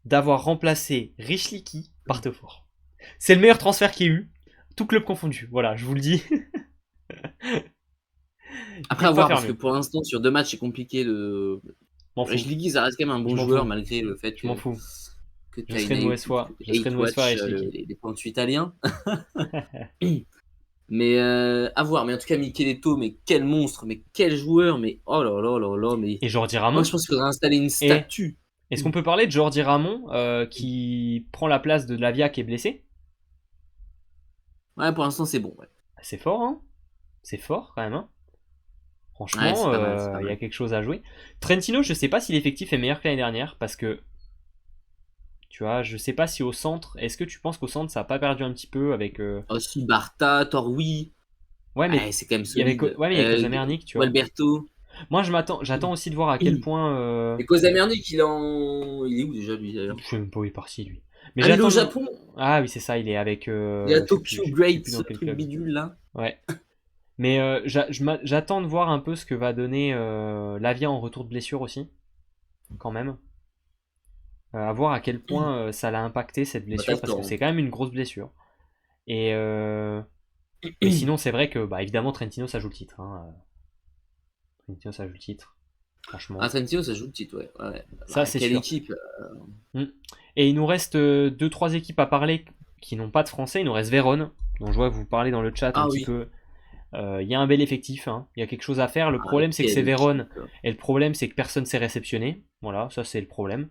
d'avoir remplacé Richliki par Théophore. C'est le meilleur transfert qu'il y ait eu, tout club confondu. Voilà, je vous le dis. Ils Après, peuvent à pas voir, faire parce que mieux. pour l'instant, sur 2 matchs, c'est compliqué de. M'en fous. Rejligi, ça reste quand même un bon Je m'en joueur, fous. malgré le fait Je m'en fous. que Je tu as serai une de mauvaise foi. Je serai de hate mauvaise foi à watch Richliki. les points italiens. Mais à voir. Mais en tout cas, Micheletto, mais quel monstre, mais quel joueur, mais oh là là là là. Mais Et Jordi moi, je Ramon. pense qu'il faudrait installer une Et statue. est-ce qu'on peut parler de Jordi Ramon qui prend la place de Lavia qui est blessé? Ouais, pour l'instant, c'est bon. Ouais, C'est fort, hein? C'est fort quand même, hein? ouais, Franchement, c'est pas mal, c'est pas il y a mal. quelque chose à jouer. Trentino, je sais pas si l'effectif est meilleur que l'année dernière parce que tu vois, je sais pas si au centre, est-ce que tu penses qu'au centre ça a pas perdu un petit peu avec Aussi, Barta, Torwi, ouais, mais ouais, c'est quand même il y avait solide. ouais, mais il y a Kozamernik, tu vois. Gualberto. Moi, j'attends aussi de voir à quel point Et Kozamernik, il est où déjà, lui, d'ailleurs? je sais même pas où il est parti lui. Mais Ah, mais il est au j'attends Japon. ah oui, c'est ça, il est avec Il est à Tokyo je sais plus Great, dans quel truc club. bidule, là. Ouais. Mais j'attends de voir un peu ce que va donner Lavia en retour de blessure aussi, quand même. À voir à quel point ça l'a impacté cette Bah, t'as blessure, le parce que temps, hein. c'est quand même une grosse blessure. Et mais sinon, c'est vrai que bah, évidemment, Trentino ça joue le titre, hein. Trentino ça joue le titre, Ah, franchement. Trentino, ça joue le titre, ouais. Ouais. Ça, Bah, c'est quelle sûr. équipe. Mm. Et il nous reste deux trois équipes à parler qui n'ont pas de français. Il nous reste Vérone, dont je vois que vous parlez dans le chat un Ah petit oui. peu. Il y a un bel effectif, hein. Il y a quelque chose à faire. Le Ah, problème, c'est que quelle c'est Vérone. équipe. Et le problème, c'est que personne s'est réceptionné. Voilà, ça, c'est le problème.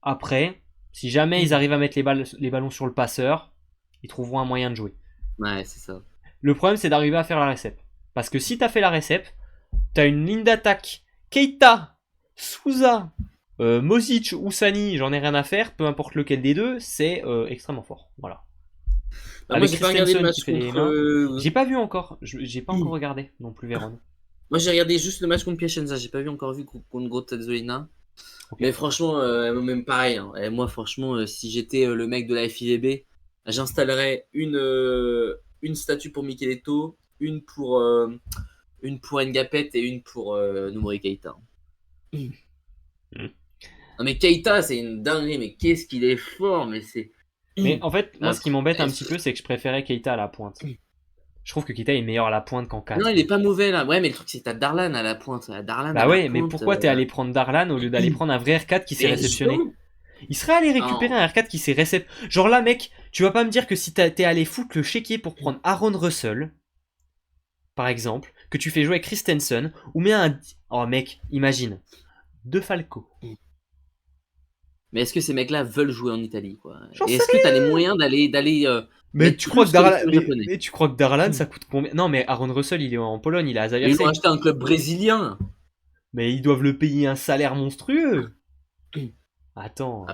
Après, si jamais ils arrivent à mettre les ballons sur le passeur, ils trouveront un moyen de jouer. Ouais, c'est ça. Le problème, c'est d'arriver à faire la récep. Parce que si t'as fait la récep, t'as une ligne d'attaque. Keita, Souza, Mosic ou Sani, j'en ai rien à faire. Peu importe lequel des deux, c'est extrêmement fort. Voilà. Bah, moi, Avec j'ai pas regardé le Christensen qui match fait les contre. mains. J'ai pas vu encore. J'ai pas encore regardé non plus Vérone. Moi, j'ai regardé juste le match contre Piacenza. J'ai pas vu encore vu contre Grotta Zolina. Ok. Mais franchement, même pareil, hein. Et moi, franchement, si j'étais le mec de la FIVB, j'installerais une statue pour Micheletto, une pour Ngapet et une pour Numori Keita. Mm. Non, mais Keita, c'est une dinguerie, mais qu'est-ce qu'il est fort, mais c'est. Mais en fait, moi, Ah, ce qui m'embête un petit peu, c'est que je préférais Keita à la pointe. Je trouve que Keita est meilleur à la pointe qu'en non, 4. il est pas mauvais là. Ouais, mais le truc, c'est que t'as Darlan à la pointe. Darlan à Bah la ouais, mais pointe. pourquoi t'es allé prendre Darlan au lieu d'aller prendre un vrai R4 qui s'est Mais réceptionné? justement. Il serait allé récupérer Non. un R4 qui s'est réceptionné. Genre là, mec, tu vas pas me dire que si t'es allé foutre le chéquier pour prendre Aaron Russell, par exemple, que tu fais jouer avec Christensen, ou bien un. Oh mec, imagine. De Falco. Mais est-ce que ces mecs-là veulent jouer en Italie, quoi? J'en Et sais est-ce que t'as les moyens d'aller Mais mettre tu crois que plus que les Darlan, clubs japonais? mais tu crois que Darlan ça coûte combien? Non, mais Aaron Russell il est en Pologne, il est à Mais ils vont Zaversé. acheter un club brésilien. Mais ils doivent le payer un salaire monstrueux. Attends,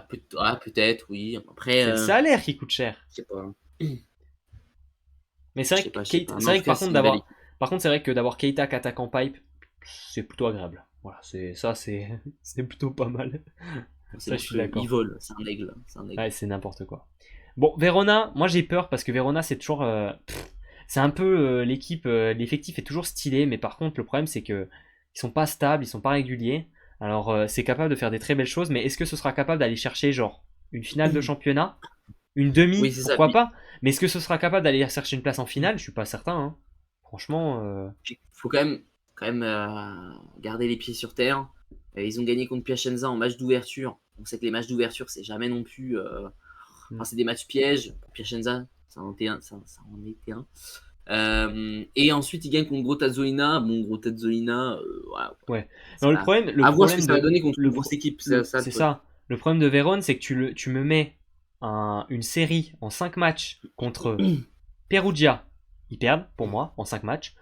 Peut-être, oui. Après, c'est le salaire qui coûte cher. je sais pas. Mais c'est Je vrai sais que, pas, je sais pas. C'est Mais en vrai tout que cas, c'est une belle équipe. par contre, c'est vrai que d'avoir Keita qu'attaquant pipe, c'est plutôt agréable. Voilà, c'est plutôt pas mal. C'est Ça, je suis monstrueux. Il d'accord. vole, c'est un aigle. C'est un aigle. Ouais, c'est n'importe quoi. Bon, Verona, moi j'ai peur parce que Verona, c'est toujours. C'est un peu l'équipe, l'effectif est toujours stylé, mais par contre, le problème, c'est que ils sont pas stables, ils sont pas réguliers. Alors, c'est capable de faire des très belles choses, mais est-ce que ce sera capable d'aller chercher, genre, une finale de championnat? Une Oui, demi, c'est ça. pourquoi pas? Mais est-ce que ce sera capable d'aller chercher une place en finale? Je suis pas certain, hein. Franchement, Il faut quand même garder les pieds sur terre. Ils ont gagné contre Piacenza en match d'ouverture. On sait que les matchs d'ouverture, c'est jamais non plus. hmm. Enfin, c'est des matchs pièges. Piacenza, ça en était un. Ça en était un. Et ensuite, ils gagnent contre Grottazzolina. Bon, Grottazzolina, voilà, Ouais. Non, c'est pas. le À voir ce que problème ça va de, donner contre une grosse équipe. C'est ça le c'est truc. ça. Le problème de Vérone, c'est que tu me mets une série en 5 matchs contre Perugia, ils perdent pour moi en 5 matchs.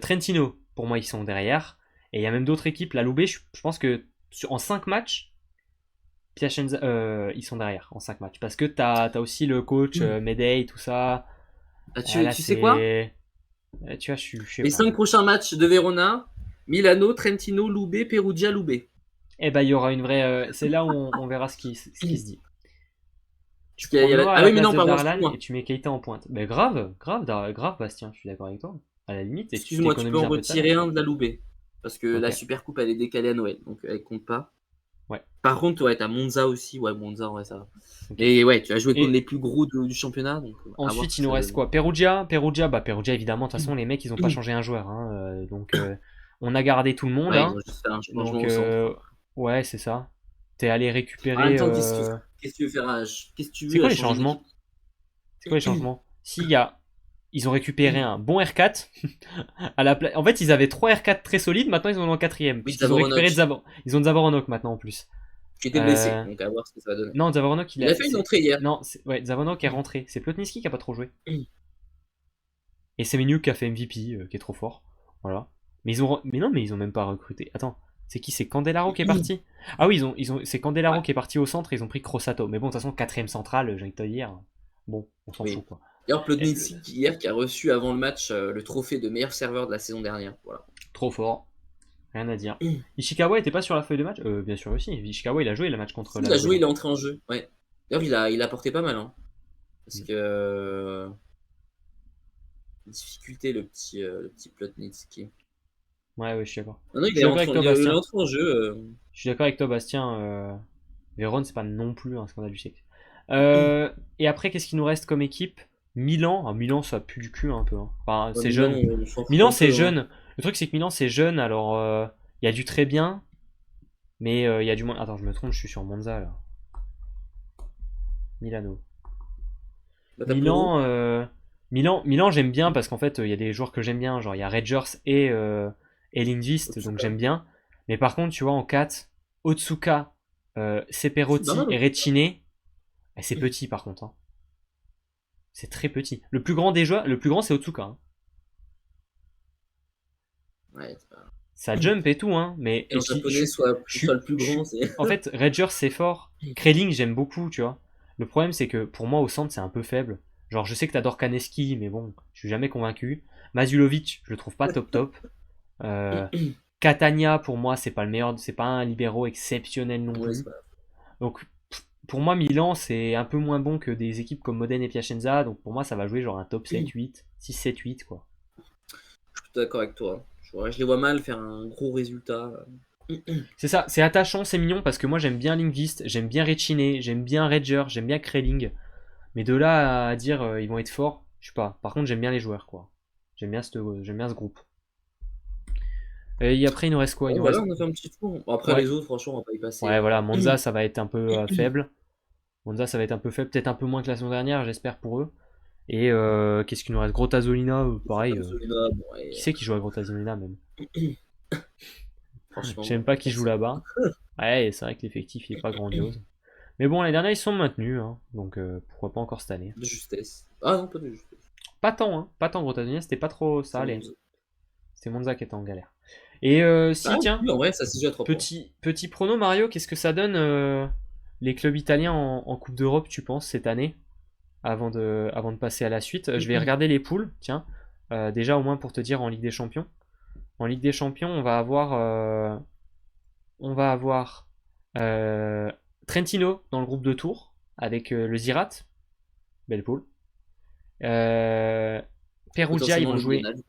Trentino, pour moi, ils sont derrière. Et il y a même d'autres équipes. La Loubet, je pense que en 5 matchs, Piacenza, ils sont derrière en 5 matchs. Parce que t'as aussi le coach Medei, tout ça. Là, Tu sais quoi? c'est. Tu vois, je sais Les pas. 5 prochains matchs de Verona: Milano, Trentino, Loubet, Perugia, Loubet. Eh ben, il y aura une vraie. C'est là où on verra ce qui se dit. Tu Parce prends Noah à Ah la oui, mais place non, de pardon, Darlan et excuse-moi. tu mets Keita en pointe. Ben grave, grave, grave, Bastien, je suis d'accord avec toi. À la limite, et tu Excuse-moi, tu peux t'économises en un peu de salaire. retirer un de la Loubet. Parce que Ok, la Super Coupe, elle est décalée à Noël, donc elle compte pas. ouais, Par contre, ouais, t'as Monza aussi. Ouais, Monza, ouais, ça va. ok. Mais ouais, tu as joué contre Et les plus gros du championnat, donc à voir ce ensuite, que il nous ça reste donne. quoi? Perugia, évidemment, de toute façon, les mecs, ils ont pas changé un joueur, hein, donc, on a gardé tout le monde, Ouais, ils hein. ont juste fait un changement Donc, au centre. ouais, c'est ça. T'es allé En même récupérer. temps, qu'est-ce que tu veux faire Qu'est-ce que tu C'est veux quoi à les changer d'équipe? changements? C'est quoi les changements? S'il y a. Ils ont récupéré un bon R4 En fait, ils avaient 3 R4 très solides, maintenant ils en ont un quatrième, Oui, puisqu'ils ont récupéré Zavoranoc, Ils ont Zavoronok maintenant en plus. qui était blessé, Euh, donc à voir ce que ça va donner. Non, Zavoronok, Il a fait une entrée hier. Non, ouais, Zavoronok est rentré. C'est Plotnitsky qui a pas trop joué. Et Semenyuk qui a fait MVP, qui est trop fort. Voilà. Mais non, mais ils ont même pas recruté. Attends, c'est qui? C'est Candelaro qui est parti? Ah oui, c'est Candelaro Ouais, qui est parti au centre, ils ont pris Crossato. Mais bon, de toute façon, quatrième central, j'ai envie de te dire. Bon, on s'en fout oui. quoi. D'ailleurs, Et Plotnitsky hier qui a reçu avant le match le trophée de meilleur serveur de la saison dernière. Voilà. trop fort, rien à dire. Ishikawa était pas sur la feuille de match? Bien sûr aussi. Ishikawa, il a joué le match contre Il a joué, l'Asvel. il est entré en jeu. Ouais. D'ailleurs, il a apporté pas mal. Hein. Parce Mm. que difficulté le petit Plotnitsky. Ouais, ouais, je suis d'accord. Non, non, Je suis d'accord avec toi, il est Bastien. entré en jeu. Je suis d'accord avec toi, Bastien. Vérone, c'est pas non plus un scandale du siècle. Et après, qu'est-ce qu'il nous reste comme équipe? Milan. Ah, Milan, ça pue du cul un peu, hein. Enfin, c'est Milan, jeune. on s'en fout Milan, un c'est peu. Hein. jeune. Le truc, c'est que Milan, c'est jeune. Alors, il y a du très bien, mais il y a du moins. Attends, je me trompe, je suis sur Monza là. Milano. Bah, t'as Peru. Milan, Milan, j'aime bien parce qu'en fait, il y a des joueurs que j'aime bien. Genre, il y a Rangers et Lindvist, donc Otsuka. j'aime bien. Mais par contre, tu vois, en 4, Otsuka, C'est pas Seperotti mal, et Otsuka. Recine, c'est petit par contre, hein. C'est très petit. Le plus grand des joueurs, le plus grand c'est Otsuka, hein. Ouais, c'est pas. Ça jump et tout, hein. Mais Et en japonais, soit le plus je grand, suis. c'est. En fait, Rangers c'est fort. Kreling j'aime beaucoup, tu vois. Le problème c'est que pour moi au centre c'est un peu faible. Genre je sais que t'adores Kaneski, mais bon, je suis jamais convaincu. Mazulovic, je le trouve pas top top. Euh, Catania pour moi c'est pas le meilleur, c'est pas un libéraux exceptionnel non Ouais, c'est plus. pas. Donc pour moi Milan c'est un peu moins bon que des équipes comme Modène et Piacenza. Donc pour moi ça va jouer genre un top 7-8, 6-7-8 quoi. Je suis d'accord avec toi. Je les vois mal faire un gros résultat. C'est ça, c'est attachant, c'est mignon parce que moi j'aime bien Lingvist, j'aime bien Recine, j'aime bien Rager, j'aime bien Kreling. Mais de là à dire ils vont être forts, je sais pas. Par contre j'aime bien les joueurs quoi. J'aime bien ce groupe. Et après il nous reste quoi? Il Bon, nous voilà, reste. on a fait un petit tour. Bon, après, Ouais, les autres, franchement, on va pas y passer. ouais voilà, Monza ça va être un peu faible. Monza ça va être un peu faible, peut-être un peu moins que la saison dernière, j'espère pour eux. Et qu'est-ce qu'il nous reste? Grottazolina, pareil. Solina, bon, Qui c'est qui joue à Grottazolina même? Je sais franchement, même pas qui joue personne. là-bas. Ouais, c'est vrai que l'effectif il est pas grandiose. Mais bon, les derniers ils sont maintenus, hein, donc pourquoi pas encore cette année. De justesse. Ah non, pas de justesse. Pas tant, hein, pas tant Grottaglia, c'était pas trop, ça C'est allait. Monza. C'était Monza qui était en galère. Et Ah si, tiens, oui, en vrai, ça se joue à 3 points. petit prono Mario, qu'est-ce que ça donne les clubs italiens en Coupe d'Europe, tu penses, cette année? avant de passer à la suite. Je vais regarder les poules, tiens. Déjà, au moins pour te dire en Ligue des Champions. En Ligue des Champions, on va avoir Trentino dans le groupe de Tours avec le Zirat. Belle poule. Perugia, ils Potentiellement vont le jouer. Grenade.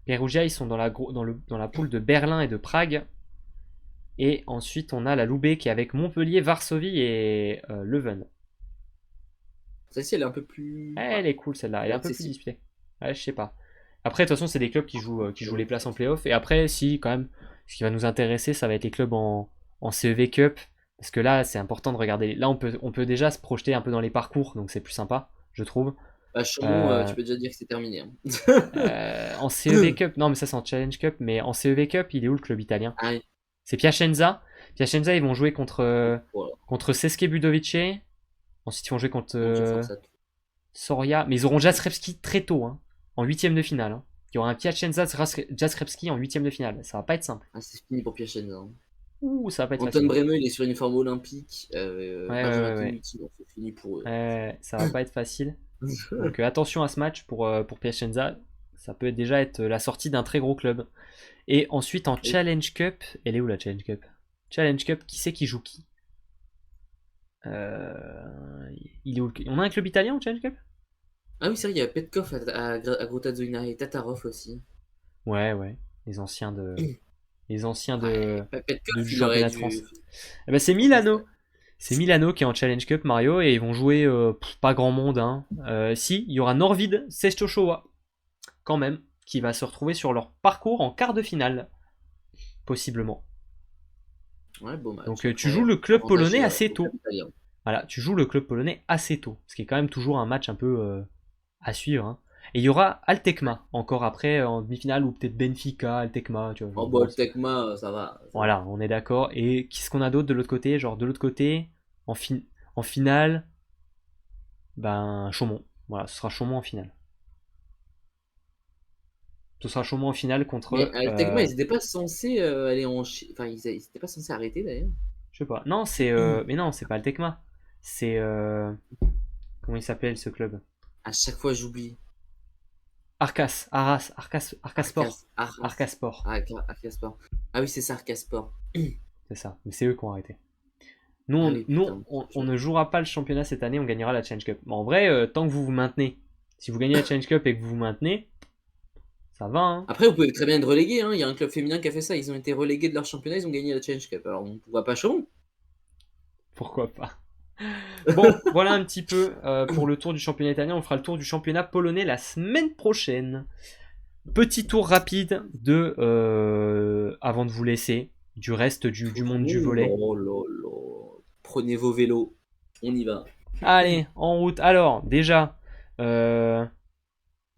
Perugia, ils sont dans la poule de Berlin et de Prague. Et ensuite, on a la Loubet qui est avec Montpellier, Varsovie et Leuven. Celle-ci, elle est un peu plus Elle est cool celle-là, elle est un peu plus accessible. disputée. Ouais, je sais pas. Après, de toute façon, c'est des clubs qui jouent les places en playoff. Et après, si, quand même, ce qui va nous intéresser, ça va être les clubs en CEV Cup. Parce que là, c'est important de regarder. Là, on peut déjà se projeter un peu dans les parcours, donc c'est plus sympa, je trouve. Bah, Chaumont, Euh, tu peux déjà dire que c'est terminé. Hein. en CEV Cup, non, mais ça, c'est en Challenge Cup. Mais en CEV Cup, il est où le club italien? Ah, oui. C'est Piacenza. Piacenza, ils vont jouer contre, Voilà. contre Cesche Budovice. Ensuite, ils vont jouer contre Donc, il faut que ça. Soria. Mais ils auront Jastrzębski très tôt, hein, en huitième de finale. Hein. Il y aura un Piacenza Jastrzębski en huitième de finale. Ça va pas être simple. Ah, c'est fini pour Piacenza. Hein. Ouh, ça va pas être Anton facile. Bremeux, il est sur une forme olympique. Ouais, Benjamin ouais, ouais. Tonucci, donc c'est fini pour eux. Ça va pas être facile. Donc attention à ce match pour Piacenza. Ça peut déjà être la sortie d'un très gros club. Et ensuite en Challenge Cup, elle est où la Challenge Cup? Challenge Cup, qui c'est qui joue qui? Il est où On a un club italien au Challenge Cup? Ah oui, c'est vrai, il y a Petkov à Grottazzona et Tatarov aussi. Ouais, ouais. Les anciens Ouais, du Petkov, il aurait championnat de dû. France. Eh ben, c'est Milano. C'est Milano qui est en Challenge Cup, Mario, et ils vont jouer pas grand monde. Hein. Si, il y aura Norvid Sestoshowa, quand même, qui va se retrouver sur leur parcours en quart de finale, possiblement. Ouais, beau match. Donc Après, tu joues le club avantage, polonais assez au tôt. club italien. Voilà, tu joues le club polonais assez tôt, ce qui est quand même toujours un match un peu à suivre. Hein. Et il y aura Altecma encore après en demi-finale, ou peut-être Benfica, Altecma, tu vois. Oh, Bon, bah, le Tecma, ça va. voilà, on est d'accord. Et qu'est-ce qu'on a d'autre de l'autre côté? Genre de l'autre côté, en finale, ben Chaumont. Voilà, ce sera Chaumont en finale. Ce sera Chaumont en finale Mais contre. le Tecma, ils étaient pas censés aller en Enfin, ils étaient pas censés arrêter d'ailleurs. Je sais pas. Non, mais non, c'est pas le Tecma. C'est. Comment il s'appelle ce club? À chaque fois, j'oublie. Arcasport. Arcasport. Arcasport. Ah oui, c'est ça, Arcasport. C'est ça. Mais c'est eux qui ont arrêté. Nous, Ah on, oui, nous, putain. on ne jouera pas le championnat cette année, on gagnera la Challenge Cup. Mais en vrai, tant que vous vous maintenez, si vous gagnez la Challenge Cup et que vous vous maintenez, ça va. Hein. Après, vous pouvez très bien être relégué. Hein. Il y a un club féminin qui a fait ça. Ils ont été relégués de leur championnat, ils ont gagné la Challenge Cup. Alors, on ne pourra pas chaud. Pourquoi pas? Bon, voilà un petit peu pour le tour du championnat italien. On fera le tour du championnat polonais la semaine prochaine. Petit tour rapide avant de vous laisser, du reste du monde du volet. Oh là là. Prenez vos vélos. On y va. Allez, en route. Alors, déjà,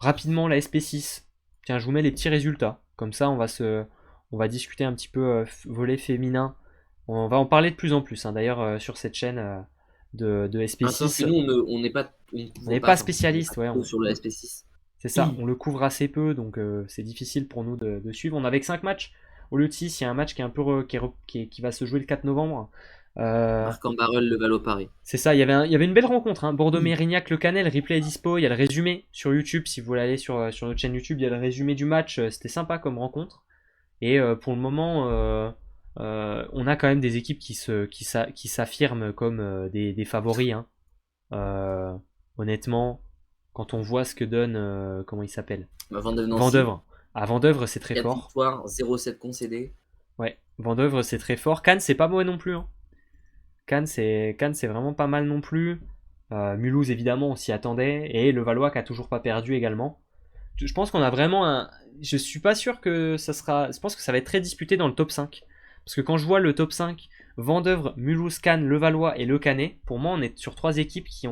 rapidement, la SP6. Tiens, je vous mets les petits résultats. Comme ça, on va discuter un petit peu volet féminin. On va en parler de plus en plus, hein, d'ailleurs, sur cette chaîne de Parce SP6. que nous, on n'est pas, On n'est pas spécialiste, ouais. sur le SP6. C'est ça, on le couvre assez peu, donc c'est difficile pour nous de suivre. On a avec 5 matchs au lieu de 6, il y a un match qui est un peu qui va se jouer le 4 novembre. Marc-en-Barœul, le Valo-Paris. C'est ça, il y avait une belle rencontre. Hein. Bordeaux-Mérignac, le Canel, replay est dispo. Il y a le résumé sur YouTube. Si vous voulez aller sur notre chaîne YouTube, il y a le résumé du match. C'était sympa comme rencontre. Et pour le moment, on a quand même des équipes qui s'affirment comme des favoris. Hein. Honnêtement, quand on voit ce que donne, comment il s'appelle? Vendeuvre. À Vendeuvre, c'est très 4 fort. victoires, 0,7 concédés. Ouais, Vendeuvre, c'est très fort. Cannes, c'est pas mauvais non plus. Hein. Cannes, c'est vraiment pas mal non plus. Mulhouse, évidemment, on s'y attendait. Et le Valois qui a toujours pas perdu également. Je pense qu'on a vraiment un. Je suis pas sûr que ça sera. Je pense que ça va être très disputé dans le top 5. Parce que quand je vois le top 5, Vendeuvre, Mulhouse, Cannes, le Valois et le Canet, pour moi, on est sur 3 équipes qui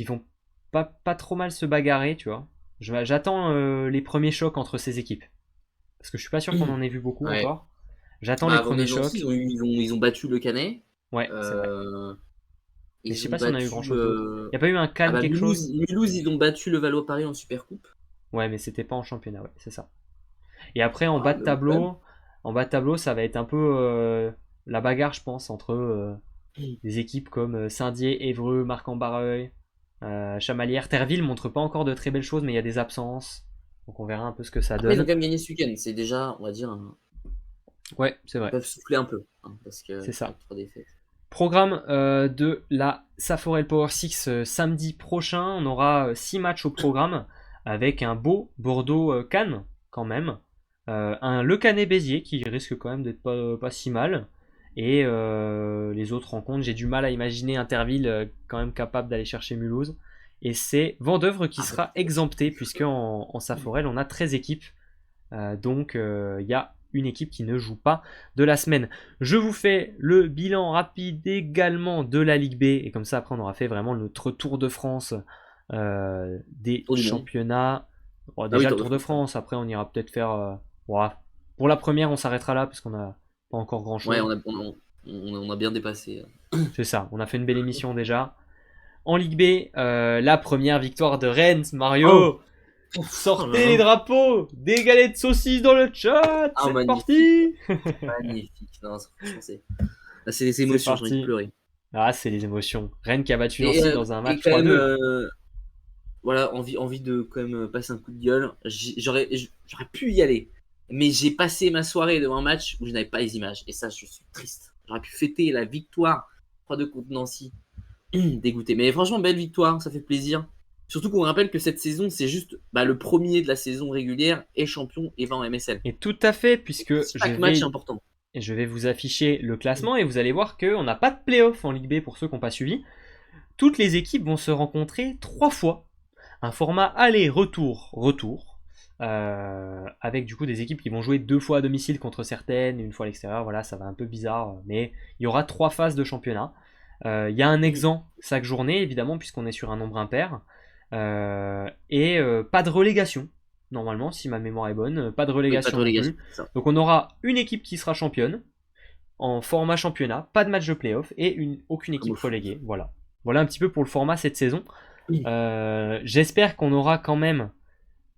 vont pas trop mal se bagarrer, tu vois. J'attends les premiers chocs entre ces équipes. Parce que je suis pas sûr qu'on en ait vu beaucoup Ouais. encore. J'attends les premiers chocs. Ils ont battu le Canet. Ouais, c'est vrai. Mais je sais pas si on a eu grand chose d'autre. Il n'y a pas eu un Cannes quelque chose. Mulhouse, ils ont battu le Valois-Paris en Supercoupe. Ouais, mais c'était pas en championnat, ouais, c'est ça. Et après, en bas de tableau, ça va être un peu la bagarre, je pense, entre des équipes comme Saint-Dié, Évreux, Marc-en-Barœul, Chamalières. Terville montre pas encore de très belles choses, mais il y a des absences. Donc on verra un peu ce que ça Après, ils ont donne. quand même gagné ce week-end. C'est déjà, on va dire, Ouais, c'est ils vrai. peuvent souffler un peu. Parce que C'est ça. avec 3 défaites. Programme de la Saforel Power 6 samedi prochain. On aura 6 matchs au programme avec un beau Bordeaux-Cannes quand même. Un Le Canet-Béziers qui risque quand même d'être pas si mal. Et les autres rencontres, j'ai du mal à imaginer Interville quand même capable d'aller chercher Mulhouse. Et c'est Vendeuvre qui sera exempté puisque en Saforel on a 13 équipes. Donc il y a une équipe qui ne joue pas de la semaine. Je vous fais le bilan rapide également de la Ligue B. Et comme ça, après, on aura fait vraiment notre Tour de France des Tour du monde. championnats. Bon, Ah déjà oui, le Tour de France. Après, on ira peut-être faire... ouais. Pour la première, on s'arrêtera là parce qu'on n'a pas encore grand-chose. Ouais, on a bien dépassé. C'est ça, on a fait une belle émission déjà. En Ligue B, la première victoire de Rennes, Mario. Sortez les drapeaux, des galettes de saucisses dans le chat, Ah, c'est magnifique. parti. Magnifique. Non, franchement, c'est les émotions, j'ai envie de pleurer. Ah, c'est les émotions. Rennes qui a battu Et, Nancy dans un match quand 3-2. même, voilà, envie de quand même passer un coup de gueule. J'aurais pu y aller, mais j'ai passé ma soirée devant un match où je n'avais pas les images. Et ça, je suis triste. J'aurais pu fêter la victoire 3-2 contre Nancy. Dégoûté. Mais franchement, belle victoire, ça fait plaisir. Surtout qu'on rappelle que cette saison, c'est juste le premier de la saison régulière et champion et va en MSL. Et tout à fait, puisque Chaque match est important. je vais vous afficher le classement et vous allez voir qu'on n'a pas de play-off en Ligue B pour ceux qui n'ont pas suivi. Toutes les équipes vont se rencontrer 3 fois. Un format aller-retour. Avec du coup des équipes qui vont jouer 2 fois à domicile contre certaines, une fois à l'extérieur. Voilà, ça va un peu bizarre, mais il y aura 3 phases de championnat. Il y a un exempt chaque journée, évidemment, puisqu'on est sur un nombre impair. Et pas de relégation, normalement, si ma mémoire est bonne. Pas de relégation non plus. Donc on aura une équipe qui sera championne en format championnat, pas de match de playoff et aucune équipe reléguée. Voilà un petit peu pour le format cette saison. J'espère qu'on aura quand même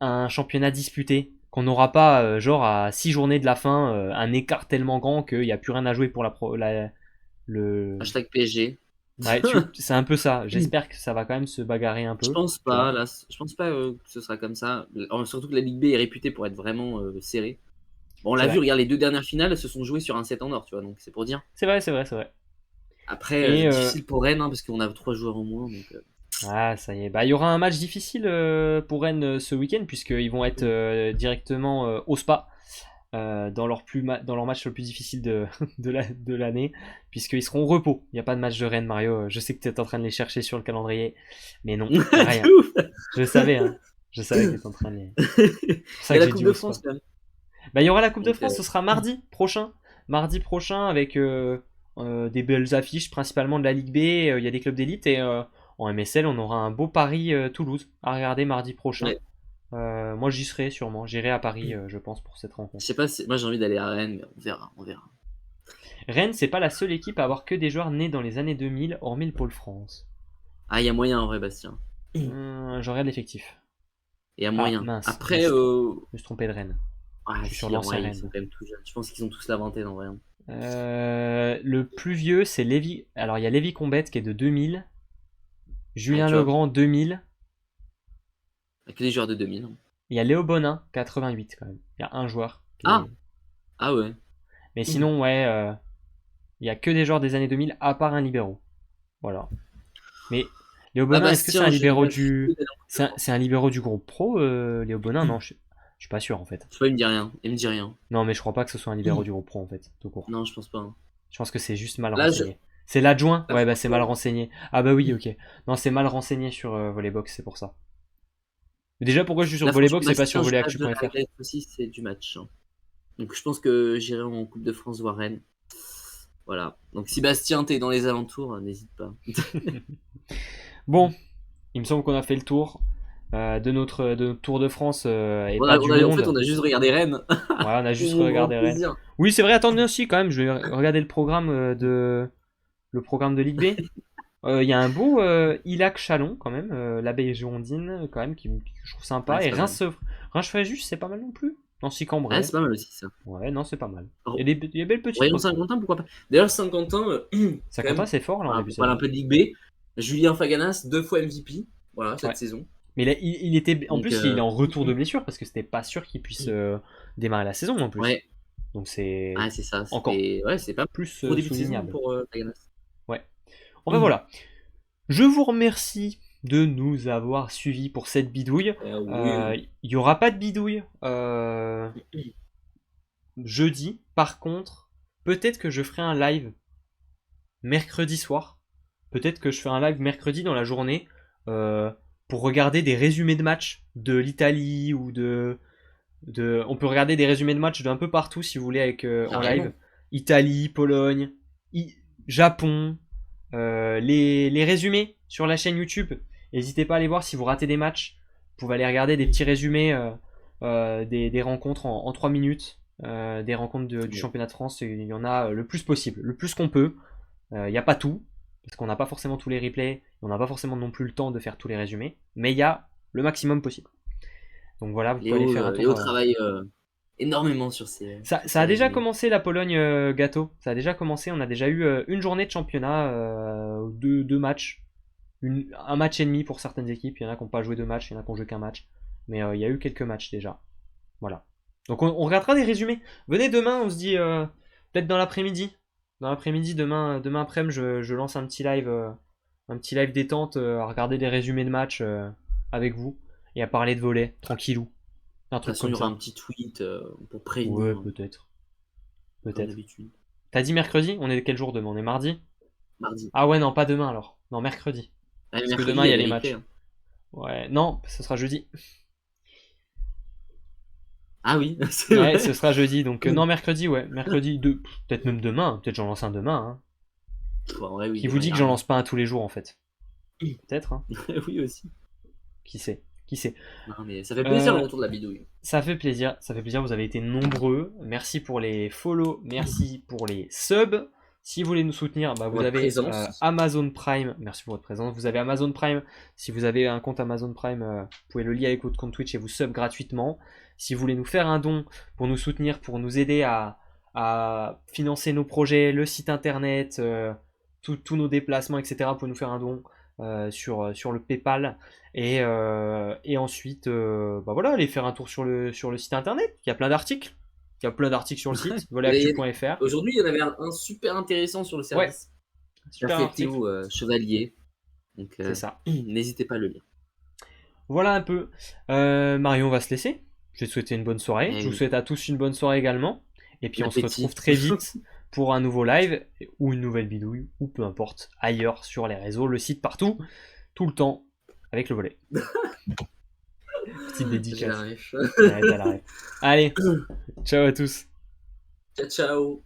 un championnat disputé, qu'on n'aura pas genre à 6 journées de la fin un écart tellement grand qu'il n'y a plus rien à jouer pour le hashtag PSG. Ouais, c'est un peu ça. J'espère que ça va quand même se bagarrer un peu. Je pense pas que ce sera comme ça. Surtout que la Ligue B est réputée pour être vraiment serrée. Bon, on l'a vu, regarde, les 2 dernières finales, elles se sont jouées sur un 7 en or, tu vois, donc c'est pour dire. C'est vrai. Après, difficile pour Rennes, parce qu'on a 3 joueurs en moins. Donc, Ah, ça y est. Il y aura un match difficile pour Rennes ce week-end, puisqu'ils vont être directement au Spa. Dans leur match le plus difficile de l'année, puisqu'ils seront au repos. Il n'y a pas de match de Rennes, Mario. Je sais que tu es en train de les chercher sur le calendrier, mais non, rien. Je savais que tu étais en train de les. Il y a la Coupe de France quand même. Il y aura la Coupe de France, ce sera mardi prochain. Mardi prochain, avec des belles affiches, principalement de la Ligue B. Il y a des clubs d'élite, et en MSL, on aura un beau Paris-Toulouse à regarder mardi prochain. Ouais. Moi j'y serai sûrement, j'irai à Paris je pense pour cette rencontre. Je sais pas, moi j'ai envie d'aller à Rennes, mais on verra. Rennes c'est pas la seule équipe à avoir que des joueurs nés dans les années 2000 hormis le pôle France. Ah, il y a moyen en vrai, Bastien. Je regarde l'effectif. Il y a moyen. Mince, après je me suis trompé de Rennes. Je suis sur l'ancien Rennes. Ils sont quand même tout jeunes. Je pense qu'ils ont tous la vingtaine en vrai. Le plus vieux c'est Lévi. Alors il y a Lévi Combette qui est de 2000, Julien Legrand 2000. Que des joueurs de 2000. Il y a Léo Bonin, 88 quand même. Il y a un joueur. Ah ouais. Mais sinon, ouais, il n'y a que des joueurs des années 2000 à part un libéro. Voilà. Mais Léo Bonin, est-ce que c'est un libéro du. C'est un libéro du groupe pro, Léo Bonin? Non, je suis pas sûr en fait. Je sais pas, il me dit rien. Non, mais je crois pas que ce soit un libéro du groupe pro en fait, tout court. Non, je pense pas. Je pense que c'est juste mal renseigné. C'est l'adjoint? Ouais, c'est mal renseigné. Ah bah oui, ok. Non, c'est mal renseigné sur Volleybox, c'est pour ça. Mais déjà, pourquoi je suis sur Volleybox et pas sur volleyactu.fr? Aussi, c'est du match. Donc je pense que j'irai en Coupe de France voir Rennes. Voilà. Donc si Bastien, t'es dans les alentours, n'hésite pas. Bon, il me semble qu'on a fait le tour de notre Tour de France. Et en fait, on a juste regardé Rennes. Ouais, on a juste regardé Rennes. Oui, c'est vrai, attendez aussi quand même, je vais regarder le programme de Ligue B. Il y a un beau Ilac Chalon quand même, l'abeille girondine quand même, qui je trouve sympa. Ouais, et Reims-Fréjus, c'est pas mal non plus. Nancy-Cambrai. C'est pas mal aussi ça. Ouais, non, c'est pas mal. Il y a des belles petites. Rayon Saint-Quentin, pourquoi pas. D'ailleurs, Saint-Quentin. Saint-Quentin, c'est fort là. On parle un peu de Ligue B. Julien Faganas, 2 fois MVP. voilà, cette Ouais. saison. Mais là, il était. En Donc, plus, il est en retour de blessure parce que c'était pas sûr qu'il puisse démarrer la saison en plus. ouais, Donc c'est c'est ça. encore C'est pas plus gros début de saison soulignable. pour Taganas. Ouais. Enfin voilà. Je vous remercie de nous avoir suivis pour cette bidouille. Oui. Il n'y aura pas de bidouille jeudi. Par contre, peut-être que je ferai un live mercredi soir. Peut-être que je ferai un live mercredi dans la journée pour regarder des résumés de matchs de l'Italie ou on peut regarder des résumés de matchs d'un peu partout si vous voulez avec en live. Carrément. Italie, Pologne, Japon, les résumés sur la chaîne YouTube. N'hésitez pas à aller voir si vous ratez des matchs. Vous pouvez aller regarder des petits résumés des rencontres en 3 minutes, des rencontres du championnat de France. Il y en a le plus possible, le plus qu'on peut. Il n'y a pas tout, parce qu'on n'a pas forcément tous les replays, on n'a pas forcément non plus le temps de faire tous les résumés, mais il y a le maximum possible. Donc voilà, vous pouvez aller faire un tour. Léo travaille énormément sur ces. Ça ces a déjà résumés. commencé la Pologne gâteau. Ça a déjà commencé. On a déjà eu une journée de championnat, deux matchs, un match et demi pour certaines équipes. Il y en a qui n'ont pas joué 2 matchs, il y en a qui ont joué qu'un match. Mais il y a eu quelques matchs déjà. Voilà. Donc on regardera des résumés. Venez demain, on se dit peut-être dans l'après-midi. Dans l'après-midi, demain après-midi, je lance un petit live détente à regarder des résumés de matchs avec vous et à parler de volley, tranquillou. Un De toute truc façon, il comme y aura ça. un petit tweet pour Ouais, prévenir, peut-être. comme Peut-être. d'habitude. T'as dit mercredi? On est quel jour demain? On est mardi? Mardi. Ah ouais, non, pas demain alors. Non, mercredi. Parce que Mercredi, demain, il il y y a a les les replays. matchs. Ouais, non, ce sera jeudi. Ah oui, c'est Ouais, vrai. ce sera jeudi. Donc, non, mercredi, ouais. Mercredi, peut-être même demain. Peut-être j'en lance un demain. Hein. En vrai, oui, Qui vous demain, il dit y que a j'en rien. lance pas un tous les jours en fait? Peut-être, hein. Oui, aussi. Qui sait? Qui sait? Non, mais ça fait plaisir le Euh, retour de la bidouille. Ça fait plaisir, ça fait plaisir, vous avez été nombreux. Merci pour les follow, merci pour les subs. Si vous voulez nous soutenir, bah, vous Votre avez présence. Amazon Prime, merci pour votre présence. Vous avez Amazon Prime, si vous avez un compte Amazon Prime, vous pouvez le lier avec votre compte Twitch et vous sub gratuitement. Si vous voulez nous faire un don pour nous soutenir, pour nous aider à financer nos projets, le site internet, tous nos déplacements, etc., vous pouvez nous faire un don sur le PayPal. Et ensuite, bah voilà, aller faire un tour sur le site internet. Il y a plein d'articles. Il y a plein d'articles sur le site, volleyactu.fr. Aujourd'hui, il y en avait un super intéressant sur le Ouais, service. super Merci à article. Théo Chevalier. Donc, C'est ça. n'hésitez pas à le lire. Voilà un peu. Marion, on va se laisser. Je vais te souhaiter une bonne soirée. Eh Je vous oui. souhaite à tous une bonne soirée également. Et puis Bon on se appétit. retrouve très vite pour un nouveau live ou une nouvelle bidouille ou peu importe ailleurs sur les réseaux, le site partout, tout le temps avec le volley. Petite J'ai dédicace. la ref. Ouais, t'as la ref. Allez, ciao à tous. Ciao, ciao.